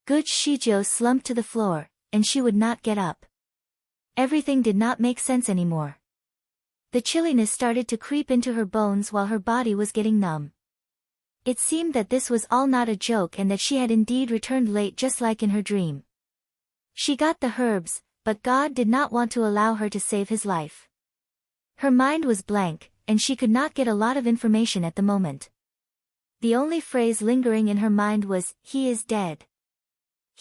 Good Shijo slumped to the floor, and she would not get up. Everything did not make sense anymore. The chilliness started to creep into her bones while her body was getting numb. It seemed that this was all not a joke and that she had indeed returned late just like in her dream. She got the herbs, but God did not want to allow her to save his life. Her mind was blank, and she could not get a lot of information at the moment. The only phrase lingering in her mind was, "He is dead.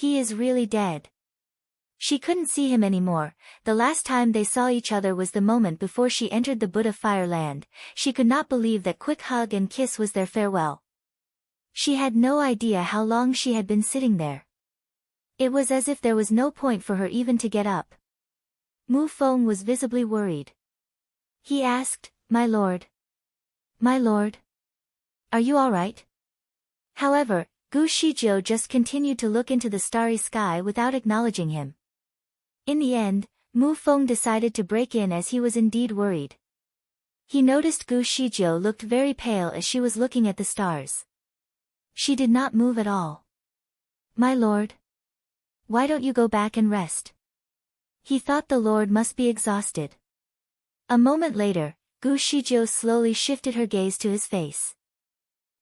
He is really dead." She couldn't see him anymore. The last time they saw each other was the moment before she entered the Buddha Fire Land. She could not believe that quick hug and kiss was their farewell. She had no idea how long she had been sitting there. It was as if there was no point for her even to get up. Mu Feng was visibly worried. He asked, "My lord? My lord? Are you all right?" However, Gu Shijiu just continued to look into the starry sky without acknowledging him. In the end, Mu Feng decided to break in as he was indeed worried. He noticed Gu Shijiu looked very pale as she was looking at the stars. She did not move at all. "My lord? Why don't you go back and rest?" He thought the lord must be exhausted. A moment later, Gu Shijiu slowly shifted her gaze to his face.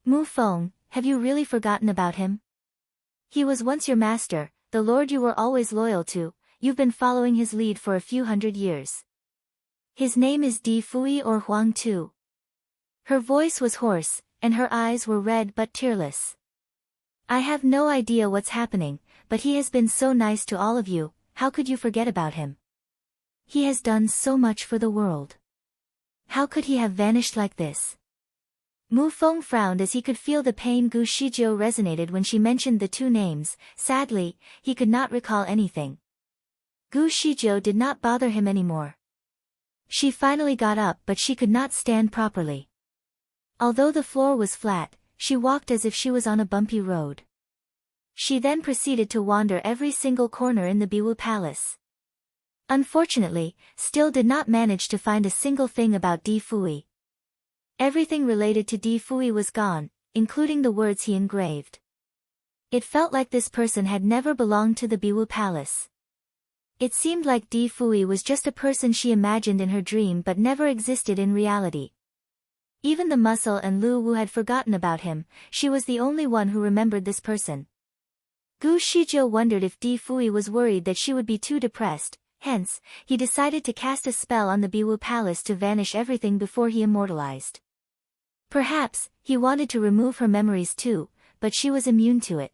"Mu Feng, have you really forgotten about him? He was once your master, the lord you were always loyal to. You've been following his lead for a few hundred years. His name is Di Fui or Huang Tu." Her voice was hoarse, and her eyes were red but tearless. "I have no idea what's happening, but he has been so nice to all of you. How could you forget about him? He has done so much for the world. How could he have vanished like this?" Mu Feng frowned as he could feel the pain Gu Shijiu resonated when she mentioned the two names. Sadly, he could not recall anything. Gu Shijiu did not bother him anymore. She finally got up but she could not stand properly. Although the floor was flat, she walked as if she was on a bumpy road. She then proceeded to wander every single corner in the Biwu Palace. Unfortunately, still did not manage to find a single thing about Di Fui. Everything related to Di Fui was gone, including the words he engraved. It felt like this person had never belonged to the Biwu Palace. It seemed like Di Fui was just a person she imagined in her dream but never existed in reality. Even the muscle and Lu Wu had forgotten about him. She was the only one who remembered this person. Gu Shijiu wondered if Di Fui was worried that she would be too depressed, hence, he decided to cast a spell on the Biwu Palace to vanish everything before he immortalized. Perhaps, he wanted to remove her memories too, but she was immune to it.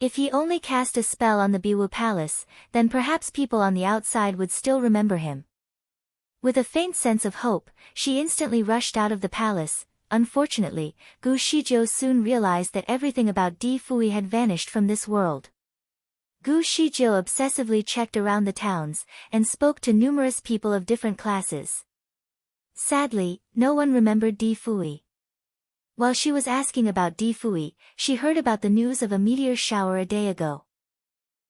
If he only cast a spell on the Biwu Palace, then perhaps people on the outside would still remember him. With a faint sense of hope, she instantly rushed out of the palace. Unfortunately, Gu Shijiu soon realized that everything about Di Fui had vanished from this world. Gu Shijiu obsessively checked around the towns, and spoke to numerous people of different classes. Sadly, no one remembered Di Fui. While she was asking about Di Fui, she heard about the news of a meteor shower a day ago.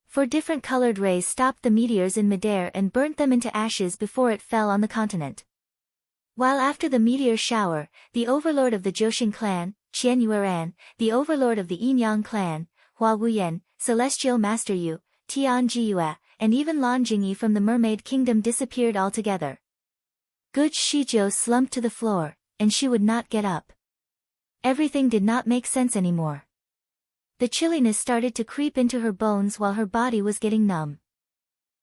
4 different colored rays stopped the meteors in midair and burnt them into ashes before it fell on the continent. While after the meteor shower, the overlord of the Joshin clan, Qian Yueran, the overlord of the Yinyang clan, Hua Wuyan, Celestial Master Yu, Tian Jiyue, and even Lan Jingyi from the Mermaid Kingdom disappeared altogether. Good Shijiu slumped to the floor, and she would not get up. Everything did not make sense anymore. The chilliness started to creep into her bones while her body was getting numb.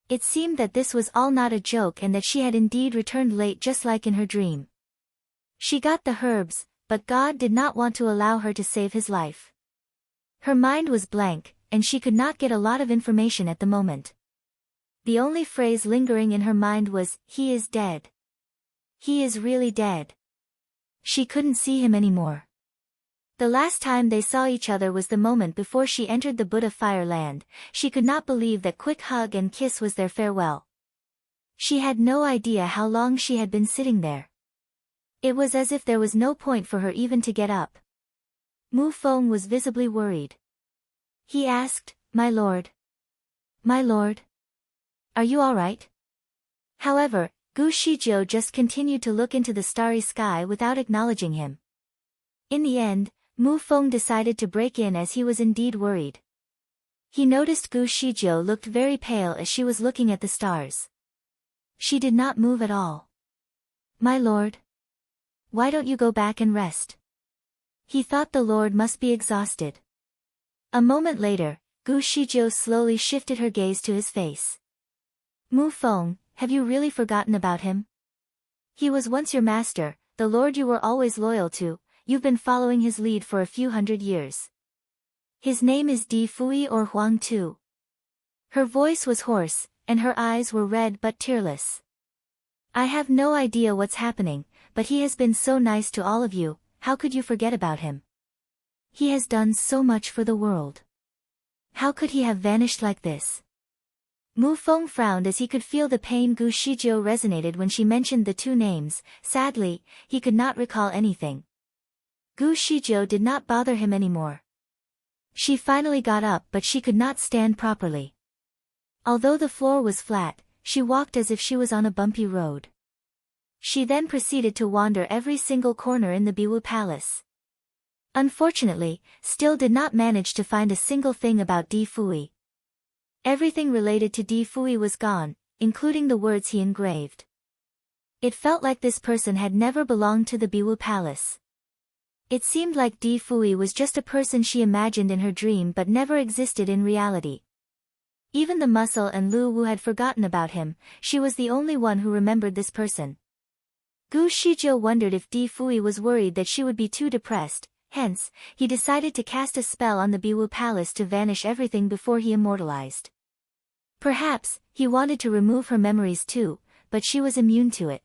It seemed that this was all not a joke and that she had indeed returned late just like in her dream. She got the herbs, but God did not want to allow her to save his life. Her mind was blank, and she could not get a lot of information at the moment. The only phrase lingering in her mind was, "He is dead. He is really dead." She couldn't see him anymore. The last time they saw each other was the moment before she entered the Buddha Fire Land. She could not believe that quick hug and kiss was their farewell. She had no idea how long she had been sitting there. It was as if there was no point for her even to get up. Mu Feng was visibly worried. He asked, "My lord? My lord? Are you all right?" However, Gu Shijiu just continued to look into the starry sky without acknowledging him. In the end, Mu Feng decided to break in as he was indeed worried. He noticed Gu Shijiu looked very pale as she was looking at the stars. She did not move at all. "My lord? Why don't you go back and rest?" He thought the lord must be exhausted. A moment later, Gu Shijiu slowly shifted her gaze to his face. "Mu Feng, have you really forgotten about him? He was once your master, the lord you were always loyal to. You've been following his lead for a few hundred years. His name is Di Fui or Huang Tu." Her voice was hoarse, and her eyes were red but tearless. "I have no idea what's happening, but he has been so nice to all of you. How could you forget about him? He has done so much for the world. How could he have vanished like this?" Mu Feng frowned as he could feel the pain Gu Shijiu resonated when she mentioned the two names. Sadly, he could not recall anything. Gu Shijiu did not bother him anymore. She finally got up, but she could not stand properly. Although the floor was flat, she walked as if she was on a bumpy road. She then proceeded to wander every single corner in the Biwu Palace. Unfortunately, still did not manage to find a single thing about Di Fui. Everything related to Di Fui was gone, including the words he engraved. It felt like this person had never belonged to the Biwu Palace. It seemed like Di Fui was just a person she imagined in her dream but never existed in reality. Even the muscle and Lu Wu had forgotten about him. She was the only one who remembered this person. Gu Shijiu wondered if Di Fui was worried that she would be too depressed. Hence, he decided to cast a spell on the Biwu Palace to vanish everything before he immortalized. Perhaps, he wanted to remove her memories too, but she was immune to it.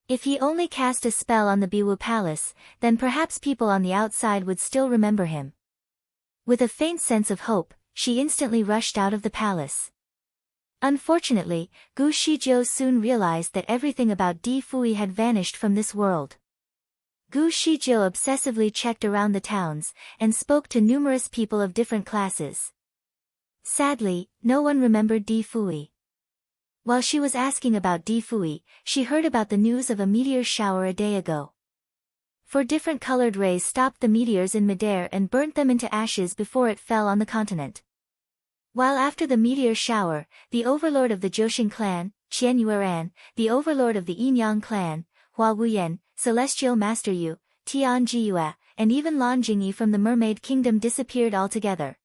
If he only cast a spell on the Biwu Palace, then perhaps people on the outside would still remember him. With a faint sense of hope, she instantly rushed out of the palace. Unfortunately, Gu Shijiu soon realized that everything about Di Fui had vanished from this world. Gu Shijiu obsessively checked around the towns, and spoke to numerous people of different classes. Sadly, no one remembered Di Fui. While she was asking about Di Fui, she heard about the news of a meteor shower a day ago. 4 different colored rays stopped the meteors in midair and burnt them into ashes before it fell on the continent. While after the meteor shower, the overlord of the Zhoushan clan, Qian Yueran, the overlord of the Yinyang clan, Hua Wuyan, Celestial Master Yu, Tian Jiyue, and even Lan Jingyi from the Mermaid Kingdom disappeared altogether.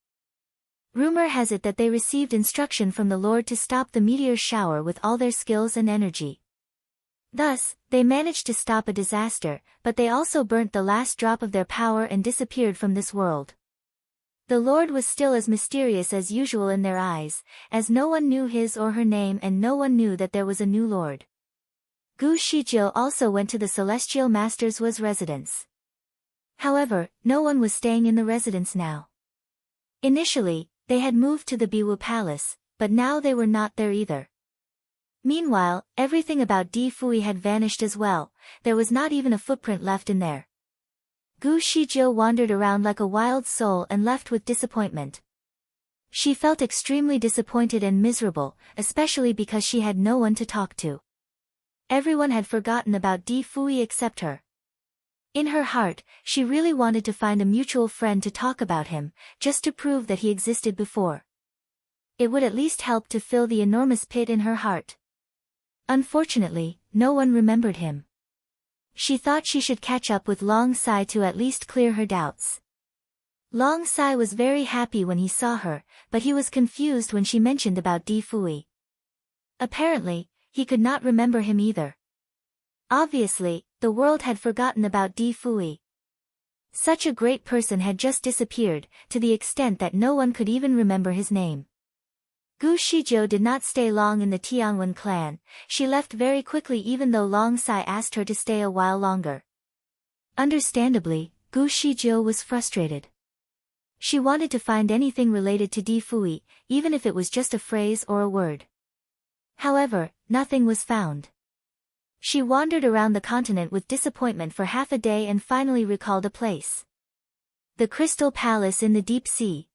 Rumor has it that they received instruction from the Lord to stop the meteor shower with all their skills and energy. Thus, they managed to stop a disaster, but they also burnt the last drop of their power and disappeared from this world. The Lord was still as mysterious as usual in their eyes, as no one knew his or her name and no one knew that there was a new Lord. Gu Shijiu also went to the Celestial Master's residence. However, no one was staying in the residence now. Initially, they had moved to the Biwu Palace, but now they were not there either. Meanwhile, everything about Di Fui had vanished as well. There was not even a footprint left in there. Gu Shijiu wandered around like a wild soul and left with disappointment. She felt extremely disappointed and miserable, especially because she had no one to talk to. Everyone had forgotten about Di Fui except her. In her heart, she really wanted to find a mutual friend to talk about him, just to prove that he existed before. It would at least help to fill the enormous pit in her heart. Unfortunately, no one remembered him. She thought she should catch up with Long Sai to at least clear her doubts. Long Sai was very happy when he saw her, but he was confused when she mentioned about Di Fui. Apparently, he could not remember him either. Obviously, the world had forgotten about Di Fui. Such a great person had just disappeared, to the extent that no one could even remember his name. Gu Shijiu did not stay long in the Tianwen clan. She left very quickly even though Long Sai asked her to stay a while longer. Understandably, Gu Shijiu was frustrated. She wanted to find anything related to Di Fui, even if it was just a phrase or a word. However, nothing was found. She wandered around the continent with disappointment for half a day and finally recalled a place. The Crystal Palace in the deep sea.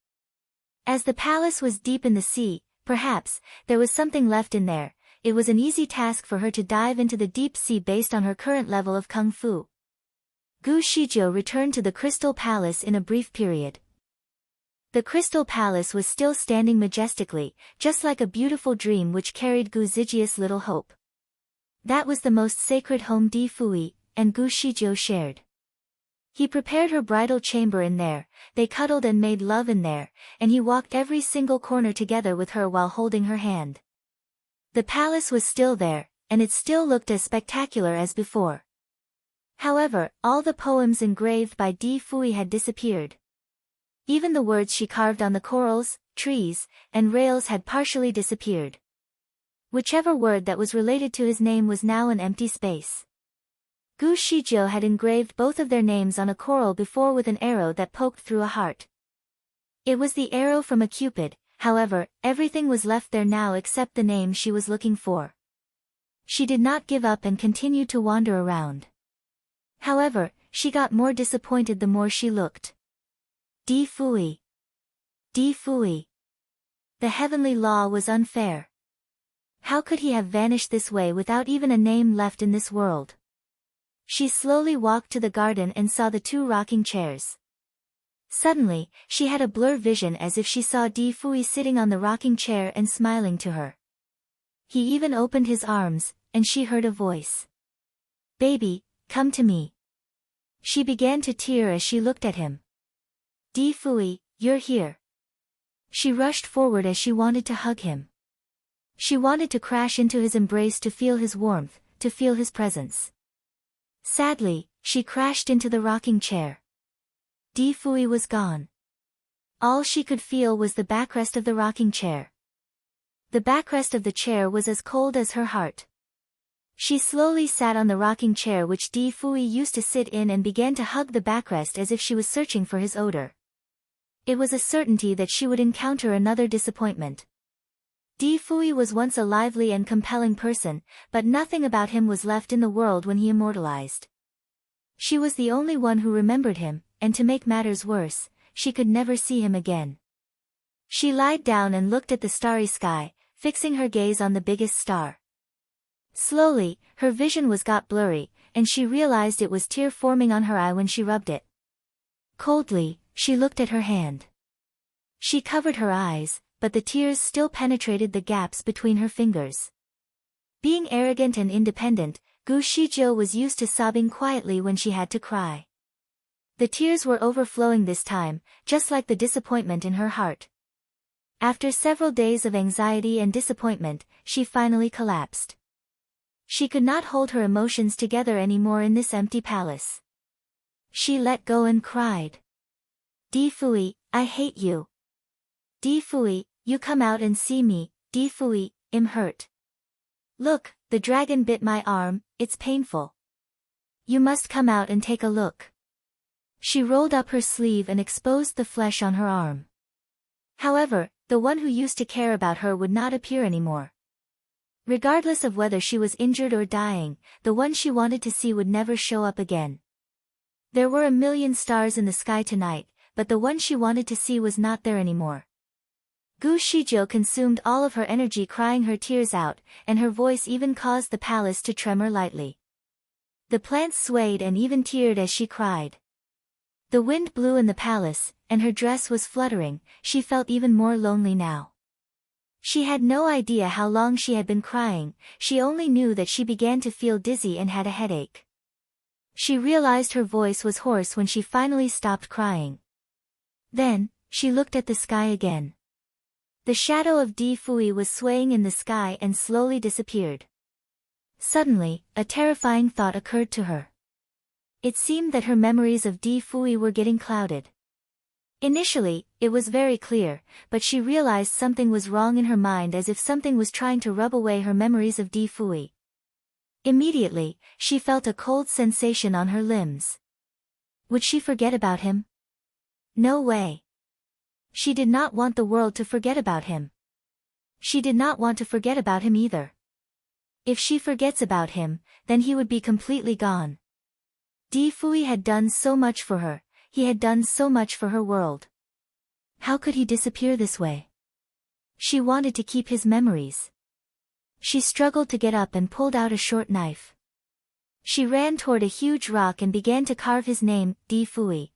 As the palace was deep in the sea, perhaps, there was something left in there. It was an easy task for her to dive into the deep sea based on her current level of Kung Fu. Gu Shijiu returned to the Crystal Palace in a brief period. The crystal palace was still standing majestically, just like a beautiful dream which carried Gu Zijia's little hope. That was the most sacred home Di Fui and Gu Shizhou shared. He prepared her bridal chamber in there, they cuddled and made love in there, and he walked every single corner together with her while holding her hand. The palace was still there, and it still looked as spectacular as before. However, all the poems engraved by Di Fui had disappeared. Even the words she carved on the corals, trees, and rails had partially disappeared. Whichever word that was related to his name was now an empty space. Gu Shizhou had engraved both of their names on a coral before with an arrow that poked through a heart. It was the arrow from a cupid, however, everything was left there now except the name she was looking for. She did not give up and continued to wander around. However, she got more disappointed the more she looked. Di Fui. Di Fui. The heavenly law was unfair. How could he have vanished this way without even a name left in this world? She slowly walked to the garden and saw the two rocking chairs. Suddenly, she had a blur vision as if she saw Di Fui sitting on the rocking chair and smiling to her. He even opened his arms, and she heard a voice. "Baby, come to me." She began to tear as she looked at him. "Di Fui, you're here." She rushed forward as she wanted to hug him. She wanted to crash into his embrace to feel his warmth, to feel his presence. Sadly, she crashed into the rocking chair. Di Fui was gone. All she could feel was the backrest of the rocking chair. The backrest of the chair was as cold as her heart. She slowly sat on the rocking chair which Di Fui used to sit in and began to hug the backrest as if she was searching for his odor. It was a certainty that she would encounter another disappointment. Di Fui was once a lively and compelling person, but nothing about him was left in the world when he immortalized. She was the only one who remembered him, and to make matters worse, she could never see him again. She lied down and looked at the starry sky, fixing her gaze on the biggest star. Slowly, her vision got blurry, and she realized it was tear forming on her eye when she rubbed it. Coldly, she looked at her hand. She covered her eyes, but the tears still penetrated the gaps between her fingers. Being arrogant and independent, Gu Shizhou was used to sobbing quietly when she had to cry. The tears were overflowing this time, just like the disappointment in her heart. After several days of anxiety and disappointment, she finally collapsed. She could not hold her emotions together anymore in this empty palace. She let go and cried. "Di Fui, I hate you. Di Fui, you come out and see me. Di Fui, I'm hurt. Look, the dragon bit my arm, it's painful. You must come out and take a look." She rolled up her sleeve and exposed the flesh on her arm. However, the one who used to care about her would not appear anymore. Regardless of whether she was injured or dying, the one she wanted to see would never show up again. There were a million stars in the sky tonight, but the one she wanted to see was not there anymore. Gu Shizhou consumed all of her energy crying her tears out, and her voice even caused the palace to tremor lightly. The plants swayed and even teared as she cried. The wind blew in the palace, and her dress was fluttering. She felt even more lonely now. She had no idea how long she had been crying, she only knew that she began to feel dizzy and had a headache. She realized her voice was hoarse when she finally stopped crying. Then, she looked at the sky again. The shadow of Di Fui was swaying in the sky and slowly disappeared. Suddenly, a terrifying thought occurred to her. It seemed that her memories of Di Fui were getting clouded. Initially, it was very clear, but she realized something was wrong in her mind, as if something was trying to rub away her memories of Di Fui. Immediately, she felt a cold sensation on her limbs. Would she forget about him? No way. She did not want the world to forget about him. She did not want to forget about him either. If she forgets about him, then he would be completely gone. Di Fui had done so much for her, he had done so much for her world. How could he disappear this way? She wanted to keep his memories. She struggled to get up and pulled out a short knife. She ran toward a huge rock and began to carve his name, Di Fui.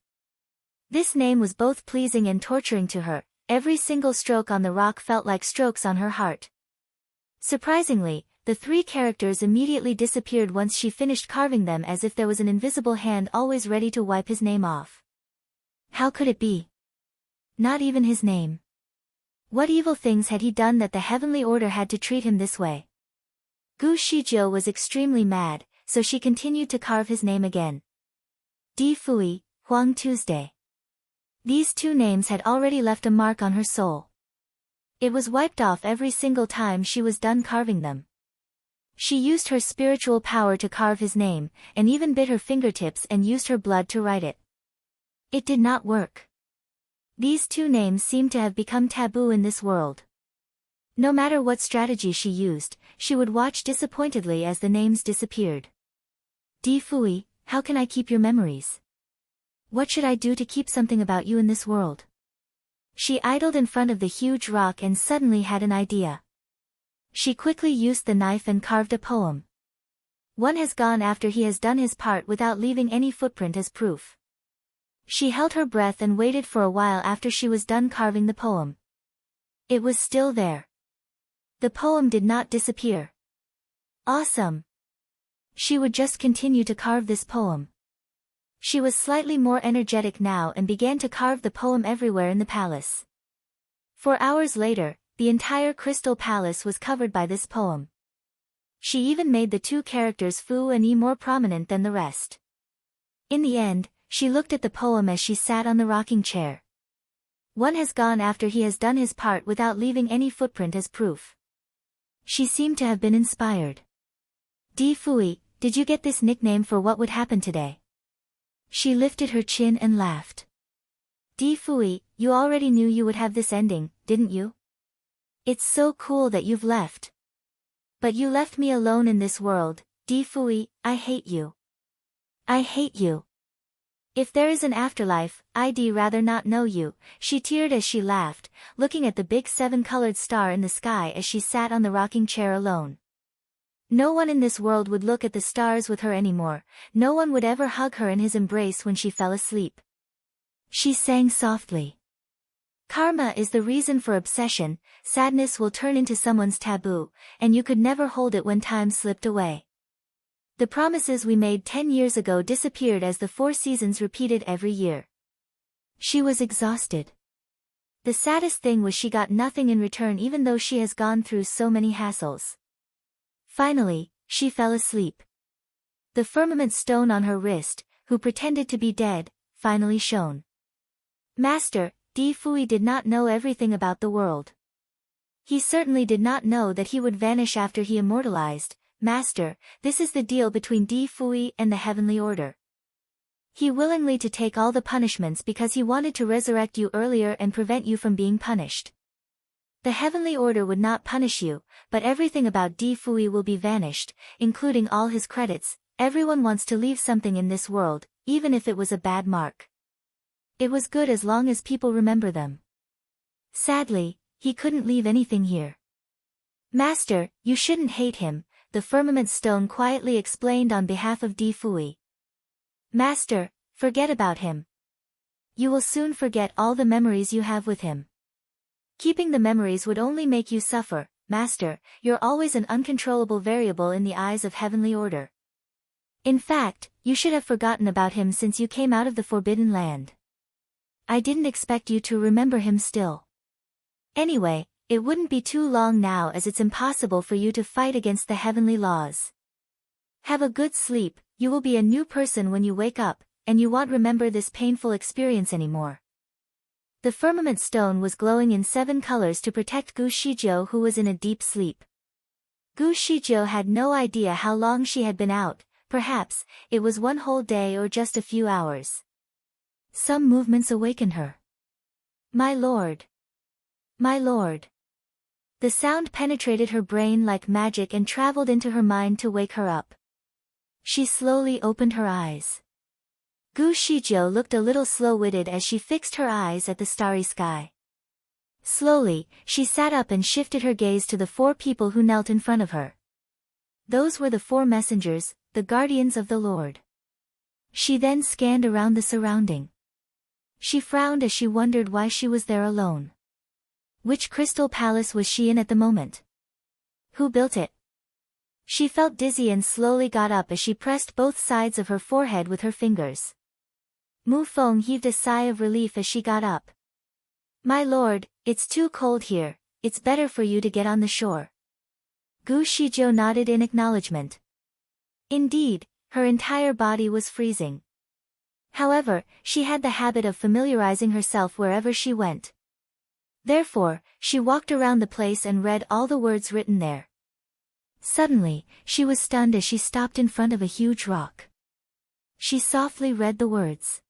This name was both pleasing and torturing to her. Every single stroke on the rock felt like strokes on her heart. Surprisingly, the three characters immediately disappeared once she finished carving them, as if there was an invisible hand always ready to wipe his name off. How could it be? Not even his name. What evil things had he done that the heavenly order had to treat him this way? Gu Shijiu was extremely mad, so she continued to carve his name again. Di Fui, Huang Tuesday. These two names had already left a mark on her soul. It was wiped off every single time she was done carving them. She used her spiritual power to carve his name, and even bit her fingertips and used her blood to write it. It did not work. These two names seemed to have become taboo in this world. No matter what strategy she used, she would watch disappointedly as the names disappeared. Di Fui, how can I keep your memories? What should I do to keep something about you in this world? She idled in front of the huge rock and suddenly had an idea. She quickly used the knife and carved a poem. One has gone after he has done his part without leaving any footprint as proof. She held her breath and waited for a while after she was done carving the poem. It was still there. The poem did not disappear. Awesome! She would just continue to carve this poem. She was slightly more energetic now and began to carve the poem everywhere in the palace. 4 hours later, the entire crystal palace was covered by this poem. She even made the two characters Fu and Yi more prominent than the rest. In the end, she looked at the poem as she sat on the rocking chair. One has gone after he has done his part without leaving any footprint as proof. She seemed to have been inspired. Di Fui, did you get this nickname for what would happen today? She lifted her chin and laughed. Di Fui, you already knew you would have this ending, didn't you? It's so cool that you've left. But you left me alone in this world, Di Fui, I hate you. I hate you. If there is an afterlife, I'd rather not know you, she teared as she laughed, looking at the big 7-colored star in the sky as she sat on the rocking chair alone. No one in this world would look at the stars with her anymore, no one would ever hug her in his embrace when she fell asleep. She sang softly. Karma is the reason for obsession, sadness will turn into someone's taboo, and you could never hold it when time slipped away. The promises we made 10 years ago disappeared as the 4 seasons repeated every year. She was exhausted. The saddest thing was she got nothing in return even though she has gone through so many hassles. Finally, she fell asleep. The firmament stone on her wrist, who pretended to be dead, finally shone. Master, Di Fui did not know everything about the world. He certainly did not know that he would vanish after he immortalized. Master, this is the deal between Di Fui and the heavenly order. He willingly to take all the punishments because he wanted to resurrect you earlier and prevent you from being punished. The heavenly order would not punish you, but everything about Di Fui will be vanished, including all his credits. Everyone wants to leave something in this world, even if it was a bad mark. It was good as long as people remember them. Sadly, he couldn't leave anything here. Master, you shouldn't hate him, the firmament stone quietly explained on behalf of Di Fui. Master, forget about him. You will soon forget all the memories you have with him. Keeping the memories would only make you suffer. Master, you're always an uncontrollable variable in the eyes of heavenly order. In fact, you should have forgotten about him since you came out of the Forbidden Land. I didn't expect you to remember him still. Anyway, it wouldn't be too long now as it's impossible for you to fight against the heavenly laws. Have a good sleep, you will be a new person when you wake up, and you won't remember this painful experience anymore. The firmament stone was glowing in 7 colors to protect Gu Shijiu, who was in a deep sleep. Gu Shijiu had no idea how long she had been out, perhaps it was 1 whole day or just a few hours. Some movements awakened her. My lord! My lord! The sound penetrated her brain like magic and traveled into her mind to wake her up. She slowly opened her eyes. Gu Shijiu looked a little slow-witted as she fixed her eyes at the starry sky. Slowly, she sat up and shifted her gaze to the 4 people who knelt in front of her. Those were the 4 messengers, the guardians of the Lord. She then scanned around the surrounding. She frowned as she wondered why she was there alone. Which crystal palace was she in at the moment? Who built it? She felt dizzy and slowly got up as she pressed both sides of her forehead with her fingers. Mu Feng heaved a sigh of relief as she got up. My lord, it's too cold here, it's better for you to get on the shore. Gu Shizhou nodded in acknowledgement. Indeed, her entire body was freezing. However, she had the habit of familiarizing herself wherever she went. Therefore, she walked around the place and read all the words written there. Suddenly, she was stunned as she stopped in front of a huge rock. She softly read the words.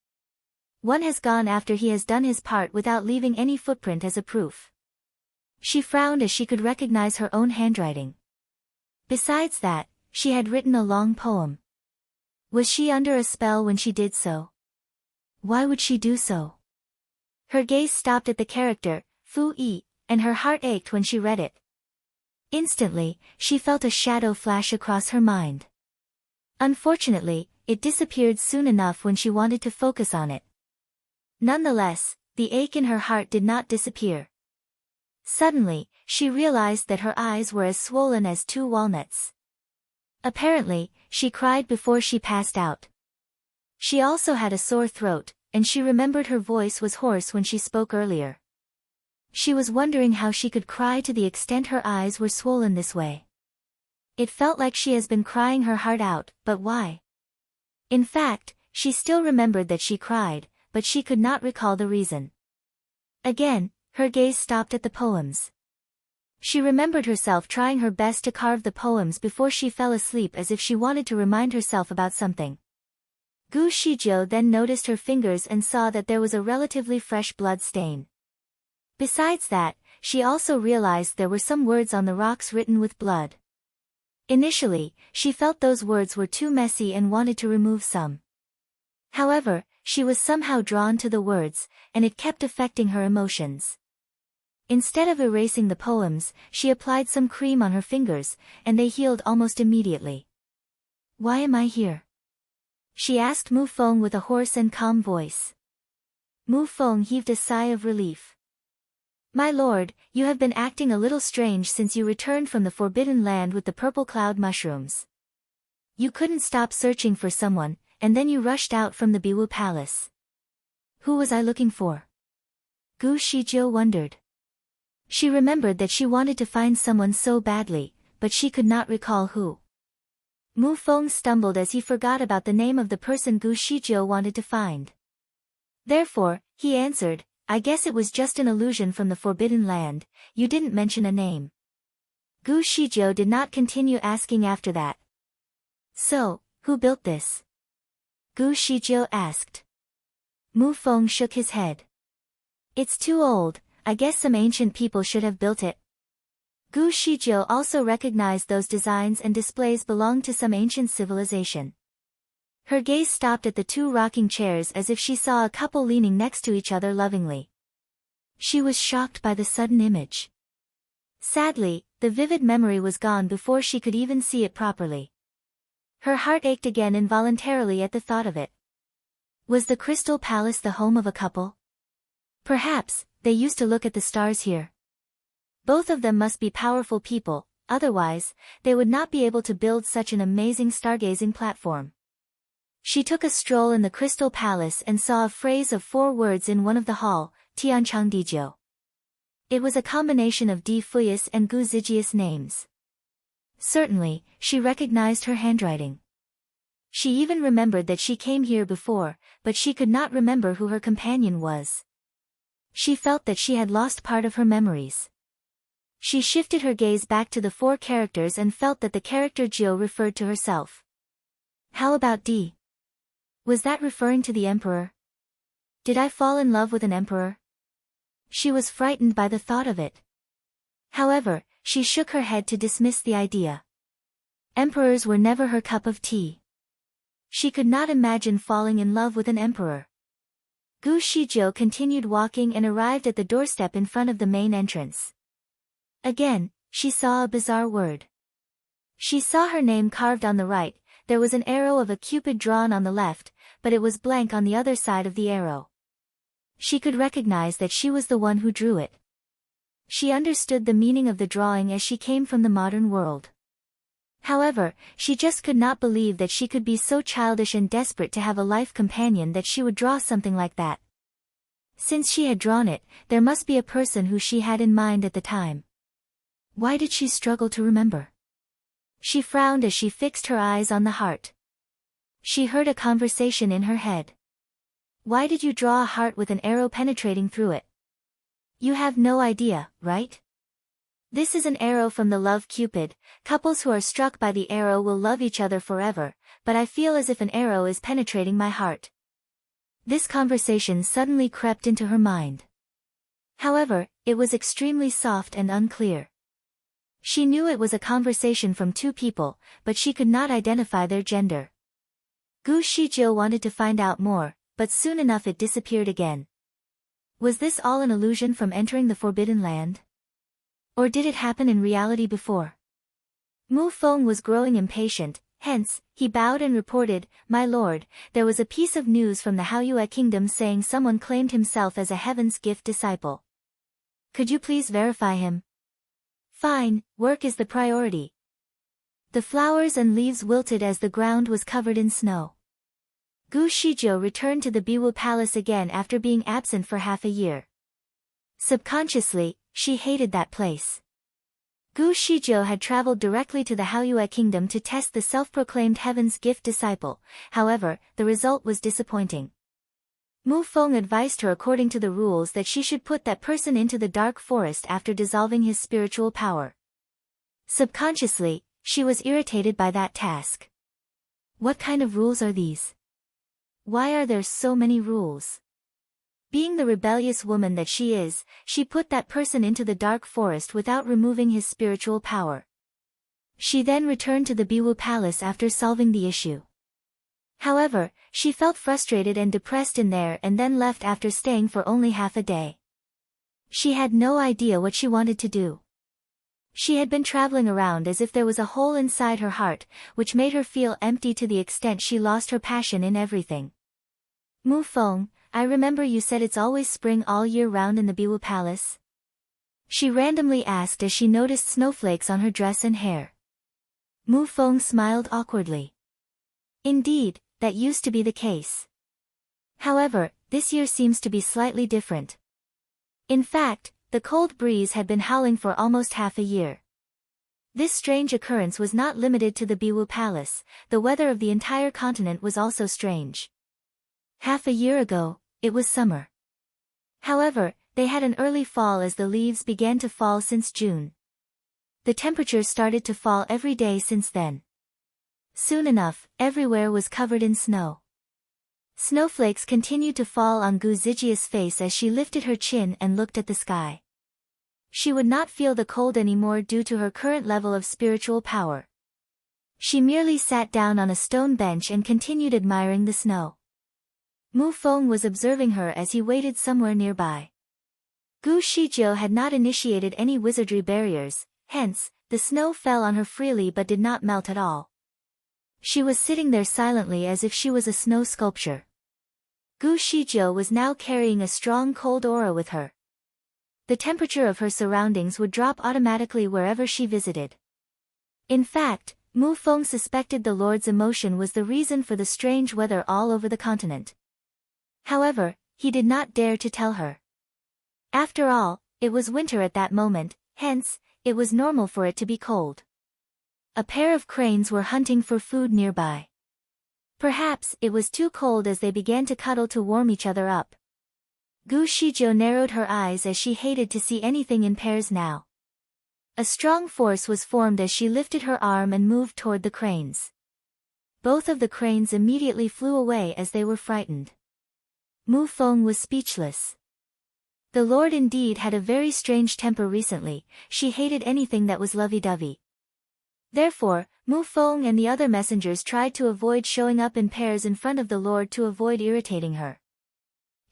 One has gone after he has done his part without leaving any footprint as a proof. She frowned as she could recognize her own handwriting. Besides that, she had written a long poem. Was she under a spell when she did so? Why would she do so? Her gaze stopped at the character, Fu Yi, and her heart ached when she read it. Instantly, she felt a shadow flash across her mind. Unfortunately, it disappeared soon enough when she wanted to focus on it. Nonetheless, the ache in her heart did not disappear. Suddenly, she realized that her eyes were as swollen as 2 walnuts. Apparently, she cried before she passed out. She also had a sore throat, and she remembered her voice was hoarse when she spoke earlier. She was wondering how she could cry to the extent her eyes were swollen this way. It felt like she has been crying her heart out, but why? In fact, she still remembered that she cried, but she could not recall the reason. Again, her gaze stopped at the poems. She remembered herself trying her best to carve the poems before she fell asleep as if she wanted to remind herself about something. Gu Shizhou then noticed her fingers and saw that there was a relatively fresh blood stain. Besides that, she also realized there were some words on the rocks written with blood. Initially, she felt those words were too messy and wanted to remove some. However, she was somehow drawn to the words, and it kept affecting her emotions. Instead of erasing the poems, she applied some cream on her fingers, and they healed almost immediately. Why am I here? She asked Mu Feng with a hoarse and calm voice. Mu Feng heaved a sigh of relief. My lord, you have been acting a little strange since you returned from the Forbidden Land with the purple cloud mushrooms. You couldn't stop searching for someone, and then you rushed out from the Biwu Palace. Who was I looking for? Gu Shizhou wondered. She remembered that she wanted to find someone so badly, but she could not recall who. Mu Feng stumbled as he forgot about the name of the person Gu Shizhou wanted to find. Therefore, he answered, I guess it was just an illusion from the Forbidden Land, you didn't mention a name. Gu Shizhou did not continue asking after that. So, who built this? Gu Shizhou asked. Mu Feng shook his head. It's too old, I guess some ancient people should have built it. Gu Shizhou also recognized those designs and displays belonged to some ancient civilization. Her gaze stopped at the 2 rocking chairs as if she saw a couple leaning next to each other lovingly. She was shocked by the sudden image. Sadly, the vivid memory was gone before she could even see it properly. Her heart ached again involuntarily at the thought of it. Was the Crystal Palace the home of a couple? Perhaps, they used to look at the stars here. Both of them must be powerful people, otherwise, they would not be able to build such an amazing stargazing platform. She took a stroll in the Crystal Palace and saw a phrase of 4 words in one of the hall, Tianchang Dijiu. It was a combination of Di Fuyus and Gu Zijius names. Certainly, she recognized her handwriting. She even remembered that she came here before, but she could not remember who her companion was. She felt that she had lost part of her memories. She shifted her gaze back to the 4 characters and felt that the character Jiu referred to herself. How about Di? Was that referring to the emperor? Did I fall in love with an emperor? She was frightened by the thought of it. However, she shook her head to dismiss the idea. Emperors were never her cup of tea. She could not imagine falling in love with an emperor. Gu Shizhou continued walking and arrived at the doorstep in front of the main entrance. Again, she saw a bizarre word. She saw her name carved on the right, there was an arrow of a cupid drawn on the left, but it was blank on the other side of the arrow. She could recognize that she was the one who drew it. She understood the meaning of the drawing as she came from the modern world. However, she just could not believe that she could be so childish and desperate to have a life companion that she would draw something like that. Since she had drawn it, there must be a person who she had in mind at the time. Why did she struggle to remember? She frowned as she fixed her eyes on the heart. She heard a conversation in her head. Why did you draw a heart with an arrow penetrating through it? You have no idea, right? This is an arrow from the love Cupid. Couples who are struck by the arrow will love each other forever, but I feel as if an arrow is penetrating my heart. This conversation suddenly crept into her mind. However, it was extremely soft and unclear. She knew it was a conversation from two people, but she could not identify their gender. Gu Shizhou wanted to find out more, but soon enough it disappeared again. Was this all an illusion from entering the Forbidden Land? Or did it happen in reality before? Mu Feng was growing impatient, hence, he bowed and reported, "My lord, there was a piece of news from the Haoyue kingdom saying someone claimed himself as a Heaven's Gift disciple. Could you please verify him?" "Fine, work is the priority." The flowers and leaves wilted as the ground was covered in snow. Gu Shizhou returned to the Biwu Palace again after being absent for half a year. Subconsciously, she hated that place. Gu Shizhou had traveled directly to the Haoyue kingdom to test the self-proclaimed Heaven's Gift disciple, however, the result was disappointing. Mu Feng advised her according to the rules that she should put that person into the dark forest after dissolving his spiritual power. Subconsciously, she was irritated by that task. What kind of rules are these? Why are there so many rules? Being the rebellious woman that she is, she put that person into the dark forest without removing his spiritual power. She then returned to the Biwu Palace after solving the issue. However, she felt frustrated and depressed in there and then left after staying for only half a day. She had no idea what she wanted to do. She had been traveling around as if there was a hole inside her heart, which made her feel empty to the extent she lost her passion in everything. "Mu Feng, I remember you said it's always spring all year round in the Biwu Palace?" She randomly asked as she noticed snowflakes on her dress and hair. Mu Feng smiled awkwardly. Indeed, that used to be the case. However, this year seems to be slightly different. In fact, the cold breeze had been howling for almost half a year. This strange occurrence was not limited to the Biwu Palace, the weather of the entire continent was also strange. Half a year ago, it was summer. However, they had an early fall as the leaves began to fall since June. The temperature started to fall every day since then. Soon enough, everywhere was covered in snow. Snowflakes continued to fall on Gu Zijia's face as she lifted her chin and looked at the sky. She would not feel the cold anymore due to her current level of spiritual power. She merely sat down on a stone bench and continued admiring the snow. Mu Feng was observing her as he waited somewhere nearby. Gu Shizhou had not initiated any wizardry barriers, hence, the snow fell on her freely but did not melt at all. She was sitting there silently as if she was a snow sculpture. Gu Shizhou was now carrying a strong cold aura with her. The temperature of her surroundings would drop automatically wherever she visited. In fact, Mu Feng suspected the Lord's emotion was the reason for the strange weather all over the continent. However, he did not dare to tell her. After all, it was winter at that moment, hence, it was normal for it to be cold. A pair of cranes were hunting for food nearby. Perhaps it was too cold as they began to cuddle to warm each other up. Gu Shizhou narrowed her eyes as she hated to see anything in pairs now. A strong force was formed as she lifted her arm and moved toward the cranes. Both of the cranes immediately flew away as they were frightened. Mu Feng was speechless. The Lord indeed had a very strange temper recently, she hated anything that was lovey-dovey. Therefore, Mu Feng and the other messengers tried to avoid showing up in pairs in front of the Lord to avoid irritating her.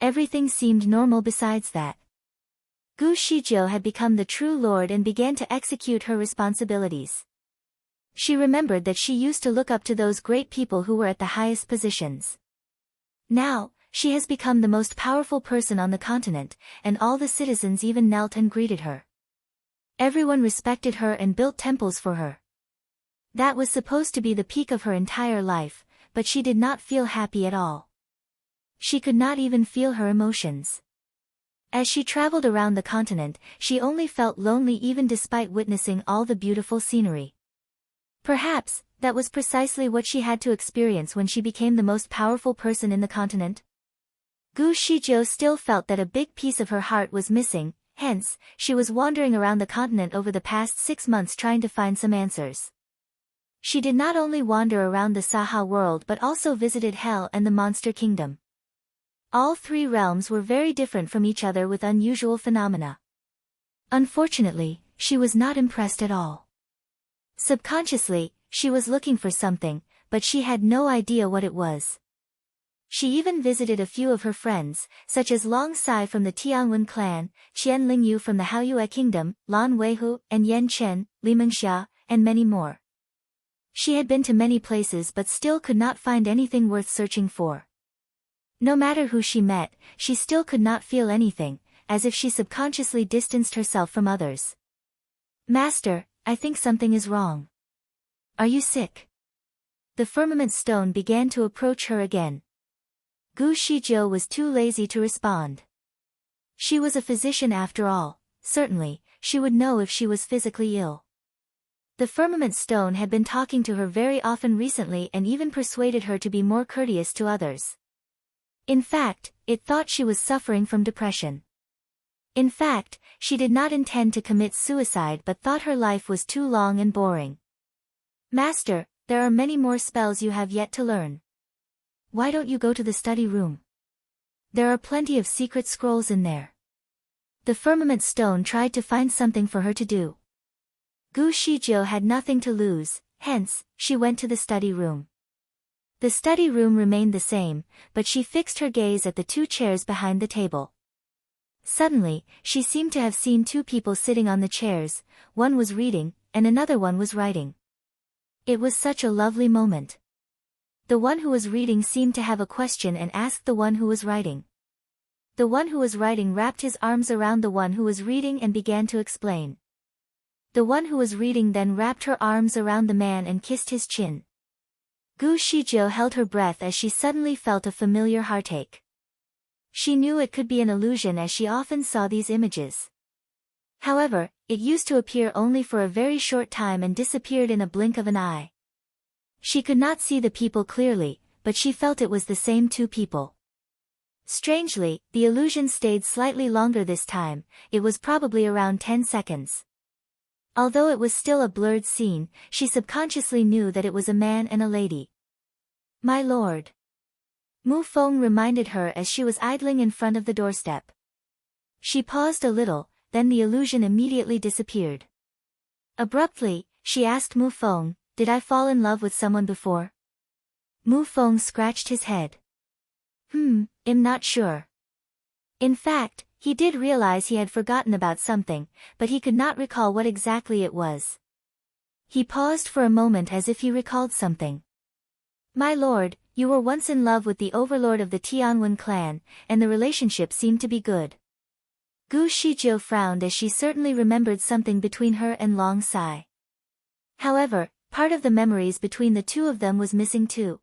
Everything seemed normal besides that. Gu Shizhou had become the true Lord and began to execute her responsibilities. She remembered that she used to look up to those great people who were at the highest positions. Now, She has become the most powerful person on the continent, and all the citizens even knelt and greeted her. Everyone respected her and built temples for her. That was supposed to be the peak of her entire life, but she did not feel happy at all. She could not even feel her emotions. As she traveled around the continent, she only felt lonely even despite witnessing all the beautiful scenery. Perhaps, that was precisely what she had to experience when she became the most powerful person in the continent. Gu Shizhou still felt that a big piece of her heart was missing, hence, she was wandering around the continent over the past 6 months trying to find some answers. She did not only wander around the Saha world but also visited Hell and the Monster Kingdom. All 3 realms were very different from each other with unusual phenomena. Unfortunately, she was not impressed at all. Subconsciously, she was looking for something, but she had no idea what it was. She even visited a few of her friends, such as Long Sai from the Tianwen clan, Qian Lingyu from the Haoyue kingdom, Lan Weihu and Yan Chen, Li Mengxia, and many more. She had been to many places but still could not find anything worth searching for. No matter who she met, she still could not feel anything, as if she subconsciously distanced herself from others. "Master, I think something is wrong. Are you sick?" The firmament stone began to approach her again. Gu Shizhou was too lazy to respond. She was a physician after all, certainly, she would know if she was physically ill. The firmament stone had been talking to her very often recently and even persuaded her to be more courteous to others. In fact, it thought she was suffering from depression. In fact, she did not intend to commit suicide but thought her life was too long and boring. "Master, there are many more spells you have yet to learn. Why don't you go to the study room? There are plenty of secret scrolls in there." The firmament stone tried to find something for her to do. Gu Shizhou had nothing to lose, hence, she went to the study room. The study room remained the same, but she fixed her gaze at the 2 chairs behind the table. Suddenly, she seemed to have seen 2 people sitting on the chairs, one was reading, and another one was writing. It was such a lovely moment. The one who was reading seemed to have a question and asked the one who was writing. The one who was writing wrapped his arms around the one who was reading and began to explain. The one who was reading then wrapped her arms around the man and kissed his chin. Gu Shizhou held her breath as she suddenly felt a familiar heartache. She knew it could be an illusion as she often saw these images. However, it used to appear only for a very short time and disappeared in a blink of an eye. She could not see the people clearly, but she felt it was the same 2 people. Strangely, the illusion stayed slightly longer this time, it was probably around 10 seconds. Although it was still a blurred scene, she subconsciously knew that it was a man and a lady. "My lord." Mu Feng reminded her as she was idling in front of the doorstep. She paused a little, then the illusion immediately disappeared. Abruptly, she asked Mu Feng, "Did I fall in love with someone before?" Mu Feng scratched his head. I'm not sure." In fact, he did realize he had forgotten about something, but he could not recall what exactly it was. He paused for a moment as if he recalled something. "My lord, you were once in love with the overlord of the Tianwen clan, and the relationship seemed to be good." Gu Shizhou frowned as she certainly remembered something between her and Long Sai. However, part of the memories between the 2 of them was missing too.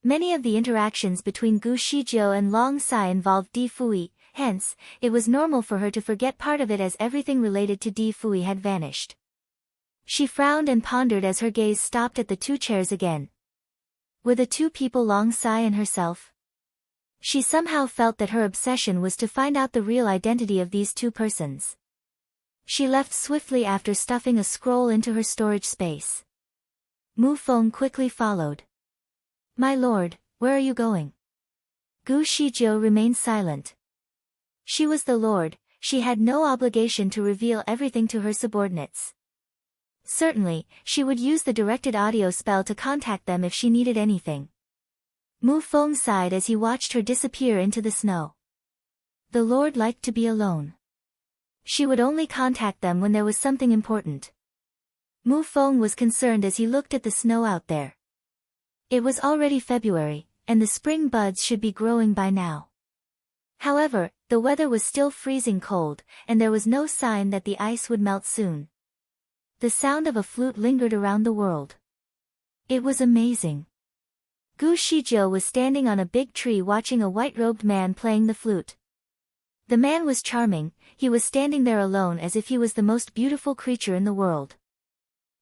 Many of the interactions between Gu Shizhou and Long Sai involved Di Fui, hence, it was normal for her to forget part of it as everything related to Di Fui had vanished. She frowned and pondered as her gaze stopped at the 2 chairs again. Were the 2 people Long Sai and herself? She somehow felt that her obsession was to find out the real identity of these 2 persons. She left swiftly after stuffing a scroll into her storage space. Mu Feng quickly followed. "My lord, where are you going?" Gu Shizhou remained silent. She was the lord, she had no obligation to reveal everything to her subordinates. Certainly, she would use the directed audio spell to contact them if she needed anything. Mu Feng sighed as he watched her disappear into the snow. The lord liked to be alone. She would only contact them when there was something important. Mu Feng was concerned as he looked at the snow out there. It was already February, and the spring buds should be growing by now. However, the weather was still freezing cold, and there was no sign that the ice would melt soon. The sound of a flute lingered around the world. It was amazing. Gu Shizhou was standing on a big tree watching a white-robed man playing the flute. The man was charming. He was standing there alone as if he was the most beautiful creature in the world.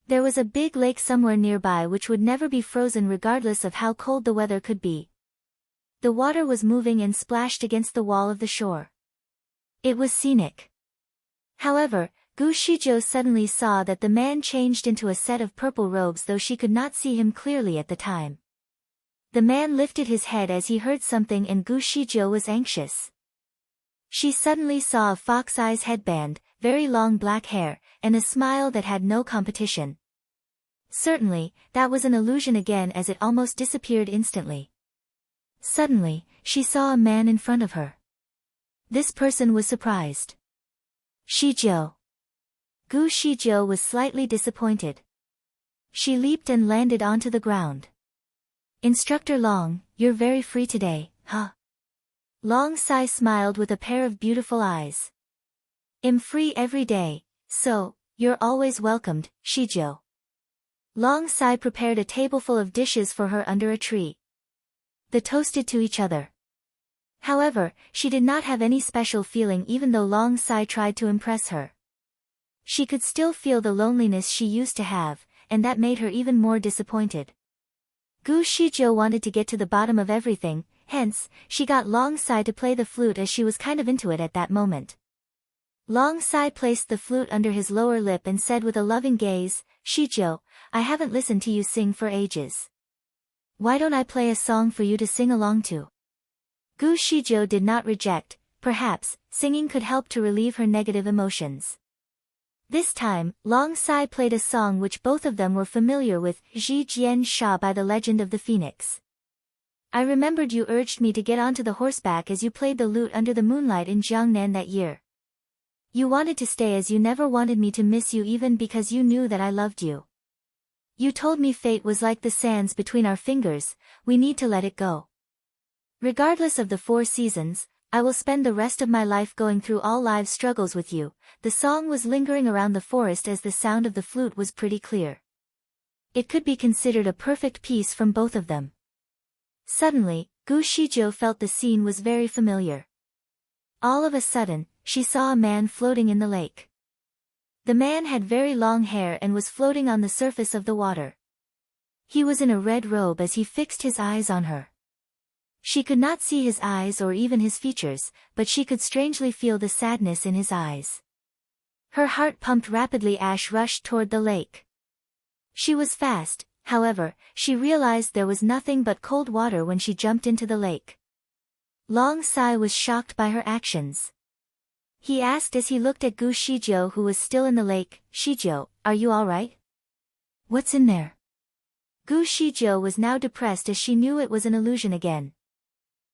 There was a big lake somewhere nearby which would never be frozen regardless of how cold the weather could be. The water was moving and splashed against the wall of the shore. It was scenic. However, Gu Shizhou suddenly saw that the man changed into a set of purple robes, though she could not see him clearly at the time. The man lifted his head as he heard something, and Gu Shizhou was anxious. She suddenly saw a fox-eyes headband, very long black hair, and a smile that had no competition. Certainly, that was an illusion again, as it almost disappeared instantly. Suddenly, she saw a man in front of her. This person was surprised. Shizhou. Gu Shizhou was slightly disappointed. She leaped and landed onto the ground. Instructor Long, you're very free today, huh? Long Sai smiled with a pair of beautiful eyes. I'm free every day, so, you're always welcomed, Shizhou. Long Sai prepared a tableful of dishes for her under a tree. They toasted to each other. However, she did not have any special feeling even though Long Sai tried to impress her. She could still feel the loneliness she used to have, and that made her even more disappointed. Gu Shizhou wanted to get to the bottom of everything, hence, she got Long Sai to play the flute as she was kind of into it at that moment. Long Sai placed the flute under his lower lip and said with a loving gaze, Shizhou, I haven't listened to you sing for ages. Why don't I play a song for you to sing along to? Gu Shizhou did not reject. Perhaps, singing could help to relieve her negative emotions. This time, Long Sai played a song which both of them were familiar with, Zhi Jian Sha by the Legend of the Phoenix. I remembered you urged me to get onto the horseback as you played the lute under the moonlight in Jiangnan that year. You wanted to stay as you never wanted me to miss you even because you knew that I loved you. You told me fate was like the sands between our fingers, we need to let it go. Regardless of the 4 seasons, I will spend the rest of my life going through all life's struggles with you. The song was lingering around the forest as the sound of the flute was pretty clear. It could be considered a perfect piece from both of them. Suddenly, Gu Shizhou felt the scene was very familiar. All of a sudden, she saw a man floating in the lake. The man had very long hair and was floating on the surface of the water. He was in a red robe as he fixed his eyes on her. She could not see his eyes or even his features, but she could strangely feel the sadness in his eyes. Her heart pumped rapidly as she rushed toward the lake. She was fast, however, she realized there was nothing but cold water when she jumped into the lake. Long Sai was shocked by her actions. He asked as he looked at Gu Shizhou who was still in the lake, Shizhou, are you alright? What's in there? Gu Shizhou was now depressed as she knew it was an illusion again.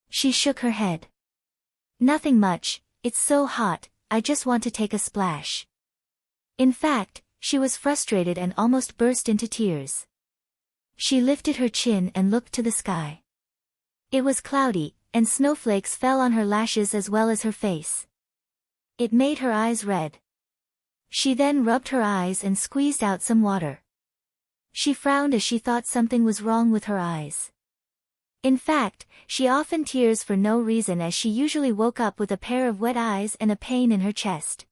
She shook her head. Nothing much, it's so hot, I just want to take a splash. In fact, she was frustrated and almost burst into tears. She lifted her chin and looked to the sky. It was cloudy, and snowflakes fell on her lashes as well as her face. It made her eyes red. She then rubbed her eyes and squeezed out some water. She frowned as she thought something was wrong with her eyes. In fact, she often tears for no reason as she usually woke up with a pair of wet eyes and a pain in her chest.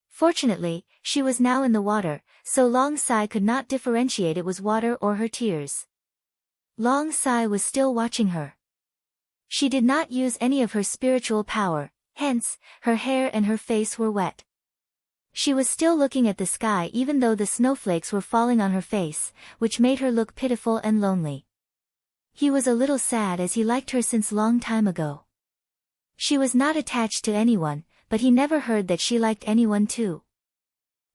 Fortunately, she was now in the water, so Long Sai could not differentiate it was water or her tears. Long Sai was still watching her. She did not use any of her spiritual power, hence, her hair and her face were wet. She was still looking at the sky even though the snowflakes were falling on her face, which made her look pitiful and lonely. He was a little sad as he liked her since long time ago. She was not attached to anyone, but he never heard that she liked anyone too.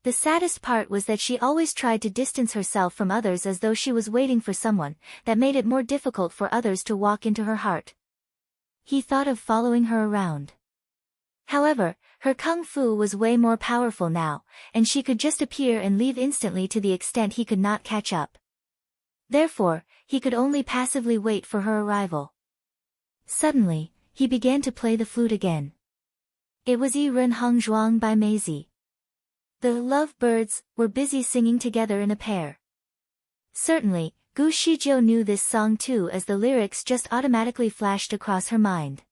The saddest part was that she always tried to distance herself from others as though she was waiting for someone, that made it more difficult for others to walk into her heart. He thought of following her around. However, her kung fu was way more powerful now, and she could just appear and leave instantly to the extent he could not catch up. Therefore, he could only passively wait for her arrival. Suddenly, he began to play the flute again. It was Yi Ren Hong Zhuang by Maisie. The love birds were busy singing together in a pair. Certainly, Gu Shijiu knew this song too, as the lyrics just automatically flashed across her mind.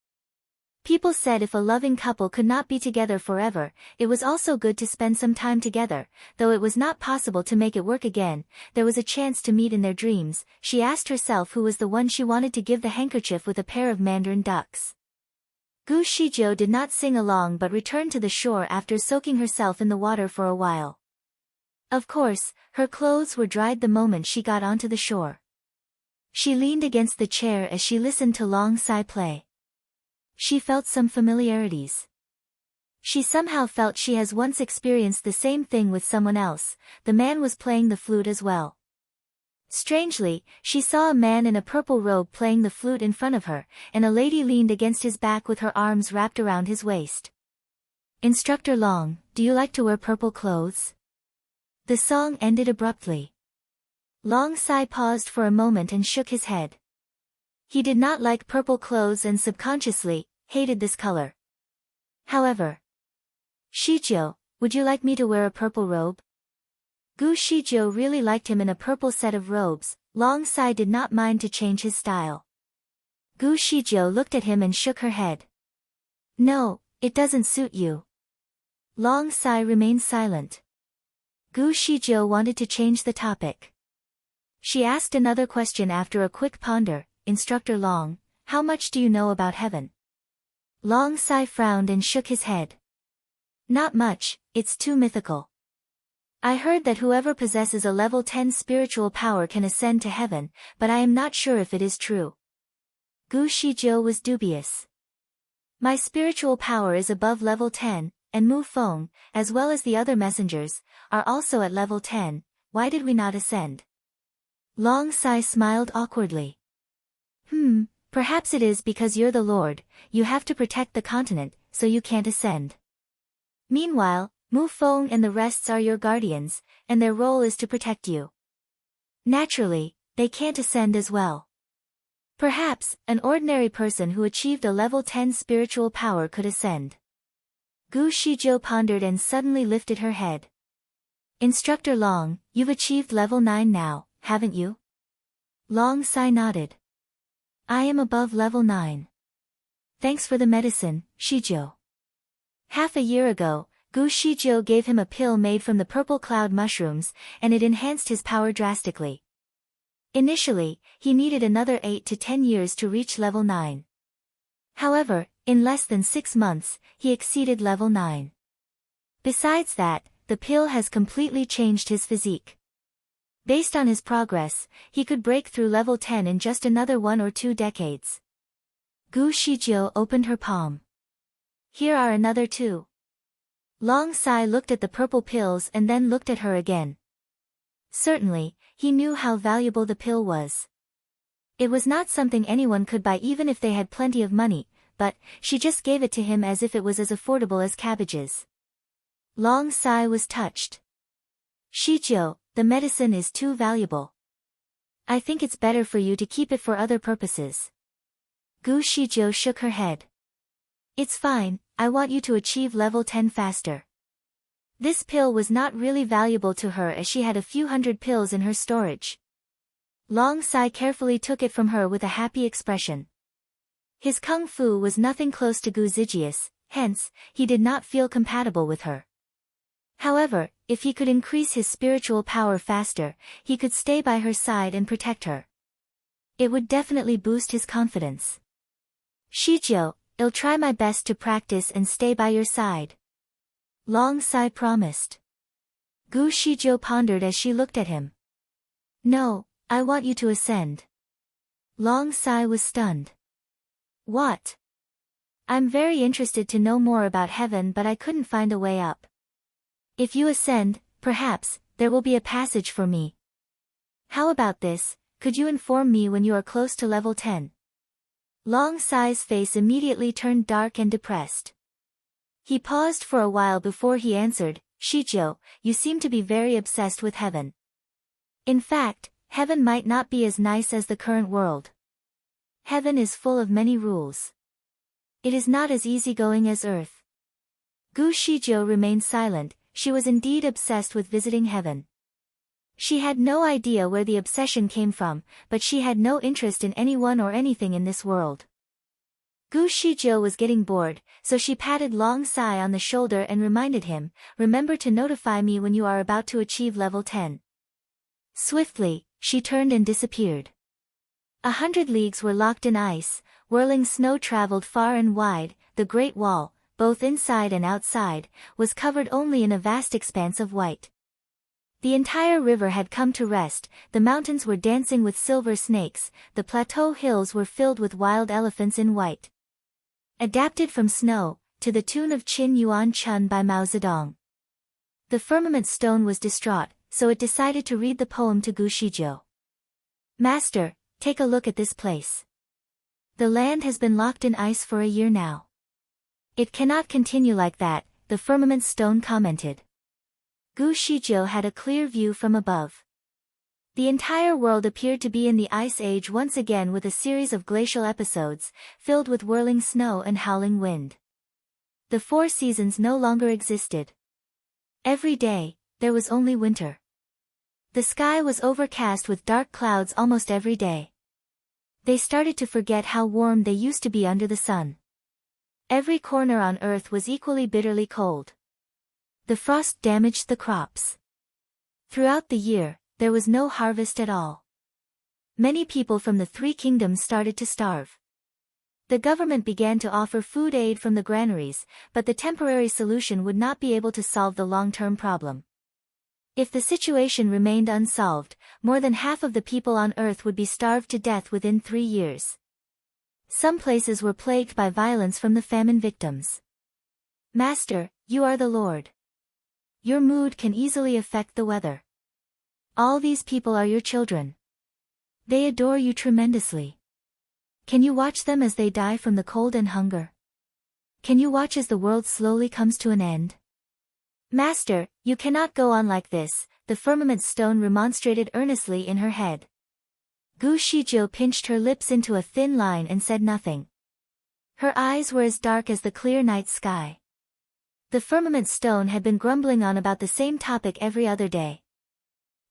People said if a loving couple could not be together forever, it was also good to spend some time together. Though it was not possible to make it work again, there was a chance to meet in their dreams. She asked herself who was the one she wanted to give the handkerchief with a pair of mandarin ducks. Gu Shijiu did not sing along but returned to the shore after soaking herself in the water for a while. Of course, her clothes were dried the moment she got onto the shore. She leaned against the chair as she listened to Long Sai play. She felt some familiarities. She somehow felt she has once experienced the same thing with someone else. The man was playing the flute as well. Strangely, she saw a man in a purple robe playing the flute in front of her, and a lady leaned against his back with her arms wrapped around his waist. "Instructor Long, do you like to wear purple clothes?" The song ended abruptly. Long Sai paused for a moment and shook his head. He did not like purple clothes and subconsciously hated this color. However, "Shijiu, would you like me to wear a purple robe?" Gu Shijiu really liked him in a purple set of robes. Long Sai did not mind to change his style. Gu Shijiu looked at him and shook her head. "No, it doesn't suit you." Long Sai remained silent. Gu Shijiu wanted to change the topic. She asked another question after a quick ponder. "Instructor Long, how much do you know about heaven?" Long Sai frowned and shook his head. "Not much, it's too mythical. I heard that whoever possesses a level 10 spiritual power can ascend to heaven, but I am not sure if it is true." Gu Shijiu was dubious. "My spiritual power is above level 10, and Mu Feng, as well as the other messengers, are also at level 10, why did we not ascend?" Long Sai smiled awkwardly. Perhaps it is because you're the Lord, you have to protect the continent, so you can't ascend. Meanwhile, Mu Feng and the rest are your guardians, and their role is to protect you. Naturally, they can't ascend as well. Perhaps, an ordinary person who achieved a level 10 spiritual power could ascend." Gu Shijiu pondered and suddenly lifted her head. "Instructor Long, you've achieved level 9 now, haven't you?" Long Sai nodded. "I am above level 9. Thanks for the medicine, Shijiu." Half a year ago, Gu Shijiu gave him a pill made from the purple cloud mushrooms, and it enhanced his power drastically. Initially, he needed another 8 to 10 years to reach level 9. However, in less than 6 months, he exceeded level 9. Besides that, the pill has completely changed his physique. Based on his progress, he could break through level 10 in just another 1 or 2 decades. Gu Shijiu opened her palm. "Here are another 2. Long Sai looked at the purple pills and then looked at her again. Certainly, he knew how valuable the pill was. It was not something anyone could buy even if they had plenty of money, but she just gave it to him as if it was as affordable as cabbages. Long Sai was touched. "Shijiu, the medicine is too valuable. I think it's better for you to keep it for other purposes." Gu Shijiu shook her head. "It's fine, I want you to achieve level 10 faster." This pill was not really valuable to her as she had a few hundred pills in her storage. Long Sai carefully took it from her with a happy expression. His kung fu was nothing close to Gu Zijius, hence, he did not feel compatible with her. However, if he could increase his spiritual power faster, he could stay by her side and protect her. It would definitely boost his confidence. "Shijiu, I'll try my best to practice and stay by your side." Long Sai promised. Gu Shijiu pondered as she looked at him. "No, I want you to ascend." Long Sai was stunned. "What?" "I'm very interested to know more about heaven, but I couldn't find a way up. If you ascend, perhaps, there will be a passage for me. How about this, could you inform me when you are close to level 10? Long Sai's face immediately turned dark and depressed. He paused for a while before he answered, "Shijiu, you seem to be very obsessed with heaven. In fact, Heaven might not be as nice as the current world. Heaven is full of many rules. It is not as easygoing as earth. Gu Shijiu remained silent. She was indeed obsessed with visiting heaven. She had no idea where the obsession came from, but she had no interest in anyone or anything in this world. Gu Shijiu was getting bored, so she patted Long Sai on the shoulder and reminded him, "Remember to notify me when you are about to achieve level 10. Swiftly, she turned and disappeared. 100 leagues were locked in ice, whirling snow traveled far and wide. The Great Wall, both inside and outside, was covered only in a vast expanse of white. The entire river had come to rest, the mountains were dancing with silver snakes, the plateau hills were filled with wild elephants in white. Adapted from Snow, to the tune of Qin Yuan Chun by Mao Zedong. The firmament stone was distraught, so it decided to read the poem to Gu Shijiu. "Master, take a look at this place. The land has been locked in ice for a year now. It cannot continue like that," the firmament stone commented. Gu Shijiu had a clear view from above. The entire world appeared to be in the Ice Age once again, with a series of glacial episodes, filled with whirling snow and howling wind. The 4 seasons no longer existed. Every day, there was only winter. The sky was overcast with dark clouds almost every day. They started to forget how warm they used to be under the sun. Every corner on Earth was equally bitterly cold. The frost damaged the crops. Throughout the year, there was no harvest at all. Many people from the 3 kingdoms started to starve. The government began to offer food aid from the granaries, but the temporary solution would not be able to solve the long-term problem. If the situation remained unsolved, more than half of the people on Earth would be starved to death within 3 years. Some places were plagued by violence from the famine victims. "Master, you are the Lord. Your mood can easily affect the weather. All these people are your children. They adore you tremendously. Can you watch them as they die from the cold and hunger? Can you watch as the world slowly comes to an end? Master, you cannot go on like this," the firmament stone remonstrated earnestly in her head. Gu Shijiu pinched her lips into a thin line and said nothing. Her eyes were as dark as the clear night sky. The firmament stone had been grumbling on about the same topic every other day.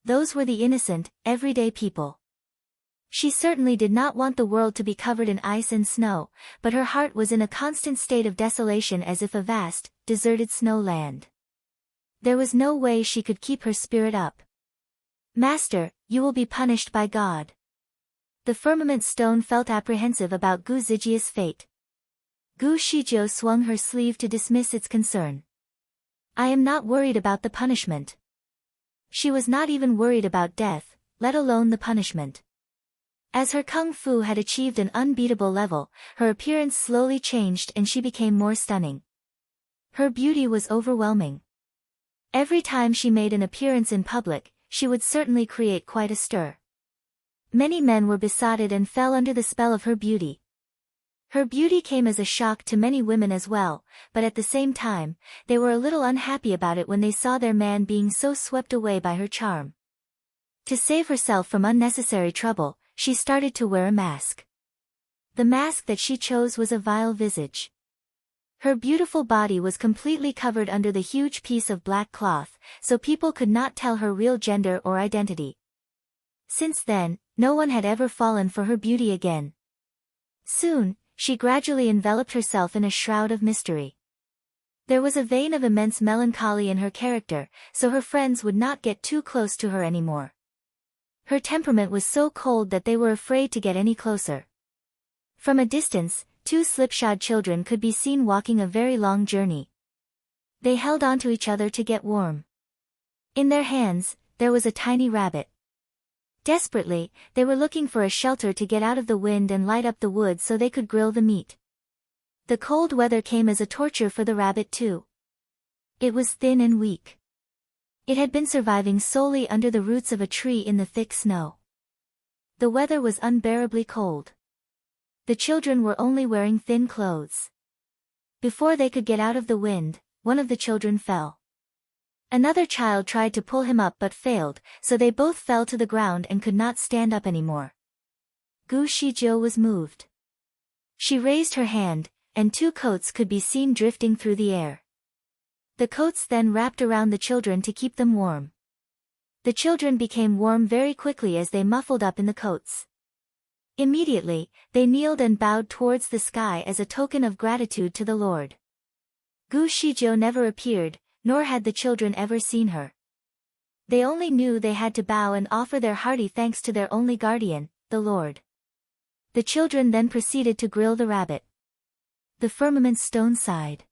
Those were the innocent, everyday people. She certainly did not want the world to be covered in ice and snow, but her heart was in a constant state of desolation as if a vast, deserted snow land. There was no way she could keep her spirit up. "Master, you will be punished by God." The firmament stone felt apprehensive about Gu Zijia's fate. Gu Shijiu swung her sleeve to dismiss its concern. "I am not worried about the punishment." She was not even worried about death, let alone the punishment. As her kung fu had achieved an unbeatable level, her appearance slowly changed and she became more stunning. Her beauty was overwhelming. Every time she made an appearance in public, she would certainly create quite a stir. Many men were besotted and fell under the spell of her beauty. Her beauty came as a shock to many women as well, but at the same time, they were a little unhappy about it when they saw their man being so swept away by her charm. To save herself from unnecessary trouble, she started to wear a mask. The mask that she chose was a vile visage. Her beautiful body was completely covered under the huge piece of black cloth, so people could not tell her real gender or identity. Since then, no one had ever fallen for her beauty again. Soon, she gradually enveloped herself in a shroud of mystery. There was a vein of immense melancholy in her character, so her friends would not get too close to her anymore. Her temperament was so cold that they were afraid to get any closer. From a distance, 2 slipshod children could be seen walking a very long journey. They held onto each other to get warm. In their hands, there was a tiny rabbit. Desperately, they were looking for a shelter to get out of the wind and light up the wood so they could grill the meat. The cold weather came as a torture for the rabbit too. It was thin and weak. It had been surviving solely under the roots of a tree in the thick snow. The weather was unbearably cold. The children were only wearing thin clothes. Before they could get out of the wind, one of the children fell. Another child tried to pull him up but failed, so they both fell to the ground and could not stand up anymore. Gu Shijiu was moved. She raised her hand, and 2 coats could be seen drifting through the air. The coats then wrapped around the children to keep them warm. The children became warm very quickly as they muffled up in the coats. Immediately, they kneeled and bowed towards the sky as a token of gratitude to the Lord. Gu Shijiu never appeared, nor had the children ever seen her. They only knew they had to bow and offer their hearty thanks to their only guardian, the Lord. The children then proceeded to grill the rabbit. The firmament stone sighed.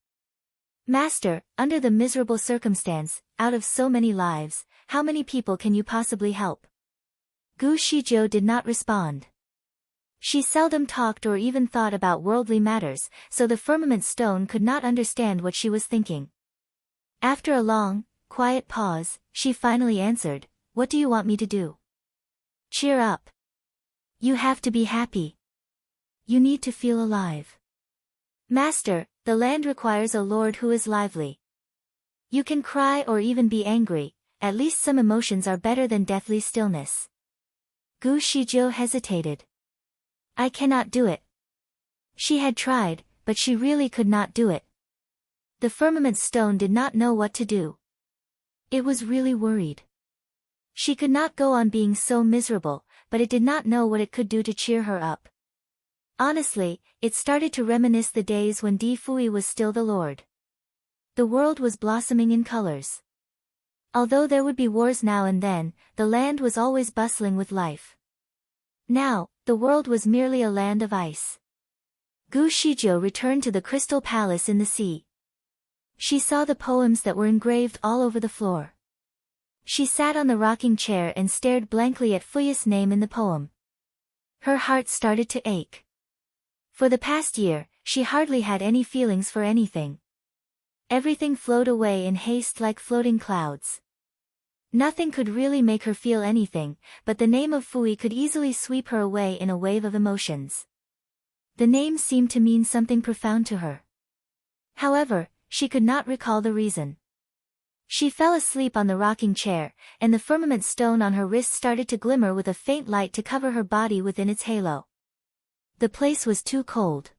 Master, under the miserable circumstance, out of so many lives, how many people can you possibly help? Gu Shijiu did not respond. She seldom talked or even thought about worldly matters, so the firmament stone could not understand what she was thinking. After a long, quiet pause, she finally answered, "What do you want me to do?" "Cheer up. You have to be happy. You need to feel alive. Master, the land requires a lord who is lively. You can cry or even be angry, at least some emotions are better than deathly stillness." Gu Shijiu hesitated. "I cannot do it." She had tried, but she really could not do it. The firmament stone did not know what to do. It was really worried. She could not go on being so miserable, but it did not know what it could do to cheer her up. Honestly, it started to reminisce the days when Di Fui was still the Lord. The world was blossoming in colors. Although there would be wars now and then, the land was always bustling with life. Now, the world was merely a land of ice. Gu Shijiu returned to the crystal palace in the sea. She saw the poems that were engraved all over the floor. She sat on the rocking chair and stared blankly at Fuyi's name in the poem. Her heart started to ache. For the past year, she hardly had any feelings for anything. Everything flowed away in haste like floating clouds. Nothing could really make her feel anything, but the name of Fuyi could easily sweep her away in a wave of emotions. The name seemed to mean something profound to her. However, she could not recall the reason. She fell asleep on the rocking chair, and the firmament stone on her wrist started to glimmer with a faint light to cover her body within its halo. The place was too cold.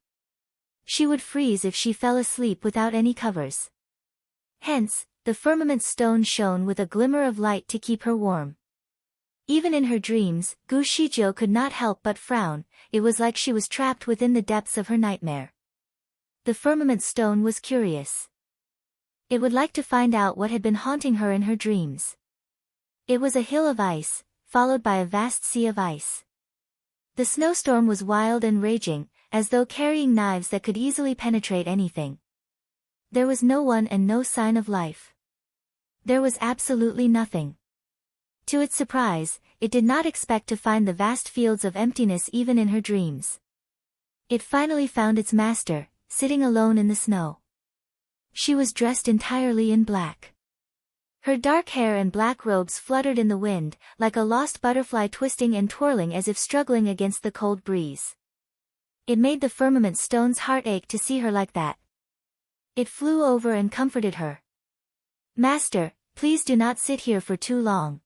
She would freeze if she fell asleep without any covers. Hence, the firmament stone shone with a glimmer of light to keep her warm. Even in her dreams, Gu Shijiu could not help but frown. It was like she was trapped within the depths of her nightmare. The firmament stone was curious. It would like to find out what had been haunting her in her dreams. It was a hill of ice, followed by a vast sea of ice. The snowstorm was wild and raging, as though carrying knives that could easily penetrate anything. There was no one and no sign of life. There was absolutely nothing. To its surprise, it did not expect to find the vast fields of emptiness even in her dreams. It finally found its master, sitting alone in the snow. She was dressed entirely in black. Her dark hair and black robes fluttered in the wind, like a lost butterfly twisting and twirling as if struggling against the cold breeze. It made the firmament stone's heart ache to see her like that. It flew over and comforted her. "Master, please do not sit here for too long.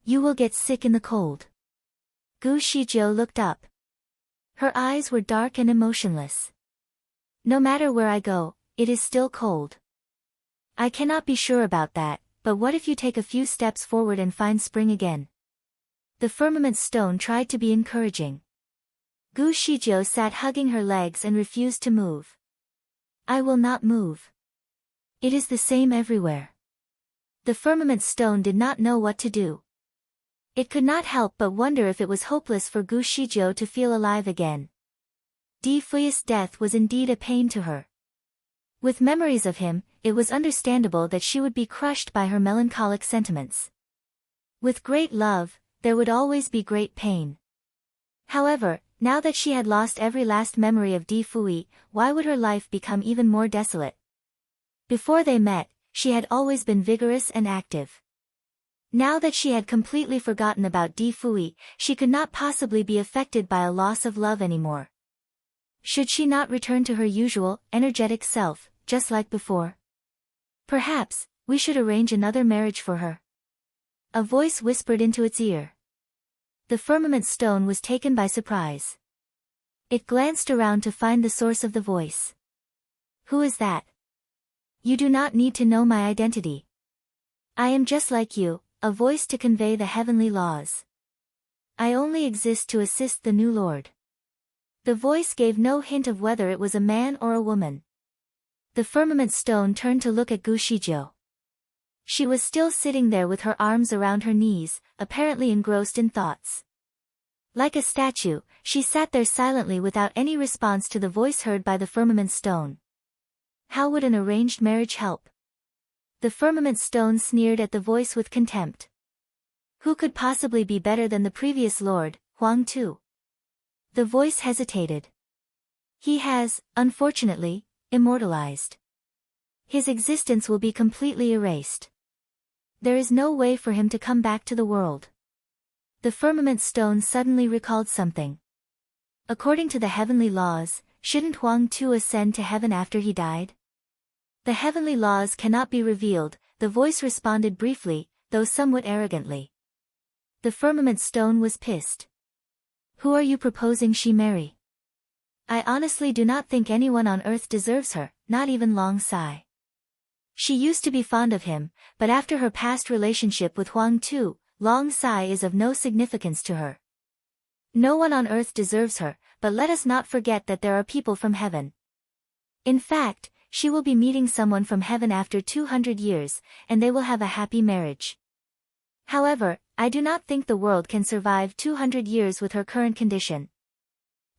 You will get sick in the cold." Gu Shijiu looked up. Her eyes were dark and emotionless. "No matter where I go, it is still cold." "I cannot be sure about that, but what if you take a few steps forward and find spring again?" The firmament stone tried to be encouraging. Gu Shijiu sat hugging her legs and refused to move. "I will not move. It is the same everywhere." The firmament stone did not know what to do. It could not help but wonder if it was hopeless for Gu Shijiu to feel alive again. Di Fui's death was indeed a pain to her. With memories of him, it was understandable that she would be crushed by her melancholic sentiments. With great love, there would always be great pain. However, now that she had lost every last memory of Di Fui, why would her life become even more desolate? Before they met, she had always been vigorous and active. Now that she had completely forgotten about Di Fui, she could not possibly be affected by a loss of love anymore. Should she not return to her usual, energetic self, just like before? Perhaps, We should arrange another marriage for her. A voice whispered into its ear. The firmament stone was taken by surprise. It glanced around to find the source of the voice. Who is that? You do not need to know my identity. I am just like you, a voice to convey the heavenly laws. I only exist to assist the new Lord. The voice gave no hint of whether it was a man or a woman. The firmament stone turned to look at Gu Shijiu. She was still sitting there with her arms around her knees, apparently engrossed in thoughts. Like a statue, she sat there silently without any response to the voice heard by the firmament stone. How would an arranged marriage help? The firmament stone sneered at the voice with contempt. Who could possibly be better than the previous lord, Huang Tu? The voice hesitated. He has, unfortunately, immortalized. His existence will be completely erased. There is no way for him to come back to the world. The firmament stone suddenly recalled something. According to the heavenly laws, shouldn't Huang Tu ascend to heaven after he died? The heavenly laws cannot be revealed, the voice responded briefly, though somewhat arrogantly. The firmament stone was pissed. Who are you proposing she marry? I honestly do not think anyone on earth deserves her, not even Long Sai. She used to be fond of him, but after her past relationship with Huang Tu, Long Sai is of no significance to her. No one on earth deserves her, but let us not forget that there are people from heaven. In fact, she will be meeting someone from heaven after 200 years, and they will have a happy marriage. However, I do not think the world can survive 200 years with her current condition.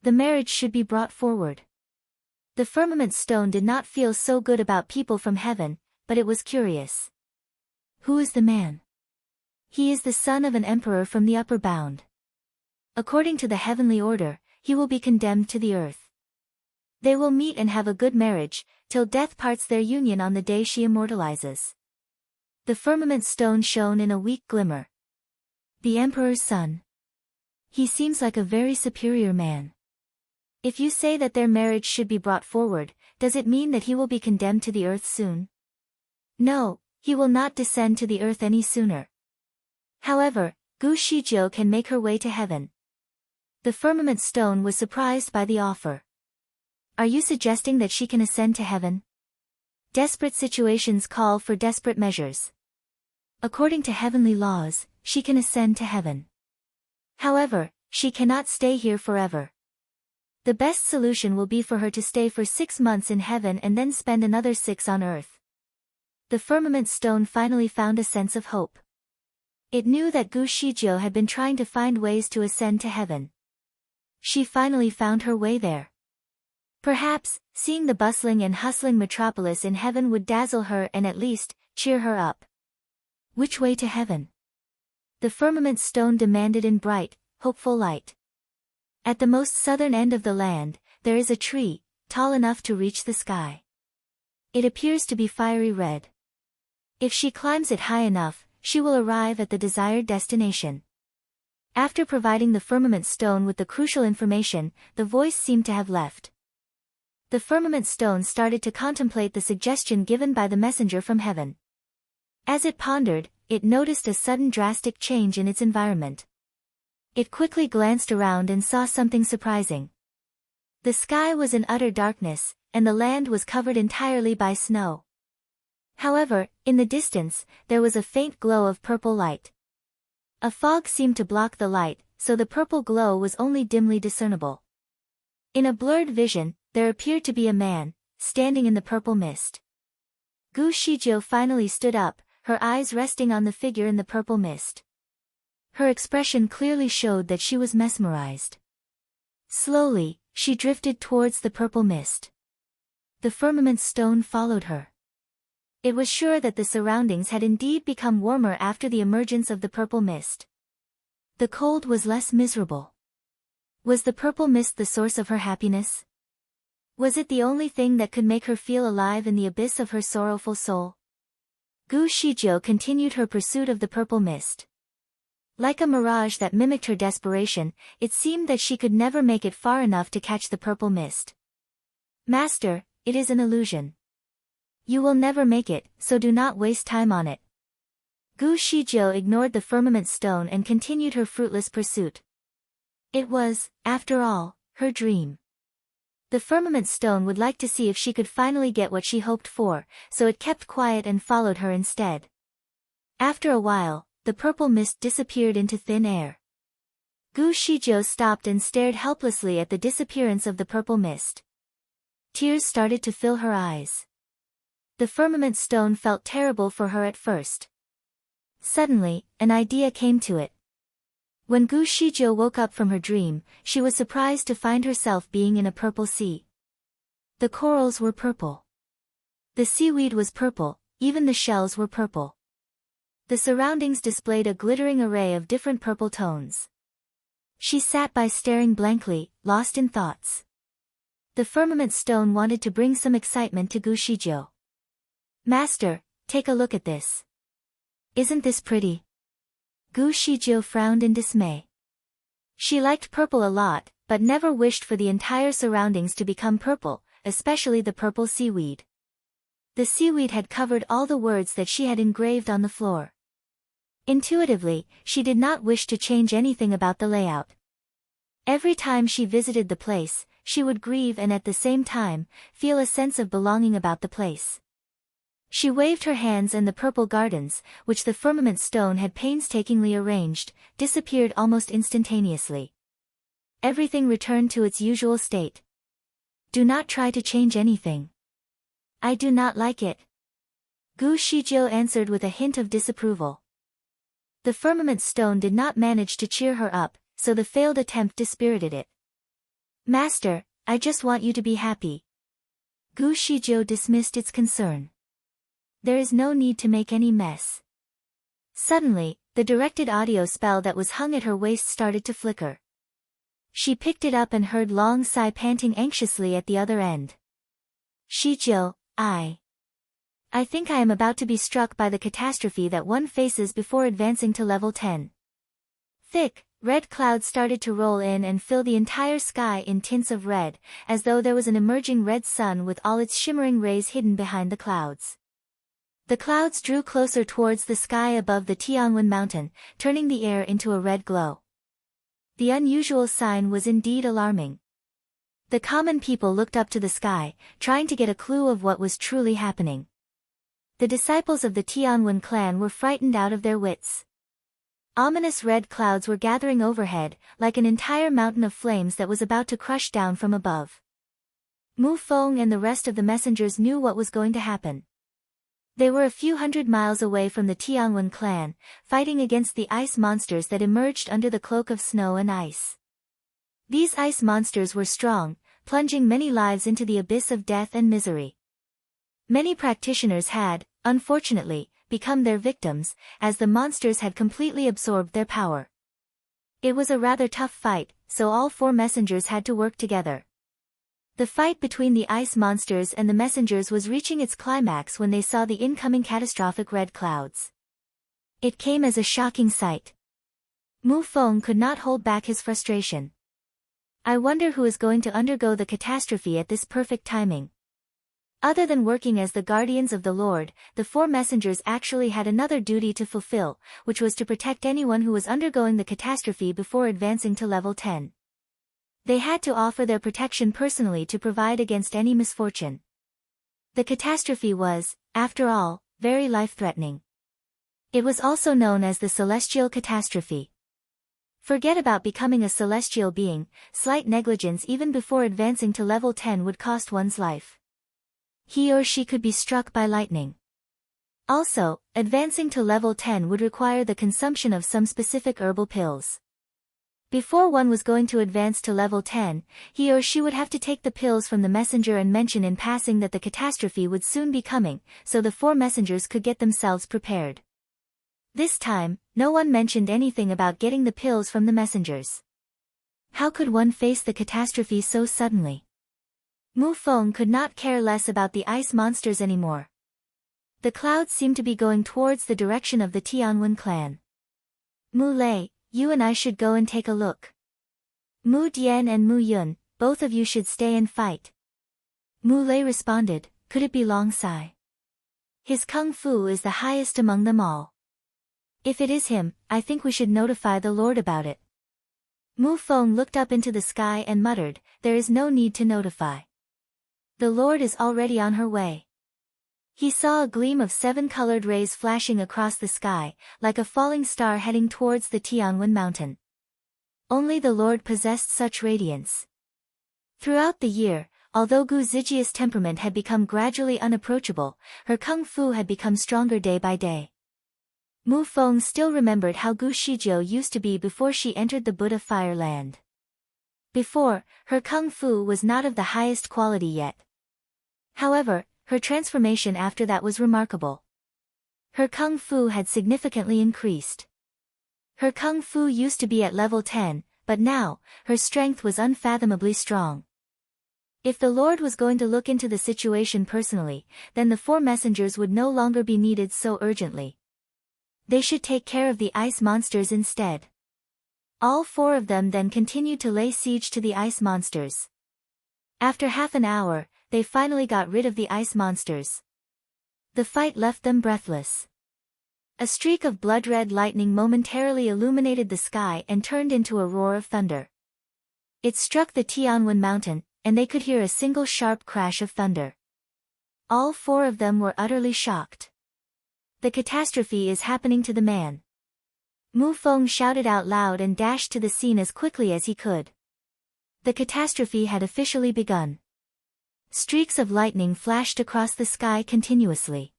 The marriage should be brought forward. The firmament stone did not feel so good about people from heaven, but it was curious. Who is the man? He is the son of an emperor from the upper bound. According to the heavenly order, he will be condemned to the earth. They will meet and have a good marriage, till death parts their union on the day she immortalizes. The firmament stone shone in a weak glimmer. The emperor's son. He seems like a very superior man. If you say that their marriage should be brought forward, does it mean that he will be condemned to the earth soon? No, he will not descend to the earth any sooner. However, Gu Shijiu can make her way to heaven. The firmament stone was surprised by the offer. Are you suggesting that she can ascend to heaven? Desperate situations call for desperate measures. According to heavenly laws, she can ascend to heaven. However, she cannot stay here forever. The best solution will be for her to stay for 6 months in heaven and then spend another 6 on earth. The firmament stone finally found a sense of hope. It knew that Gu Shijiu had been trying to find ways to ascend to heaven. She finally found her way there. Perhaps, seeing the bustling and hustling metropolis in heaven would dazzle her and at least, cheer her up. Which way to heaven? The firmament stone demanded in bright, hopeful light. At the most southern end of the land, there is a tree, tall enough to reach the sky. It appears to be fiery red. If she climbs it high enough, she will arrive at the desired destination. After providing the firmament stone with the crucial information, the voice seemed to have left. The firmament stone started to contemplate the suggestion given by the messenger from heaven. As it pondered, it noticed a sudden drastic change in its environment. It quickly glanced around and saw something surprising. The sky was in utter darkness, and the land was covered entirely by snow. However, in the distance, there was a faint glow of purple light. A fog seemed to block the light, so the purple glow was only dimly discernible. In a blurred vision, there appeared to be a man, standing in the purple mist. Gu Shijiu finally stood up, her eyes resting on the figure in the purple mist. Her expression clearly showed that she was mesmerized. Slowly, she drifted towards the purple mist. The firmament stone followed her. It was sure that the surroundings had indeed become warmer after the emergence of the purple mist. The cold was less miserable. Was the purple mist the source of her happiness? Was it the only thing that could make her feel alive in the abyss of her sorrowful soul? Gu Shijiu continued her pursuit of the purple mist. Like a mirage that mimicked her desperation, it seemed that she could never make it far enough to catch the purple mist. Master, it is an illusion. You will never make it, so do not waste time on it. Gu Shizhou ignored the firmament stone and continued her fruitless pursuit. It was, after all, her dream. The firmament stone would like to see if she could finally get what she hoped for, so it kept quiet and followed her instead. After a while, the purple mist disappeared into thin air. Gu Shizhou stopped and stared helplessly at the disappearance of the purple mist. Tears started to fill her eyes. The firmament stone felt terrible for her at first. Suddenly, an idea came to it. When Gu Shizhou woke up from her dream, she was surprised to find herself being in a purple sea. The corals were purple. The seaweed was purple, even the shells were purple. The surroundings displayed a glittering array of different purple tones. She sat by staring blankly, lost in thoughts. The firmament stone wanted to bring some excitement to Gu Shizhou. Master, take a look at this. Isn't this pretty? Gu Shizhou frowned in dismay. She liked purple a lot, but never wished for the entire surroundings to become purple, especially the purple seaweed. The seaweed had covered all the words that she had engraved on the floor. Intuitively, she did not wish to change anything about the layout. Every time she visited the place, she would grieve and at the same time, feel a sense of belonging about the place. She waved her hands and the purple gardens, which the firmament stone had painstakingly arranged, disappeared almost instantaneously. Everything returned to its usual state. Do not try to change anything. I do not like it. Gu Shizhou answered with a hint of disapproval. The firmament stone did not manage to cheer her up, so the failed attempt dispirited it. Master, I just want you to be happy. Gu Shizhou dismissed its concern. There is no need to make any mess. Suddenly, the directed audio spell that was hung at her waist started to flicker. She picked it up and heard Long Sai panting anxiously at the other end. Shizhou, I think I am about to be struck by the catastrophe that one faces before advancing to level 10. Thick, red clouds started to roll in and fill the entire sky in tints of red, as though there was an emerging red sun with all its shimmering rays hidden behind the clouds. The clouds drew closer towards the sky above the Tianwen mountain, turning the air into a red glow. The unusual sign was indeed alarming. The common people looked up to the sky, trying to get a clue of what was truly happening. The disciples of the Tianwen clan were frightened out of their wits. Ominous red clouds were gathering overhead, like an entire mountain of flames that was about to crush down from above. Mu Feng and the rest of the messengers knew what was going to happen. They were a few hundred miles away from the Tianwen clan, fighting against the ice monsters that emerged under the cloak of snow and ice. These ice monsters were strong, plunging many lives into the abyss of death and misery. Many practitioners had, unfortunately, become their victims, as the monsters had completely absorbed their power. It was a rather tough fight, so all 4 messengers had to work together. The fight between the ice monsters and the messengers was reaching its climax when they saw the incoming catastrophic red clouds. It came as a shocking sight. Mu Feng could not hold back his frustration. I wonder who is going to undergo the catastrophe at this perfect timing. Other than working as the guardians of the Lord, the 4 messengers actually had another duty to fulfill, which was to protect anyone who was undergoing the catastrophe before advancing to level 10. They had to offer their protection personally to provide against any misfortune. The catastrophe was, after all, very life-threatening. It was also known as the celestial catastrophe. Forget about becoming a celestial being, slight negligence even before advancing to level 10 would cost one's life. He or she could be struck by lightning. Also, advancing to level 10 would require the consumption of some specific herbal pills. Before one was going to advance to level 10, he or she would have to take the pills from the messenger and mention in passing that the catastrophe would soon be coming, so the 4 messengers could get themselves prepared. This time, no one mentioned anything about getting the pills from the messengers. How could one face the catastrophe so suddenly? Mu Feng could not care less about the ice monsters anymore. The clouds seemed to be going towards the direction of the Tianwen clan. Mu Lei, you and I should go and take a look. Mu Dian and Mu Yun, both of you should stay and fight. Mu Lei responded, could it be Long Sai? His kung fu is the highest among them all. If it is him, I think we should notify the Lord about it. Mu Feng looked up into the sky and muttered, there is no need to notify. The Lord is already on her way. He saw a gleam of 7-colored rays flashing across the sky, like a falling star heading towards the Tianwen mountain. Only the Lord possessed such radiance. Throughout the year, although Gu Zijia's temperament had become gradually unapproachable, her kung fu had become stronger day by day. Mu Feng still remembered how Gu Shijiu used to be before she entered the Buddha Fire Land. Before, her kung fu was not of the highest quality yet. However, her transformation after that was remarkable. Her kung fu had significantly increased. Her kung fu used to be at level 10, but now, her strength was unfathomably strong. If the Lord was going to look into the situation personally, then the 4 messengers would no longer be needed so urgently. They should take care of the ice monsters instead. All 4 of them then continued to lay siege to the ice monsters. After half an hour, they finally got rid of the ice monsters. The fight left them breathless. A streak of blood-red lightning momentarily illuminated the sky and turned into a roar of thunder. It struck the Tianwen mountain, and they could hear a single sharp crash of thunder. All 4 of them were utterly shocked. The catastrophe is happening to the man. Mu Feng shouted out loud and dashed to the scene as quickly as he could. The catastrophe had officially begun. Streaks of lightning flashed across the sky continuously.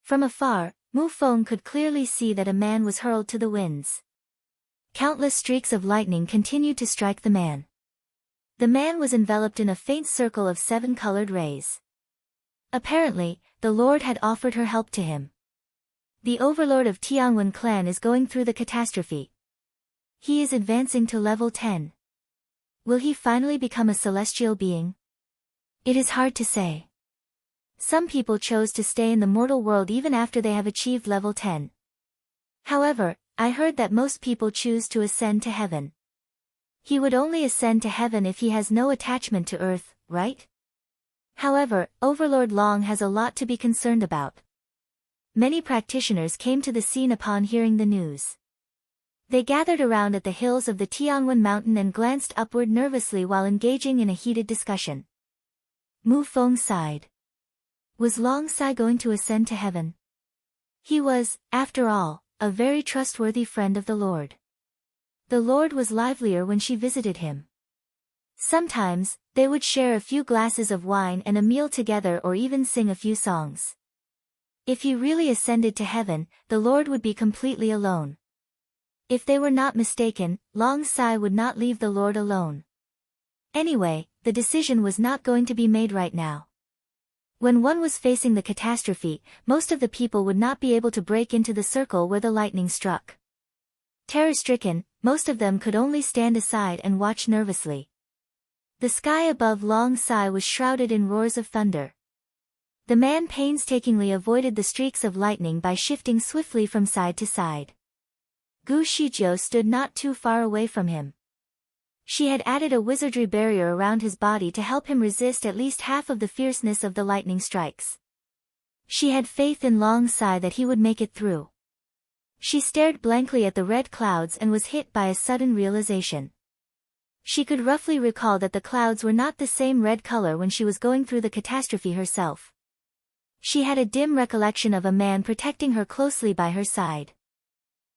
From afar, Mu Feng could clearly see that a man was hurled to the winds. Countless streaks of lightning continued to strike the man. The man was enveloped in a faint circle of 7-colored rays. Apparently, the Lord had offered her help to him. The overlord of Tianwen clan is going through the catastrophe. He is advancing to level 10. Will he finally become a celestial being? It is hard to say. Some people chose to stay in the mortal world even after they have achieved level 10. However, I heard that most people choose to ascend to heaven. He would only ascend to heaven if he has no attachment to earth, right? However, Overlord Long has a lot to be concerned about. Many practitioners came to the scene upon hearing the news. They gathered around at the hills of the Tianwen mountain and glanced upward nervously while engaging in a heated discussion. Mu Feng sighed. Was Long Sai going to ascend to heaven? He was, after all, a very trustworthy friend of the Lord. The Lord was livelier when she visited him. Sometimes, they would share a few glasses of wine and a meal together or even sing a few songs. If he really ascended to heaven, the Lord would be completely alone. If they were not mistaken, Long Sai would not leave the Lord alone. Anyway, the decision was not going to be made right now. When one was facing the catastrophe, most of the people would not be able to break into the circle where the lightning struck. Terror-stricken, most of them could only stand aside and watch nervously. The sky above Long Sai was shrouded in roars of thunder. The man painstakingly avoided the streaks of lightning by shifting swiftly from side to side. Gu Shijiu stood not too far away from him. She had added a wizardry barrier around his body to help him resist at least half of the fierceness of the lightning strikes. She had faith in Long Sai that he would make it through. She stared blankly at the red clouds and was hit by a sudden realization. She could roughly recall that the clouds were not the same red color when she was going through the catastrophe herself. She had a dim recollection of a man protecting her closely by her side.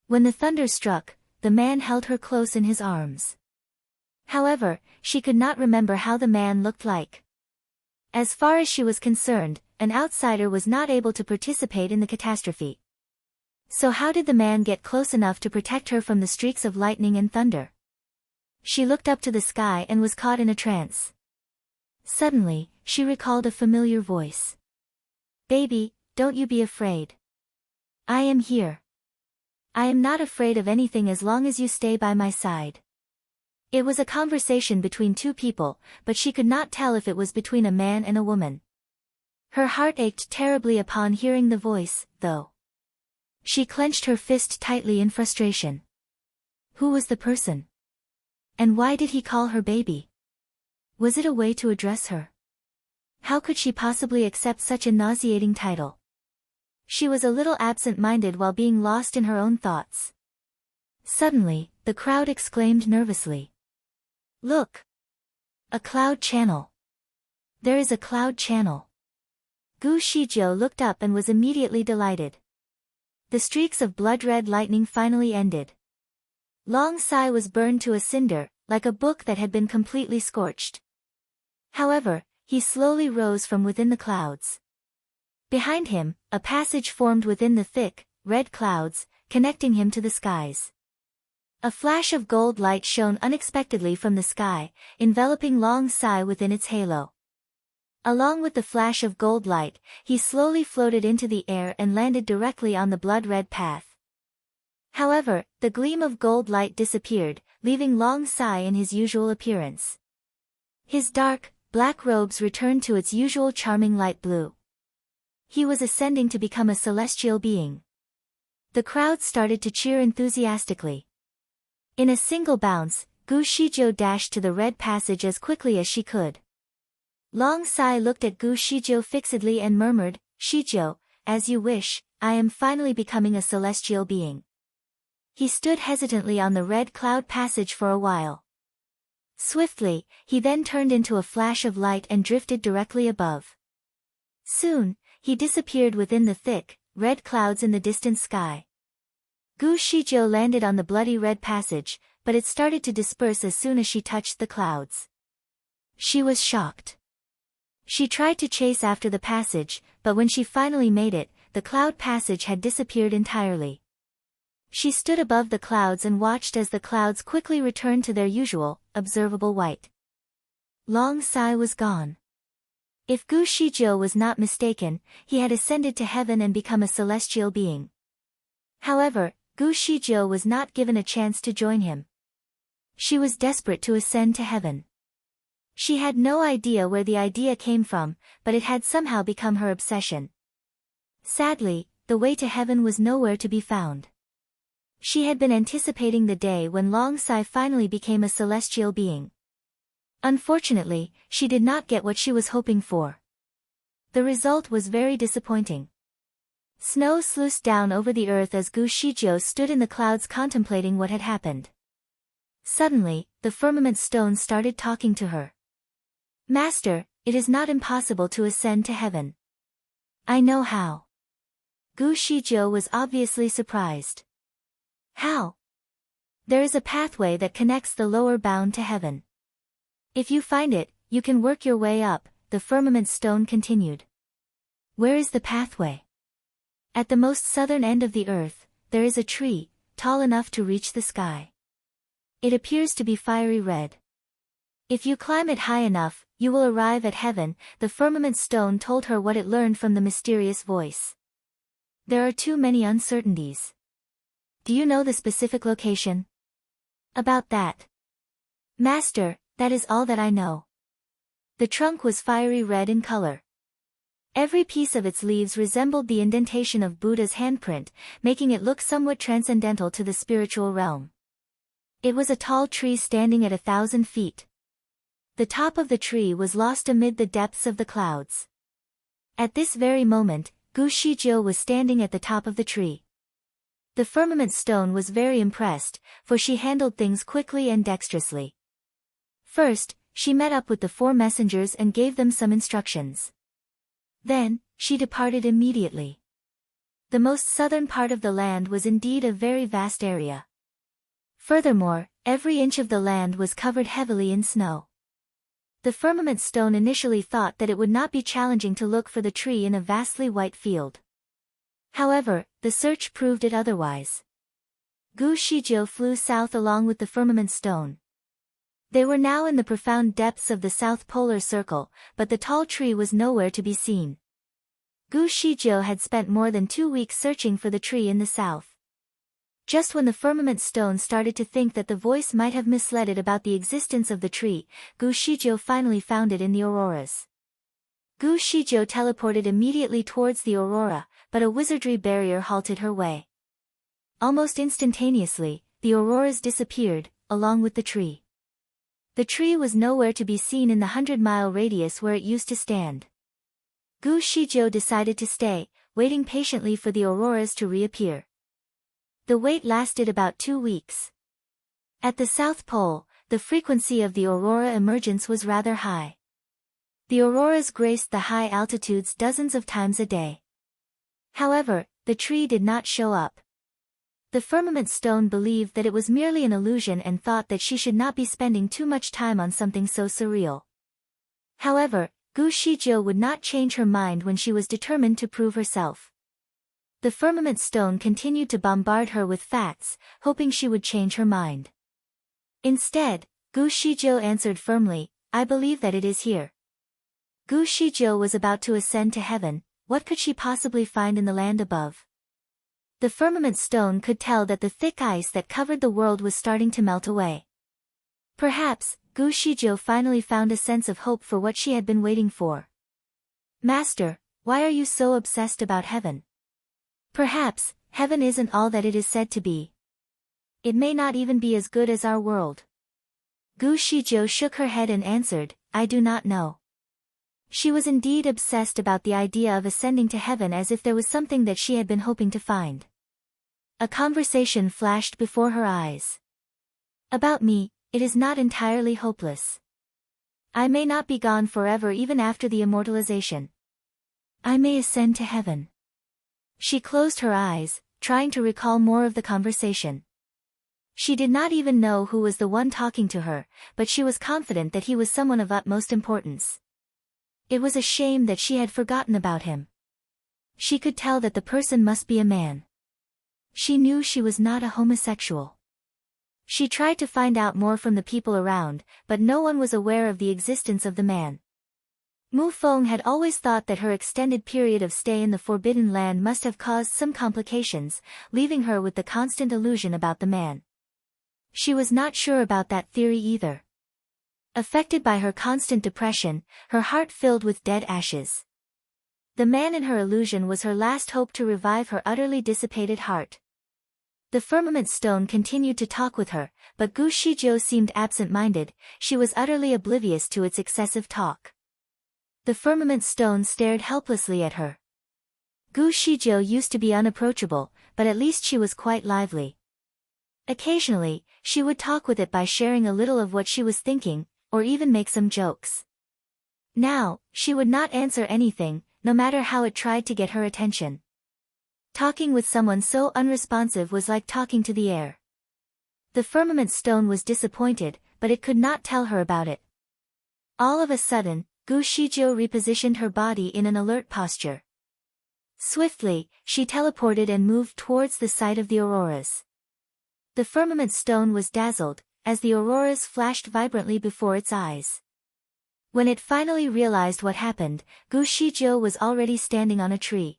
When the thunder struck, the man held her close in his arms. However, she could not remember how the man looked like. As far as she was concerned, an outsider was not able to participate in the catastrophe. So how did the man get close enough to protect her from the streaks of lightning and thunder? She looked up to the sky and was caught in a trance. Suddenly, she recalled a familiar voice. "Baby, don't you be afraid. I am here. I am not afraid of anything as long as you stay by my side." It was a conversation between 2 people, but she could not tell if it was between a man and a woman. Her heart ached terribly upon hearing the voice, though. She clenched her fist tightly in frustration. Who was the person? And why did he call her baby? Was it a way to address her? How could she possibly accept such a nauseating title? She was a little absent-minded while being lost in her own thoughts. Suddenly, the crowd exclaimed nervously. "Look! A cloud channel! There is a cloud channel!" Gu Shizhou looked up and was immediately delighted. The streaks of blood-red lightning finally ended. Long Sai was burned to a cinder, like a book that had been completely scorched. However, he slowly rose from within the clouds. Behind him, a passage formed within the thick, red clouds, connecting him to the skies. A flash of gold light shone unexpectedly from the sky, enveloping Long Sai within its halo. Along with the flash of gold light, he slowly floated into the air and landed directly on the blood-red path. However, the gleam of gold light disappeared, leaving Long Sai in his usual appearance. His dark, black robes returned to its usual charming light blue. He was ascending to become a celestial being. The crowd started to cheer enthusiastically. In a single bounce, Gu Shizhou dashed to the red passage as quickly as she could. Long Sai looked at Gu Shizhou fixedly and murmured, "Shizhou, as you wish, I am finally becoming a celestial being." He stood hesitantly on the red cloud passage for a while. Swiftly, he then turned into a flash of light and drifted directly above. Soon, he disappeared within the thick, red clouds in the distant sky. Gu Shizhou landed on the bloody red passage, but it started to disperse as soon as she touched the clouds. She was shocked. She tried to chase after the passage, but when she finally made it, the cloud passage had disappeared entirely. She stood above the clouds and watched as the clouds quickly returned to their usual, observable white. Long Sai was gone. If Gu Shizhou was not mistaken, he had ascended to heaven and become a celestial being. However, Gu Shizhou was not given a chance to join him. She was desperate to ascend to heaven. She had no idea where the idea came from, but it had somehow become her obsession. Sadly, the way to heaven was nowhere to be found. She had been anticipating the day when Long Sai finally became a celestial being. Unfortunately, she did not get what she was hoping for. The result was very disappointing. Snow sluiced down over the earth as Gu Shizhou stood in the clouds contemplating what had happened. Suddenly, the firmament stone started talking to her. "Master, it is not impossible to ascend to heaven. I know how." Gu Shizhou was obviously surprised. "How?" "There is a pathway that connects the lower bound to heaven. If you find it, you can work your way up," the firmament stone continued. "Where is the pathway?" "At the most southern end of the earth, there is a tree, tall enough to reach the sky. It appears to be fiery red. If you climb it high enough, you will arrive at heaven," the firmament stone told her what it learned from the mysterious voice. "There are too many uncertainties. Do you know the specific location?" "About that, Master, that is all that I know." The trunk was fiery red in color. Every piece of its leaves resembled the indentation of Buddha's handprint, making it look somewhat transcendental to the spiritual realm. It was a tall tree standing at 1,000 feet. The top of the tree was lost amid the depths of the clouds. At this very moment, Gu Shizhou was standing at the top of the tree. The firmament stone was very impressed, for she handled things quickly and dexterously. First, she met up with the 4 messengers and gave them some instructions. Then, she departed immediately. The most southern part of the land was indeed a very vast area. Furthermore, every inch of the land was covered heavily in snow. The firmament stone initially thought that it would not be challenging to look for the tree in a vastly white field. However, the search proved it otherwise. Gu Shizhou flew south along with the firmament stone. They were now in the profound depths of the South Polar Circle, but the tall tree was nowhere to be seen. Gu Shizhou had spent more than 2 weeks searching for the tree in the south. Just when the firmament stone started to think that the voice might have misled it about the existence of the tree, Gu Shizhou finally found it in the auroras. Gu Shizhou teleported immediately towards the aurora, but a wizardry barrier halted her way. Almost instantaneously, the auroras disappeared, along with the tree. The tree was nowhere to be seen in the 100-mile radius where it used to stand. Gu Shizhou decided to stay, waiting patiently for the auroras to reappear. The wait lasted about 2 weeks. At the South Pole, the frequency of the aurora emergence was rather high. The auroras graced the high altitudes dozens of times a day. However, the tree did not show up. The firmament stone believed that it was merely an illusion and thought that she should not be spending too much time on something so surreal. However, Gu Shijiu would not change her mind when she was determined to prove herself. The firmament stone continued to bombard her with facts, hoping she would change her mind. Instead, Gu Shijiu answered firmly, "I believe that it is here." Gu Shijiu was about to ascend to heaven. What could she possibly find in the land above? The firmament stone could tell that the thick ice that covered the world was starting to melt away. Perhaps, Gu Shijiu finally found a sense of hope for what she had been waiting for. "Master, why are you so obsessed about heaven? Perhaps, heaven isn't all that it is said to be. It may not even be as good as our world." Gu Shijiu shook her head and answered, "I do not know." She was indeed obsessed about the idea of ascending to heaven as if there was something that she had been hoping to find. A conversation flashed before her eyes. "About me, it is not entirely hopeless. I may not be gone forever even after the immortalization. I may ascend to heaven." She closed her eyes, trying to recall more of the conversation. She did not even know who was the one talking to her, but she was confident that he was someone of utmost importance. It was a shame that she had forgotten about him. She could tell that the person must be a man. She knew she was not a homosexual. She tried to find out more from the people around, but no one was aware of the existence of the man. Mu Feng had always thought that her extended period of stay in the Forbidden Land must have caused some complications, leaving her with the constant illusion about the man. She was not sure about that theory either. Affected by her constant depression, her heart filled with dead ashes. The man in her illusion was her last hope to revive her utterly dissipated heart. The firmament stone continued to talk with her, but Gu Shijiu seemed absent-minded. She was utterly oblivious to its excessive talk. The firmament stone stared helplessly at her. Gu Shijiu used to be unapproachable, but at least she was quite lively. Occasionally, she would talk with it by sharing a little of what she was thinking, or even make some jokes. Now, she would not answer anything, no matter how it tried to get her attention. Talking with someone so unresponsive was like talking to the air. The firmament stone was disappointed, but it could not tell her about it. All of a sudden, Gu Shijiu repositioned her body in an alert posture. Swiftly, she teleported and moved towards the site of the auroras. The firmament stone was dazzled, as the auroras flashed vibrantly before its eyes. When it finally realized what happened, Gu Shijiu was already standing on a tree.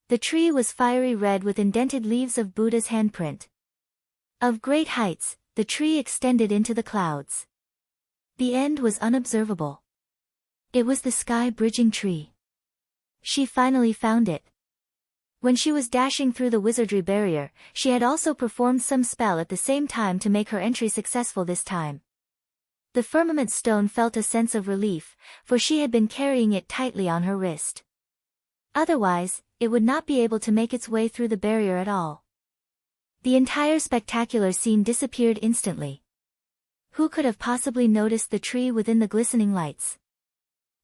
The tree was fiery red with indented leaves of Buddha's handprint. Of great heights, the tree extended into the clouds. The end was unobservable. It was the sky-bridging tree. She finally found it. When she was dashing through the wizardry barrier, she had also performed some spell at the same time to make her entry successful this time. The firmament stone felt a sense of relief, for she had been carrying it tightly on her wrist. Otherwise, it would not be able to make its way through the barrier at all. The entire spectacular scene disappeared instantly. Who could have possibly noticed the tree within the glistening lights?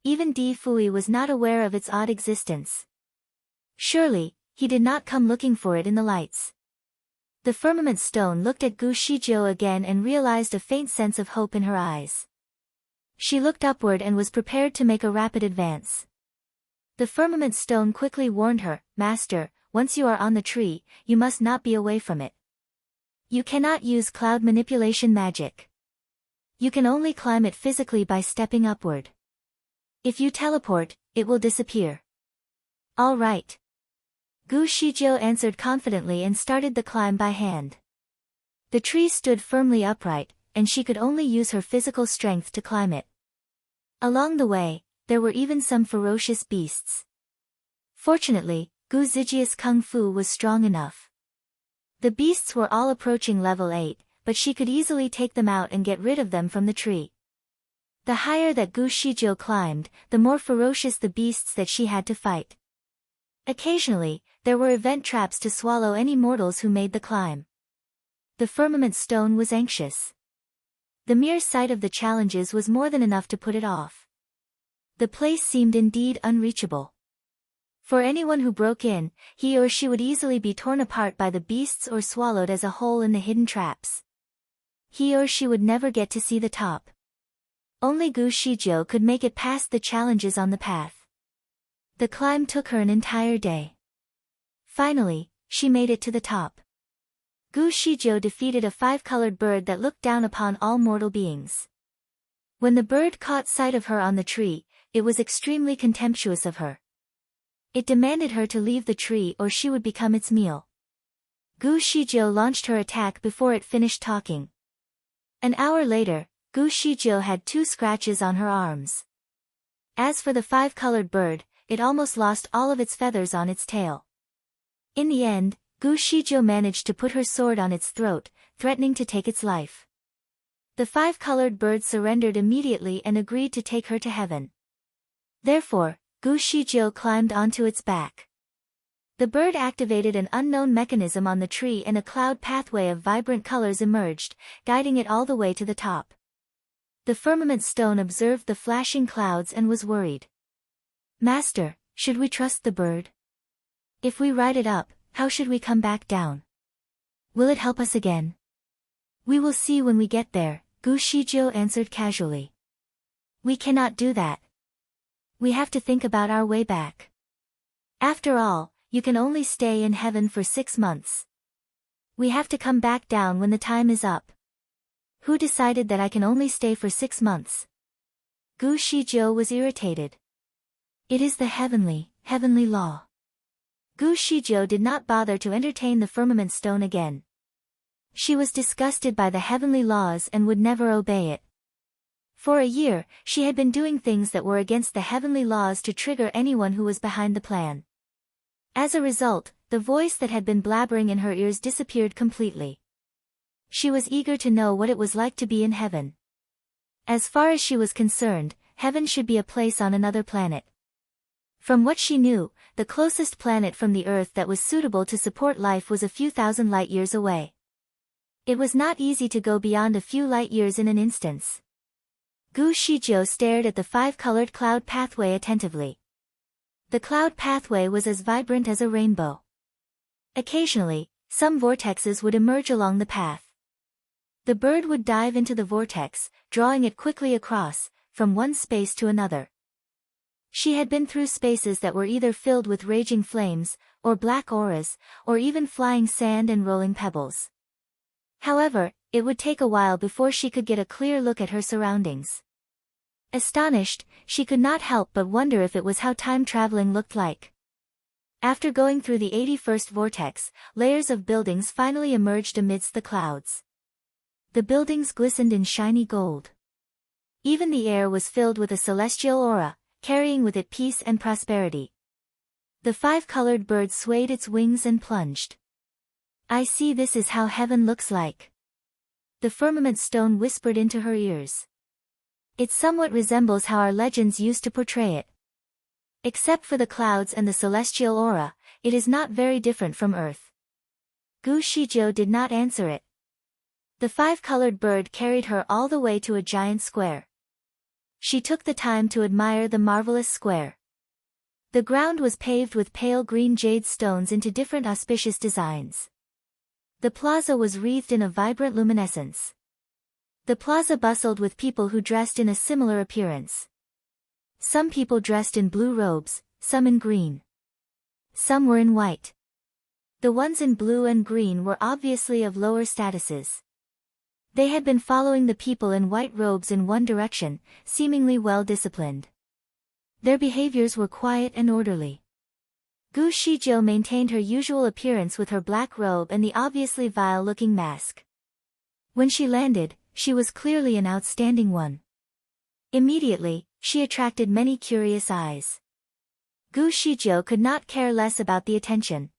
Even Di Fui was not aware of its odd existence. Surely, he did not come looking for it in the lights. The firmament stone looked at Gu Shijiu again and realized a faint sense of hope in her eyes. She looked upward and was prepared to make a rapid advance. The firmament stone quickly warned her, "Master, once you are on the tree, you must not be away from it. You cannot use cloud manipulation magic. You can only climb it physically by stepping upward. If you teleport, it will disappear." "All right." Gu Shijiu answered confidently and started the climb by hand. The tree stood firmly upright, and she could only use her physical strength to climb it. Along the way, there were even some ferocious beasts. Fortunately, Gu Zijia's kung fu was strong enough. The beasts were all approaching level 8, but she could easily take them out and get rid of them from the tree. The higher that Gu Shijiu climbed, the more ferocious the beasts that she had to fight. Occasionally, there were event traps to swallow any mortals who made the climb. The firmament stone was anxious. The mere sight of the challenges was more than enough to put it off. The place seemed indeed unreachable. For anyone who broke in, he or she would easily be torn apart by the beasts or swallowed as a whole in the hidden traps. He or she would never get to see the top. Only Gu Shizhou could make it past the challenges on the path. The climb took her an entire day. Finally, she made it to the top. Gu Shizhou defeated a five-colored bird that looked down upon all mortal beings. When the bird caught sight of her on the tree, it was extremely contemptuous of her. It demanded her to leave the tree or she would become its meal. Gu Shizhou launched her attack before it finished talking. An hour later, Gu Shizhou had 2 scratches on her arms. As for the five-colored bird, it almost lost all of its feathers on its tail. In the end, Gu Shizhou managed to put her sword on its throat, threatening to take its life. The five-colored bird surrendered immediately and agreed to take her to heaven. Therefore, Gu Shizhou climbed onto its back. The bird activated an unknown mechanism on the tree and a cloud pathway of vibrant colors emerged, guiding it all the way to the top. The firmament stone observed the flashing clouds and was worried. "Master, should we trust the bird? If we ride it up, how should we come back down? Will it help us again?" "We will see when we get there," Gu Shizhou answered casually. "We cannot do that. We have to think about our way back. After all, you can only stay in heaven for 6 months. We have to come back down when the time is up." "Who decided that I can only stay for 6 months?" Gu Shizhou was irritated. "It is the heavenly law." Gu Shizhou did not bother to entertain the firmament stone again. She was disgusted by the heavenly laws and would never obey it. For a year, she had been doing things that were against the heavenly laws to trigger anyone who was behind the plan. As a result, the voice that had been blabbering in her ears disappeared completely. She was eager to know what it was like to be in heaven. As far as she was concerned, heaven should be a place on another planet. From what she knew, the closest planet from the Earth that was suitable to support life was a few thousand light-years away. It was not easy to go beyond a few light-years in an instance. Gu Shizhou stared at the five-colored cloud pathway attentively. The cloud pathway was as vibrant as a rainbow. Occasionally, some vortexes would emerge along the path. The bird would dive into the vortex, drawing it quickly across, from one space to another. She had been through spaces that were either filled with raging flames, or black auras, or even flying sand and rolling pebbles. However, it would take a while before she could get a clear look at her surroundings. Astonished, she could not help but wonder if it was how time traveling looked like. After going through the 81st vortex, layers of buildings finally emerged amidst the clouds. The buildings glistened in shiny gold. Even the air was filled with a celestial aura, carrying with it peace and prosperity. The five-colored bird swayed its wings and plunged. "I see, this is how heaven looks like," the firmament stone whispered into her ears. "It somewhat resembles how our legends used to portray it. Except for the clouds and the celestial aura, it is not very different from Earth." Gu Shizhou did not answer it. The five-colored bird carried her all the way to a giant square. She took the time to admire the marvelous square. The ground was paved with pale green jade stones into different auspicious designs. The plaza was wreathed in a vibrant luminescence. The plaza bustled with people who dressed in a similar appearance. Some people dressed in blue robes, some in green. Some were in white. The ones in blue and green were obviously of lower statuses. They had been following the people in white robes in one direction, seemingly well-disciplined. Their behaviors were quiet and orderly. Gu Shizhou maintained her usual appearance with her black robe and the obviously vile-looking mask. When she landed, she was clearly an outstanding one. Immediately, she attracted many curious eyes. Gu Shizhou could not care less about the attention.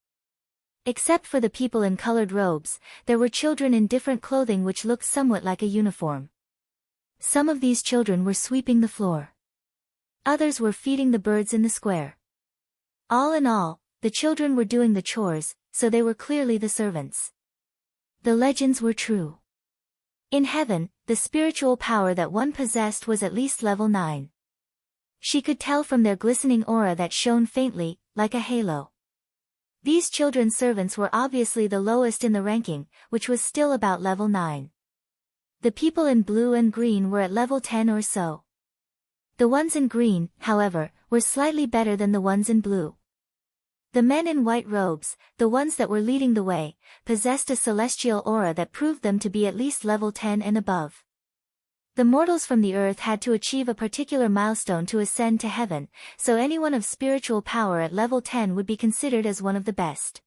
Except for the people in colored robes, there were children in different clothing which looked somewhat like a uniform. Some of these children were sweeping the floor. Others were feeding the birds in the square. All in all, the children were doing the chores, so they were clearly the servants. The legends were true. In heaven, the spiritual power that one possessed was at least level 9. She could tell from their glistening aura that shone faintly, like a halo. These children's servants were obviously the lowest in the ranking, which was still about level 9. The people in blue and green were at level 10 or so. The ones in green, however, were slightly better than the ones in blue. The men in white robes, the ones that were leading the way, possessed a celestial aura that proved them to be at least level 10 and above. The mortals from the earth had to achieve a particular milestone to ascend to heaven, so anyone of spiritual power at level 10 would be considered as one of the best.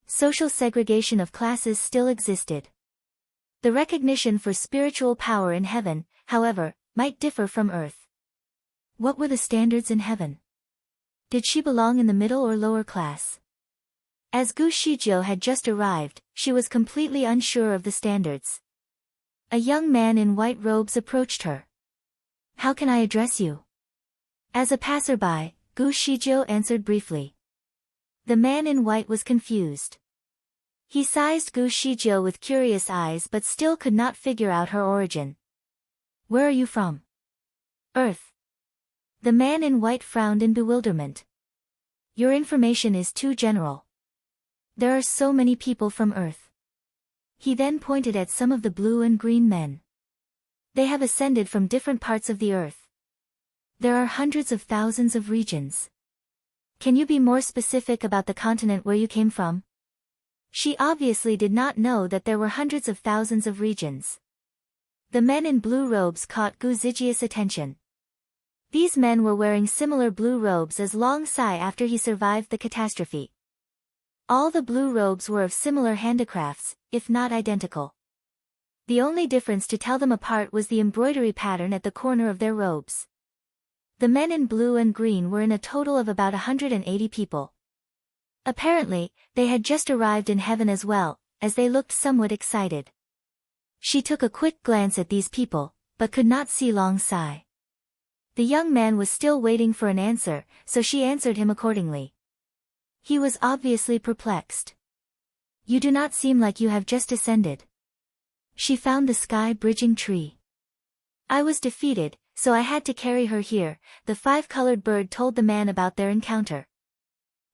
Social segregation of classes still existed. The recognition for spiritual power in heaven, however, might differ from earth. What were the standards in heaven? Did she belong in the middle or lower class? As Gu Shizhou had just arrived, she was completely unsure of the standards. A young man in white robes approached her. "How can I address you?" As a passerby, Gu Shizhou answered briefly. The man in white was confused. He sized Gu Shizhou with curious eyes but still could not figure out her origin. "Where are you from?" "Earth." The man in white frowned in bewilderment. "Your information is too general. There are so many people from Earth." He then pointed at some of the blue and green men. "They have ascended from different parts of the Earth. There are hundreds of thousands of regions. Can you be more specific about the continent where you came from?" She obviously did not know that there were hundreds of thousands of regions. The men in blue robes caught Gu Zijia's attention. These men were wearing similar blue robes as Long Sai after he survived the catastrophe. All the blue robes were of similar handicrafts, if not identical. The only difference to tell them apart was the embroidery pattern at the corner of their robes. The men in blue and green were in a total of about 180 people. Apparently, they had just arrived in heaven as well, as they looked somewhat excited. She took a quick glance at these people, but could not see Long Sai. The young man was still waiting for an answer, so she answered him accordingly. He was obviously perplexed. "You do not seem like you have just ascended." She found the sky-bridging tree. "I was defeated, so I had to carry her here," the five-colored bird told the man about their encounter.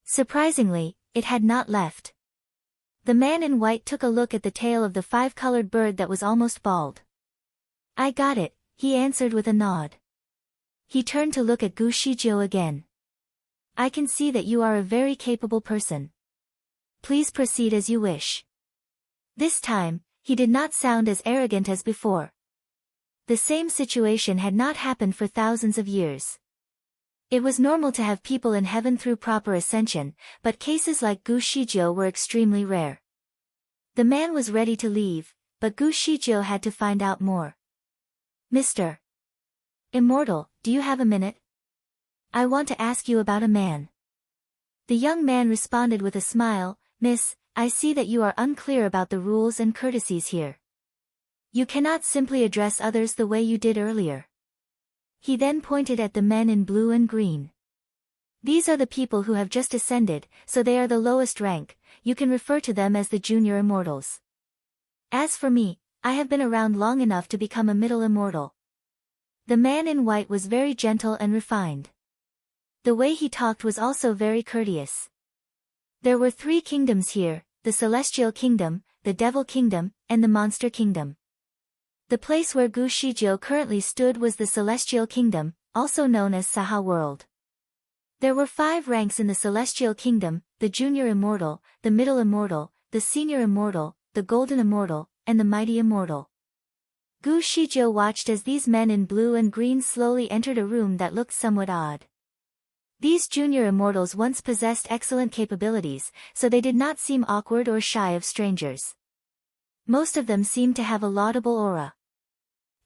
Surprisingly, it had not left. The man in white took a look at the tail of the five-colored bird that was almost bald. "I got it," he answered with a nod. He turned to look at Gu Shizhou again. "I can see that you are a very capable person. Please proceed as you wish." This time, he did not sound as arrogant as before. The same situation had not happened for thousands of years. It was normal to have people in heaven through proper ascension, but cases like Gu Shizhou were extremely rare. The man was ready to leave, but Gu Shizhou had to find out more. "Mr. Immortal, do you have a minute? I want to ask you about a man." The young man responded with a smile, "Miss, I see that you are unclear about the rules and courtesies here. You cannot simply address others the way you did earlier." He then pointed at the men in blue and green. "These are the people who have just ascended, so they are the lowest rank. You can refer to them as the junior immortals. As for me, I have been around long enough to become a middle immortal." The man in white was very gentle and refined. The way he talked was also very courteous. There were 3 kingdoms here, the Celestial Kingdom, the Devil Kingdom, and the Monster Kingdom. The place where Gu Shizhou currently stood was the Celestial Kingdom, also known as Saha World. There were 5 ranks in the Celestial Kingdom, the Junior Immortal, the Middle Immortal, the Senior Immortal, the Golden Immortal, and the Mighty Immortal. Gu Shizhou watched as these men in blue and green slowly entered a room that looked somewhat odd. These junior immortals once possessed excellent capabilities, so they did not seem awkward or shy of strangers. Most of them seemed to have a laudable aura.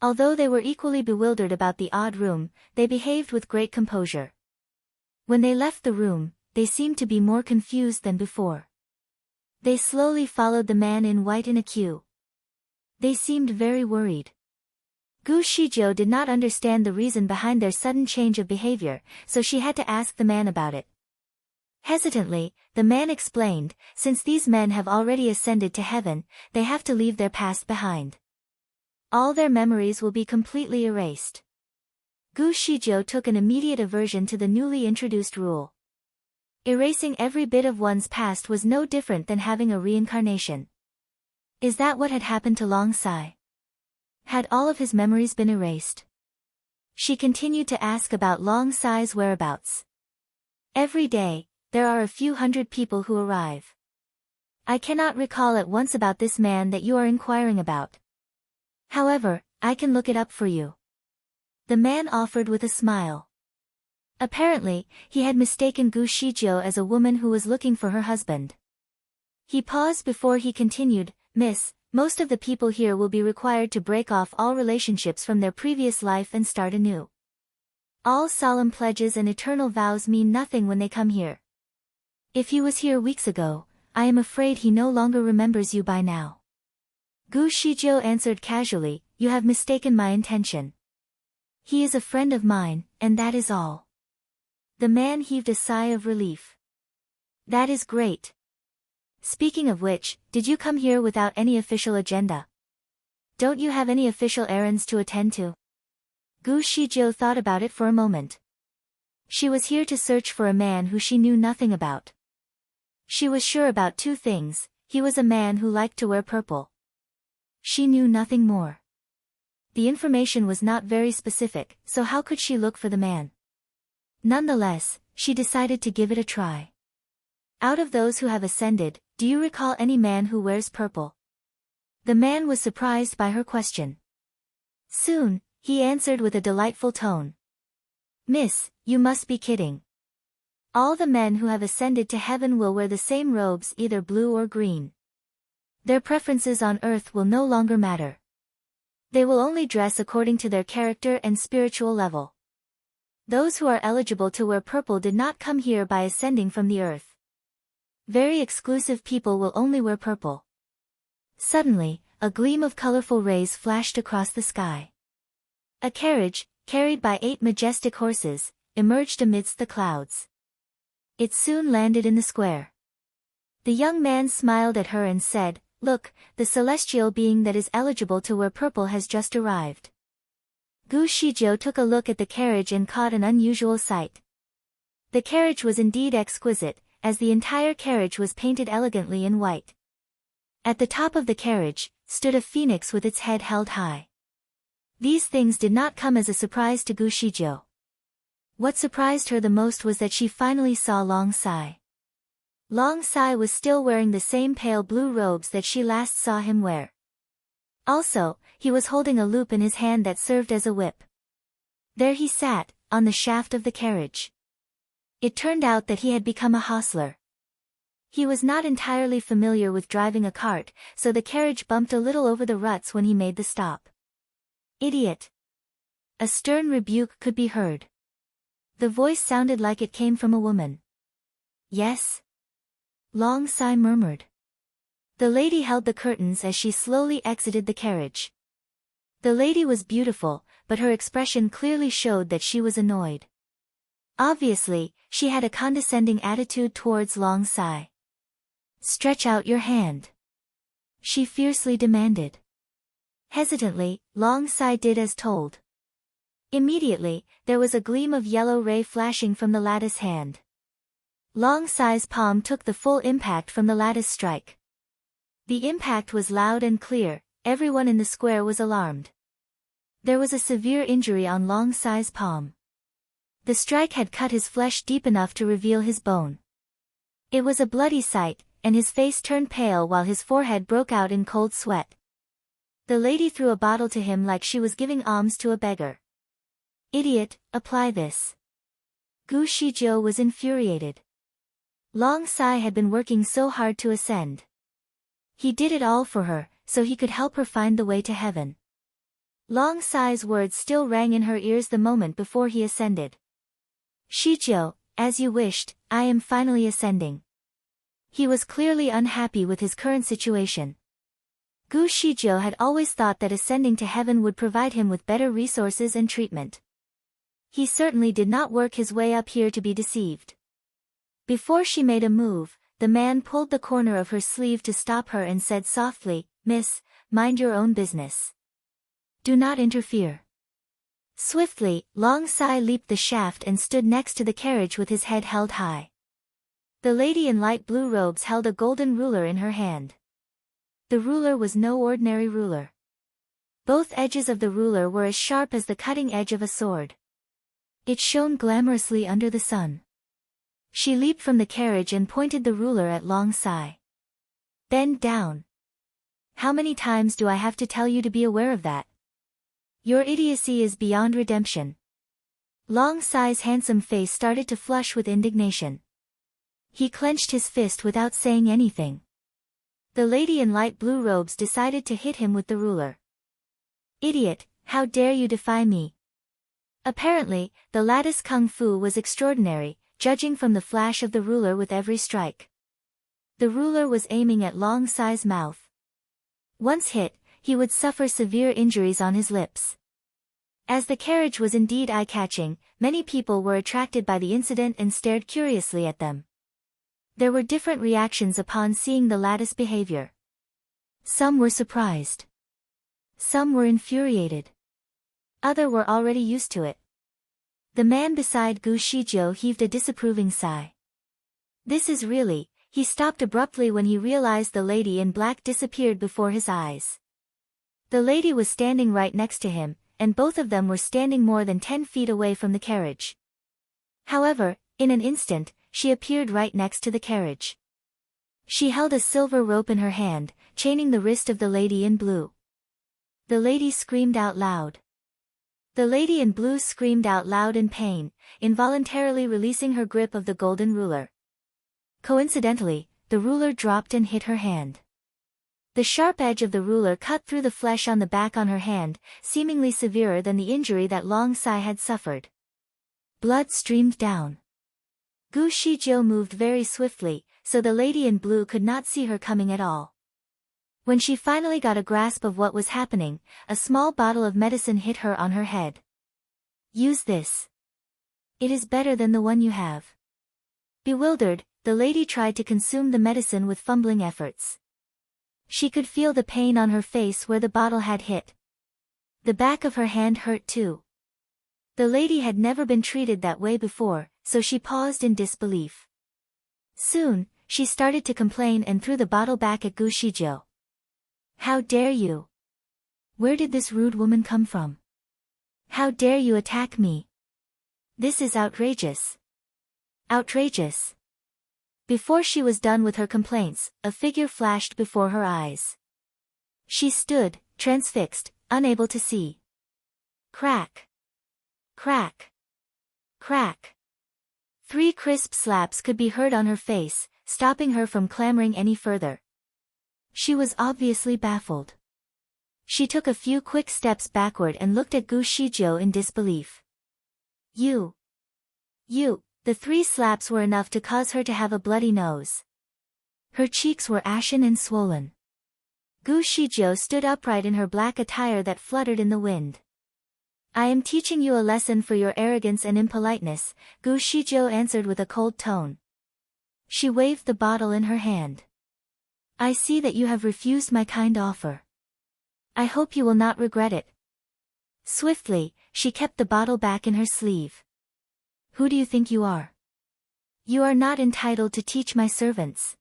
Although they were equally bewildered about the odd room, they behaved with great composure. When they left the room, they seemed to be more confused than before. They slowly followed the man in white in a queue. They seemed very worried. Gu Shizhou did not understand the reason behind their sudden change of behavior, so she had to ask the man about it. Hesitantly, the man explained, since these men have already ascended to heaven, they have to leave their past behind. All their memories will be completely erased. Gu Shijiu took an immediate aversion to the newly introduced rule. Erasing every bit of one's past was no different than having a reincarnation. Is that what had happened to Long Sai? Had all of his memories been erased? She continued to ask about Long Sai's whereabouts. Every day, there are a few hundred people who arrive. I cannot recall at once about this man that you are inquiring about. However, I can look it up for you. The man offered with a smile. Apparently, he had mistaken Gu Shijiu as a woman who was looking for her husband. He paused before he continued, Miss, most of the people here will be required to break off all relationships from their previous life and start anew. All solemn pledges and eternal vows mean nothing when they come here. If he was here weeks ago, I am afraid he no longer remembers you by now. Gu Shijiu answered casually, you have mistaken my intention. He is a friend of mine, and that is all. The man heaved a sigh of relief. That is great. Speaking of which, did you come here without any official agenda? Don't you have any official errands to attend to? Gu Shijiu thought about it for a moment. She was here to search for a man who she knew nothing about. She was sure about two things: he was a man who liked to wear purple. She knew nothing more. The information was not very specific, so how could she look for the man? Nonetheless, she decided to give it a try. Out of those who have ascended, do you recall any man who wears purple? The man was surprised by her question. Soon, he answered with a delightful tone. Miss, you must be kidding. All the men who have ascended to heaven will wear the same robes, either blue or green. Their preferences on earth will no longer matter. They will only dress according to their character and spiritual level. Those who are eligible to wear purple did not come here by ascending from the earth. Very exclusive people will only wear purple. Suddenly, a gleam of colorful rays flashed across the sky. A carriage, carried by 8 majestic horses, emerged amidst the clouds. It soon landed in the square. The young man smiled at her and said, Look, the celestial being that is eligible to wear purple has just arrived. Gu Shijiu took a look at the carriage and caught an unusual sight. The carriage was indeed exquisite, as the entire carriage was painted elegantly in white. At the top of the carriage, stood a phoenix with its head held high. These things did not come as a surprise to Gu Shijiu. What surprised her the most was that she finally saw Long Sai. Long Sai was still wearing the same pale blue robes that she last saw him wear. Also, he was holding a loop in his hand that served as a whip. There he sat, on the shaft of the carriage. It turned out that he had become a hostler. He was not entirely familiar with driving a cart, so the carriage bumped a little over the ruts when he made the stop. Idiot! A stern rebuke could be heard. The voice sounded like it came from a woman. Yes? Long Sai murmured. The lady held the curtains as she slowly exited the carriage. The lady was beautiful, but her expression clearly showed that she was annoyed. Obviously, she had a condescending attitude towards Long Sai. Stretch out your hand. She fiercely demanded. Hesitantly, Long Sai did as told. Immediately, there was a gleam of yellow ray flashing from the lattice hand. Long Sai's palm took the full impact from the lattice strike. The impact was loud and clear, everyone in the square was alarmed. There was a severe injury on Long Sai's palm. The strike had cut his flesh deep enough to reveal his bone. It was a bloody sight, and his face turned pale while his forehead broke out in cold sweat. The lady threw a bottle to him like she was giving alms to a beggar. Idiot, apply this. Gu Shijiu was infuriated. Long Sai had been working so hard to ascend. He did it all for her, so he could help her find the way to heaven. Long Sai's words still rang in her ears the moment before he ascended. Shijiu, as you wished, I am finally ascending. He was clearly unhappy with his current situation. Gu Shijiu had always thought that ascending to heaven would provide him with better resources and treatment. He certainly did not work his way up here to be deceived. Before she made a move, the man pulled the corner of her sleeve to stop her and said softly, "Miss, mind your own business. Do not interfere." Swiftly, Long Sai leaped the shaft and stood next to the carriage with his head held high. The lady in light blue robes held a golden ruler in her hand. The ruler was no ordinary ruler. Both edges of the ruler were as sharp as the cutting edge of a sword. It shone glamorously under the sun. She leaped from the carriage and pointed the ruler at Long Sai. "Bend down. How many times do I have to tell you to be aware of that? Your idiocy is beyond redemption." Long Sai's handsome face started to flush with indignation. He clenched his fist without saying anything. The lady in light blue robes decided to hit him with the ruler. "Idiot, how dare you defy me?" Apparently, the lattice kung fu was extraordinary, judging from the flash of the ruler with every strike. The ruler was aiming at Long Sai's mouth. Once hit, he would suffer severe injuries on his lips. As the carriage was indeed eye-catching, many people were attracted by the incident and stared curiously at them. There were different reactions upon seeing the lattice behavior. Some were surprised. Some were infuriated. Others were already used to it. The man beside Gu Shijiu heaved a disapproving sigh. "This is really..." He stopped abruptly when he realized the lady in black disappeared before his eyes. The lady was standing right next to him, and both of them were standing more than 10 feet away from the carriage. However, in an instant, she appeared right next to the carriage. She held a silver rope in her hand, chaining the wrist of the lady in blue. The lady screamed out loud. The lady in blue screamed out loud in pain, involuntarily releasing her grip of the golden ruler. Coincidentally, the ruler dropped and hit her hand. The sharp edge of the ruler cut through the flesh on the back on her hand, seemingly severer than the injury that Long Sai had suffered. Blood streamed down. Gu Shijiu moved very swiftly, so the lady in blue could not see her coming at all. When she finally got a grasp of what was happening, a small bottle of medicine hit her on her head. "Use this. It is better than the one you have." Bewildered, the lady tried to consume the medicine with fumbling efforts. She could feel the pain on her face where the bottle had hit. The back of her hand hurt too. The lady had never been treated that way before, so she paused in disbelief. Soon, she started to complain and threw the bottle back at Gu Shijiu. "How dare you? Where did this rude woman come from? How dare you attack me? This is outrageous. Outrageous." Before she was done with her complaints, a figure flashed before her eyes. She stood, transfixed, unable to see. Crack. Crack. Crack. 3 crisp slaps could be heard on her face, stopping her from clamoring any further. She was obviously baffled. She took a few quick steps backward and looked at Gu Shijiu in disbelief. You. The 3 slaps were enough to cause her to have a bloody nose. Her cheeks were ashen and swollen. Gu Shijiu stood upright in her black attire that fluttered in the wind. "I am teaching you a lesson for your arrogance and impoliteness," Gu Shijiu answered with a cold tone. She waved the bottle in her hand. "I see that you have refused my kind offer. I hope you will not regret it." Swiftly, she kept the bottle back in her sleeve. "Who do you think you are? You are not entitled to teach my servants."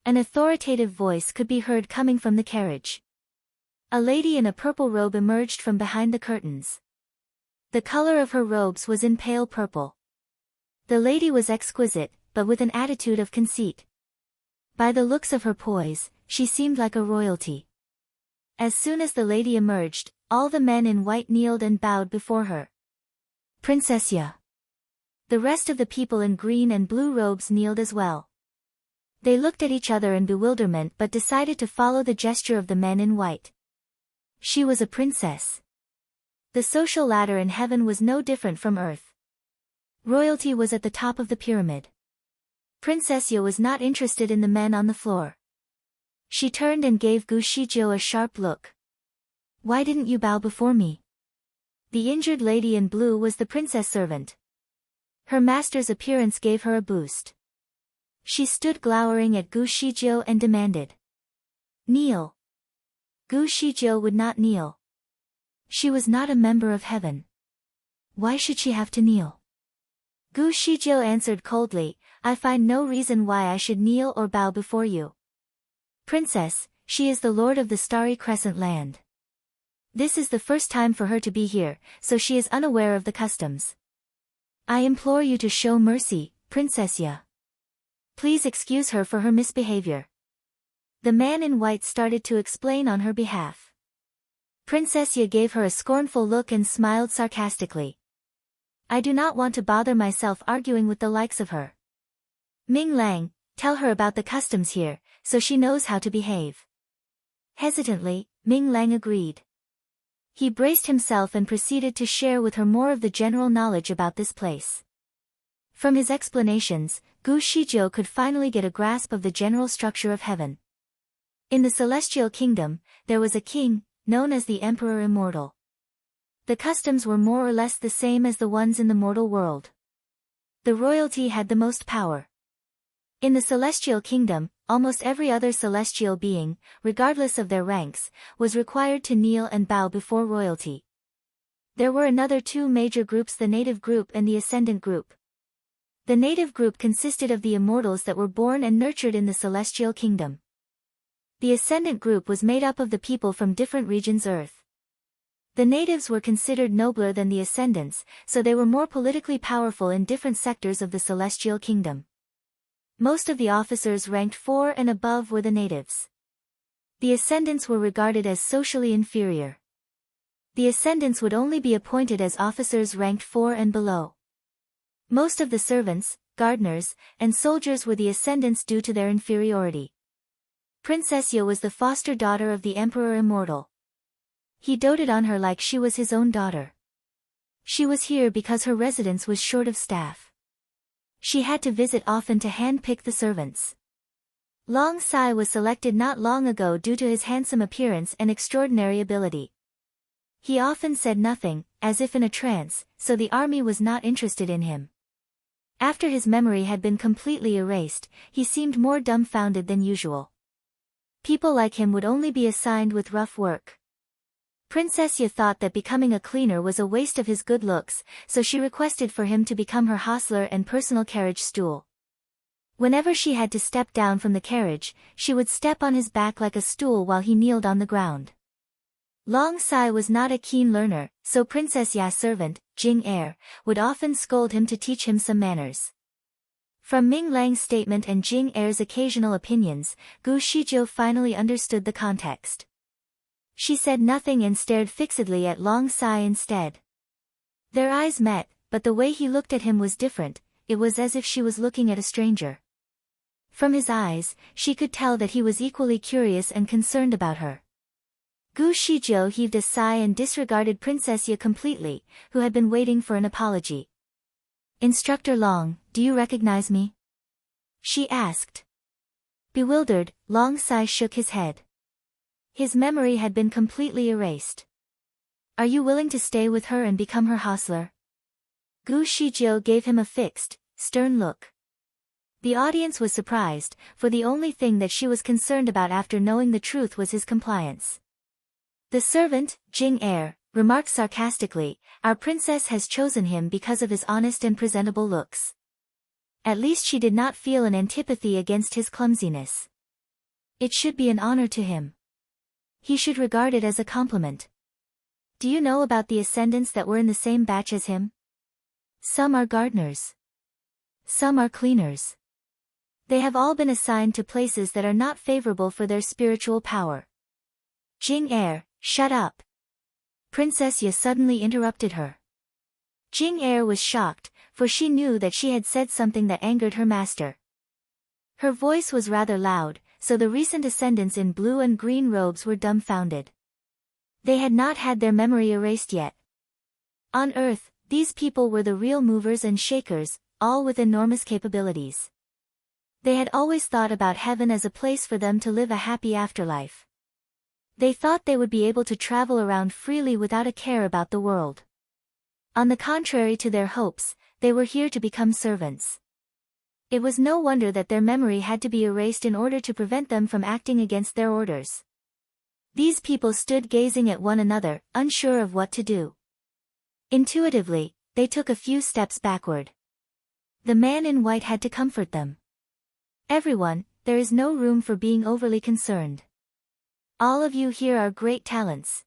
An authoritative voice could be heard coming from the carriage. A lady in a purple robe emerged from behind the curtains. The color of her robes was in pale purple. The lady was exquisite, but with an attitude of conceit. By the looks of her poise, she seemed like a royalty. As soon as the lady emerged, all the men in white kneeled and bowed before her. "Princessia." The rest of the people in green and blue robes kneeled as well. They looked at each other in bewilderment but decided to follow the gesture of the men in white. She was a princess. The social ladder in heaven was no different from earth. Royalty was at the top of the pyramid. Princessia was not interested in the men on the floor. She turned and gave Gu Shijiu a sharp look. "Why didn't you bow before me?" The injured lady in blue was the princess servant. Her master's appearance gave her a boost. She stood glowering at Gu Shijiu and demanded. Kneel. Gu Shijiu would not kneel. She was not a member of heaven. Why should she have to kneel? Gu Shijiu answered coldly, I find no reason why I should kneel or bow before you. Princess, she is the lord of the Starry Crescent land. This is the first time for her to be here, so she is unaware of the customs. I implore you to show mercy, Princess Ya. Please excuse her for her misbehavior. The man in white started to explain on her behalf. Princess Ya gave her a scornful look and smiled sarcastically. I do not want to bother myself arguing with the likes of her. Ming Lang, tell her about the customs here, so she knows how to behave. Hesitantly, Ming Lang agreed. He braced himself and proceeded to share with her more of the general knowledge about this place. From his explanations, Gu Shijiu could finally get a grasp of the general structure of heaven. In the Celestial Kingdom, there was a king, known as the Emperor Immortal. The customs were more or less the same as the ones in the mortal world. The royalty had the most power. In the Celestial Kingdom, almost every other celestial being, regardless of their ranks, was required to kneel and bow before royalty. There were another two major groups, the native group and the ascendant group. The native group consisted of the immortals that were born and nurtured in the Celestial Kingdom. The ascendant group was made up of the people from different regions Earth. The natives were considered nobler than the ascendants, so they were more politically powerful in different sectors of the Celestial Kingdom. Most of the officers ranked 4 and above were the natives. The ascendants were regarded as socially inferior. The ascendants would only be appointed as officers ranked 4 and below. Most of the servants, gardeners, and soldiers were the ascendants due to their inferiority. Princess Ya was the foster daughter of the Emperor Immortal. He doted on her like she was his own daughter. She was here because her residence was short of staff. She had to visit often to hand-pick the servants. Long Sai was selected not long ago due to his handsome appearance and extraordinary ability. He often said nothing, as if in a trance, so the army was not interested in him. After his memory had been completely erased, he seemed more dumbfounded than usual. People like him would only be assigned with rough work. Princess Ya thought that becoming a cleaner was a waste of his good looks, so she requested for him to become her hostler and personal carriage stool. Whenever she had to step down from the carriage, she would step on his back like a stool while he kneeled on the ground. Long Sai was not a keen learner, so Princess Ya's servant, Jing Er, would often scold him to teach him some manners. From Ming Lang's statement and Jing Er's occasional opinions, Gu Shijiu finally understood the context. She said nothing and stared fixedly at Long Sai instead. Their eyes met, but the way he looked at him was different, it was as if she was looking at a stranger. From his eyes, she could tell that he was equally curious and concerned about her. Gu Shijiu heaved a sigh and disregarded Princess Ya completely, who had been waiting for an apology. Instructor Long, do you recognize me? She asked. Bewildered, Long Sai shook his head. His memory had been completely erased. Are you willing to stay with her and become her hostler? Gu Shijiu gave him a fixed, stern look. The audience was surprised, for the only thing that she was concerned about after knowing the truth was his compliance. The servant, Jing Er, remarked sarcastically, our princess has chosen him because of his honest and presentable looks. At least she did not feel an antipathy against his clumsiness. It should be an honor to him. He should regard it as a compliment. Do you know about the ascendants that were in the same batch as him? Some are gardeners. Some are cleaners. They have all been assigned to places that are not favorable for their spiritual power. Jing Er, shut up. Princess Ya suddenly interrupted her. Jing Er was shocked, for she knew that she had said something that angered her master. Her voice was rather loud, so the recent ascendants in blue and green robes were dumbfounded. They had not had their memory erased yet. On Earth, these people were the real movers and shakers, all with enormous capabilities. They had always thought about heaven as a place for them to live a happy afterlife. They thought they would be able to travel around freely without a care about the world. On the contrary to their hopes, they were here to become servants. It was no wonder that their memory had to be erased in order to prevent them from acting against their orders. These people stood gazing at one another, unsure of what to do. Intuitively, they took a few steps backward. The man in white had to comfort them. Everyone, there is no room for being overly concerned. All of you here are great talents.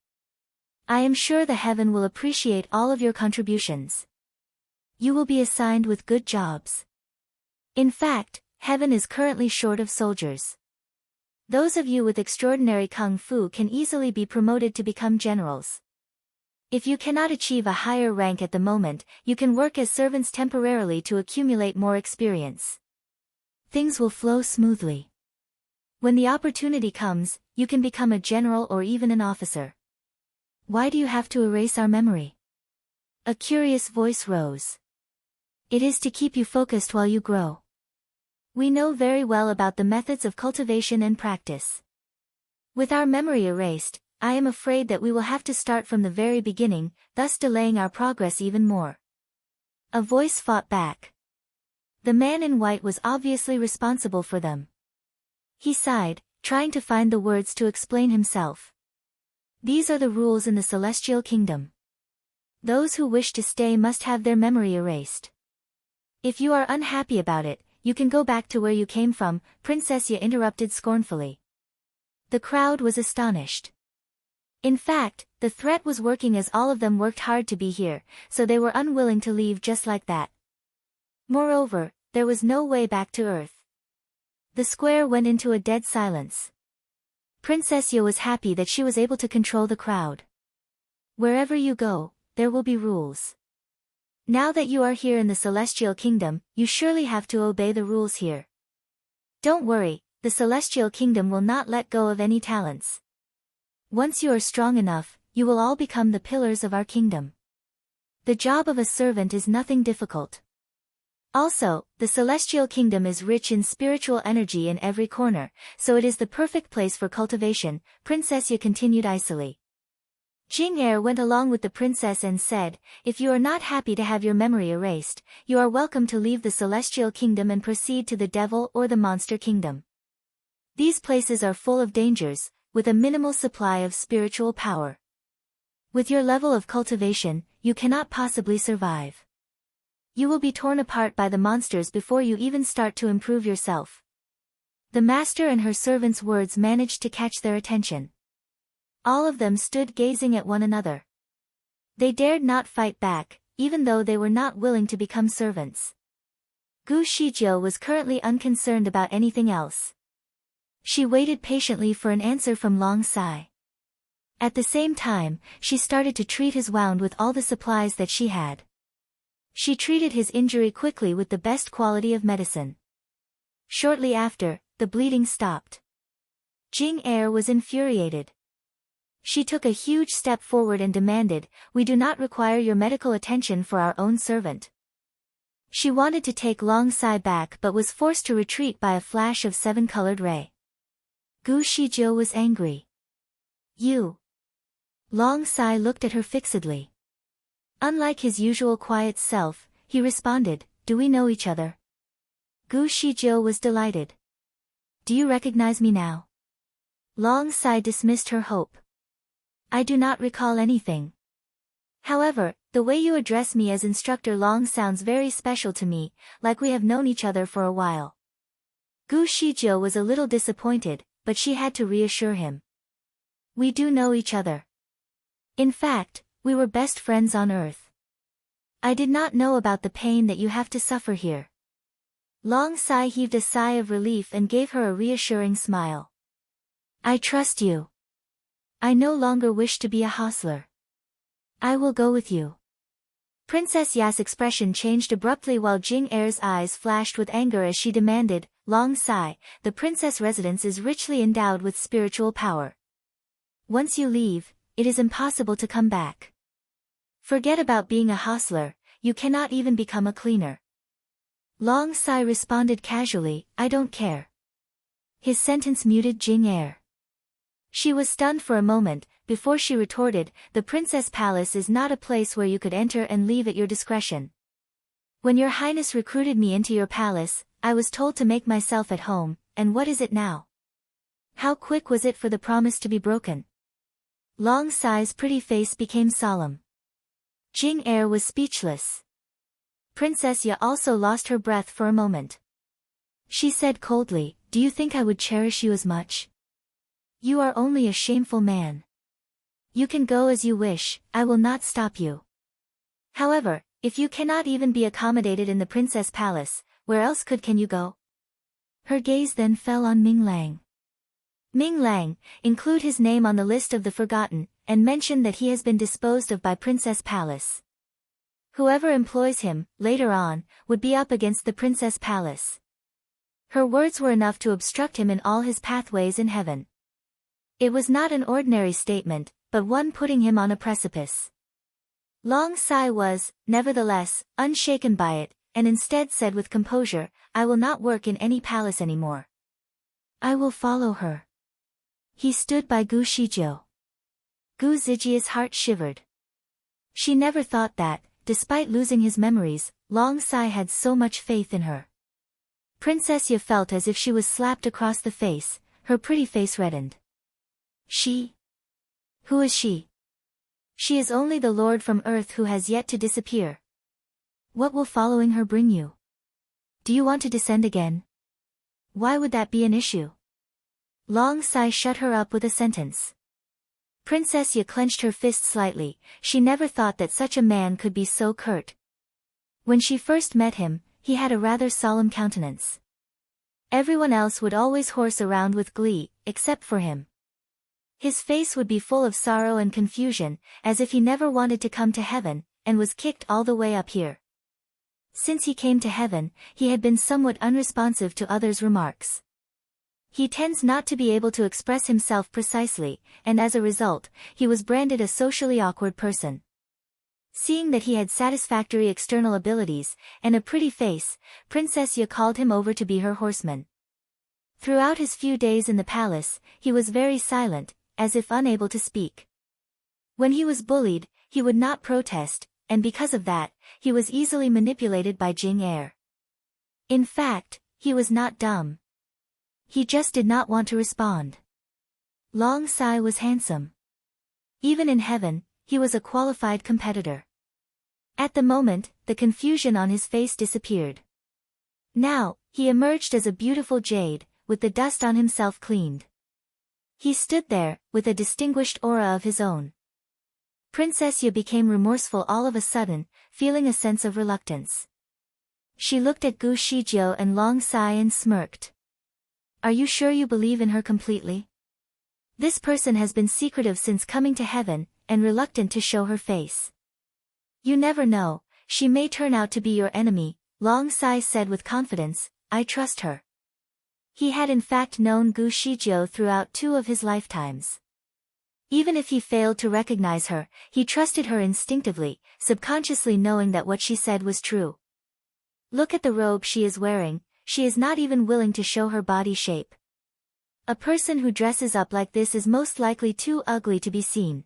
I am sure the heaven will appreciate all of your contributions. You will be assigned with good jobs. In fact, heaven is currently short of soldiers. Those of you with extraordinary kung fu can easily be promoted to become generals. If you cannot achieve a higher rank at the moment, you can work as servants temporarily to accumulate more experience. Things will flow smoothly. When the opportunity comes, you can become a general or even an officer. Why do you have to erase our memory? A curious voice rose. It is to keep you focused while you grow. We know very well about the methods of cultivation and practice. With our memory erased, I am afraid that we will have to start from the very beginning, thus delaying our progress even more. A voice fought back. The man in white was obviously responsible for them. He sighed, trying to find the words to explain himself. These are the rules in the celestial kingdom. Those who wish to stay must have their memory erased. If you are unhappy about it, you can go back to where you came from, Princessia interrupted scornfully. The crowd was astonished. In fact, the threat was working as all of them worked hard to be here, so they were unwilling to leave just like that. Moreover, there was no way back to Earth. The square went into a dead silence. Princessia was happy that she was able to control the crowd. Wherever you go, there will be rules. Now that you are here in the Celestial Kingdom, you surely have to obey the rules here. Don't worry, the Celestial Kingdom will not let go of any talents. Once you are strong enough, you will all become the pillars of our kingdom. The job of a servant is nothing difficult. Also, the Celestial Kingdom is rich in spiritual energy in every corner, so it is the perfect place for cultivation, Princessia continued icily. Jing Er went along with the princess and said, if you are not happy to have your memory erased, you are welcome to leave the Celestial Kingdom and proceed to the Devil or the Monster Kingdom. These places are full of dangers, with a minimal supply of spiritual power. With your level of cultivation, you cannot possibly survive. You will be torn apart by the monsters before you even start to improve yourself. The master and her servants' words managed to catch their attention. All of them stood gazing at one another. They dared not fight back, even though they were not willing to become servants. Gu Shijiu was currently unconcerned about anything else. She waited patiently for an answer from Long Sai. At the same time, she started to treat his wound with all the supplies that she had. She treated his injury quickly with the best quality of medicine. Shortly after, the bleeding stopped. Jing Er was infuriated. She took a huge step forward and demanded, we do not require your medical attention for our own servant. She wanted to take Long Sai back but was forced to retreat by a flash of seven-colored ray. Gu Shijiu was angry. You. Long Sai looked at her fixedly. Unlike his usual quiet self, he responded, do we know each other? Gu Shijiu was delighted. Do you recognize me now? Long Sai dismissed her hope. I do not recall anything. However, the way you address me as Instructor Long sounds very special to me, like we have known each other for a while. Gu Shijiu was a little disappointed, but she had to reassure him. We do know each other. In fact, we were best friends on Earth. I did not know about the pain that you have to suffer here. Long Sai heaved a sigh of relief and gave her a reassuring smile. I trust you. I no longer wish to be a hostler. I will go with you. Princess Ya's expression changed abruptly while Jing Er's eyes flashed with anger as she demanded, Long Sai, the princess residence is richly endowed with spiritual power. Once you leave, it is impossible to come back. Forget about being a hostler, you cannot even become a cleaner. Long Sai responded casually, I don't care. His sentence muted Jing Er. She was stunned for a moment, before she retorted, the Princess Palace is not a place where you could enter and leave at your discretion. When your highness recruited me into your palace, I was told to make myself at home, and what is it now? How quick was it for the promise to be broken? Long Sai's pretty face became solemn. Jing Er was speechless. Princess Ya also lost her breath for a moment. She said coldly, "Do you think I would cherish you as much? You are only a shameful man. You can go as you wish, I will not stop you. However, if you cannot even be accommodated in the princess palace, where else can you go?" Her gaze then fell on Ming Lang. Ming Lang, include his name on the list of the forgotten, and mention that he has been disposed of by Princess Palace. Whoever employs him, later on, would be up against the Princess Palace. Her words were enough to obstruct him in all his pathways in heaven. It was not an ordinary statement, but one putting him on a precipice. Long Sai was, nevertheless, unshaken by it, and instead said with composure, "I will not work in any palace anymore. I will follow her." He stood by Gu Shijiu. Gu Zijia's heart shivered. She never thought that, despite losing his memories, Long Sai had so much faith in her. Princess Ya felt as if she was slapped across the face, her pretty face reddened. She? Who is she? She is only the lord from earth who has yet to disappear. What will following her bring you? Do you want to descend again? Why would that be an issue? Long Sai shut her up with a sentence. Princess Ya clenched her fist slightly, she never thought that such a man could be so curt. When she first met him, he had a rather solemn countenance. Everyone else would always horse around with glee, except for him. His face would be full of sorrow and confusion, as if he never wanted to come to heaven, and was kicked all the way up here. Since he came to heaven, he had been somewhat unresponsive to others' remarks. He tends not to be able to express himself precisely, and as a result, he was branded a socially awkward person. Seeing that he had satisfactory external abilities, and a pretty face, Princess Ya called him over to be her horseman. Throughout his few days in the palace, he was very silent, as if unable to speak. When he was bullied, he would not protest, and because of that, he was easily manipulated by Jing Er. In fact, he was not dumb. He just did not want to respond. Long Sai was handsome. Even in heaven, he was a qualified competitor. At the moment, the confusion on his face disappeared. Now, he emerged as a beautiful jade, with the dust on himself cleaned. He stood there, with a distinguished aura of his own. Princess Ya became remorseful all of a sudden, feeling a sense of reluctance. She looked at Gu Shijiu and Long Sai and smirked. Are you sure you believe in her completely? This person has been secretive since coming to heaven, and reluctant to show her face. You never know, she may turn out to be your enemy, Long Sai said with confidence. I trust her. He had in fact known Gu Shijiu throughout 2 of his lifetimes. Even if he failed to recognize her, he trusted her instinctively, subconsciously knowing that what she said was true. Look at the robe she is wearing, she is not even willing to show her body shape. A person who dresses up like this is most likely too ugly to be seen.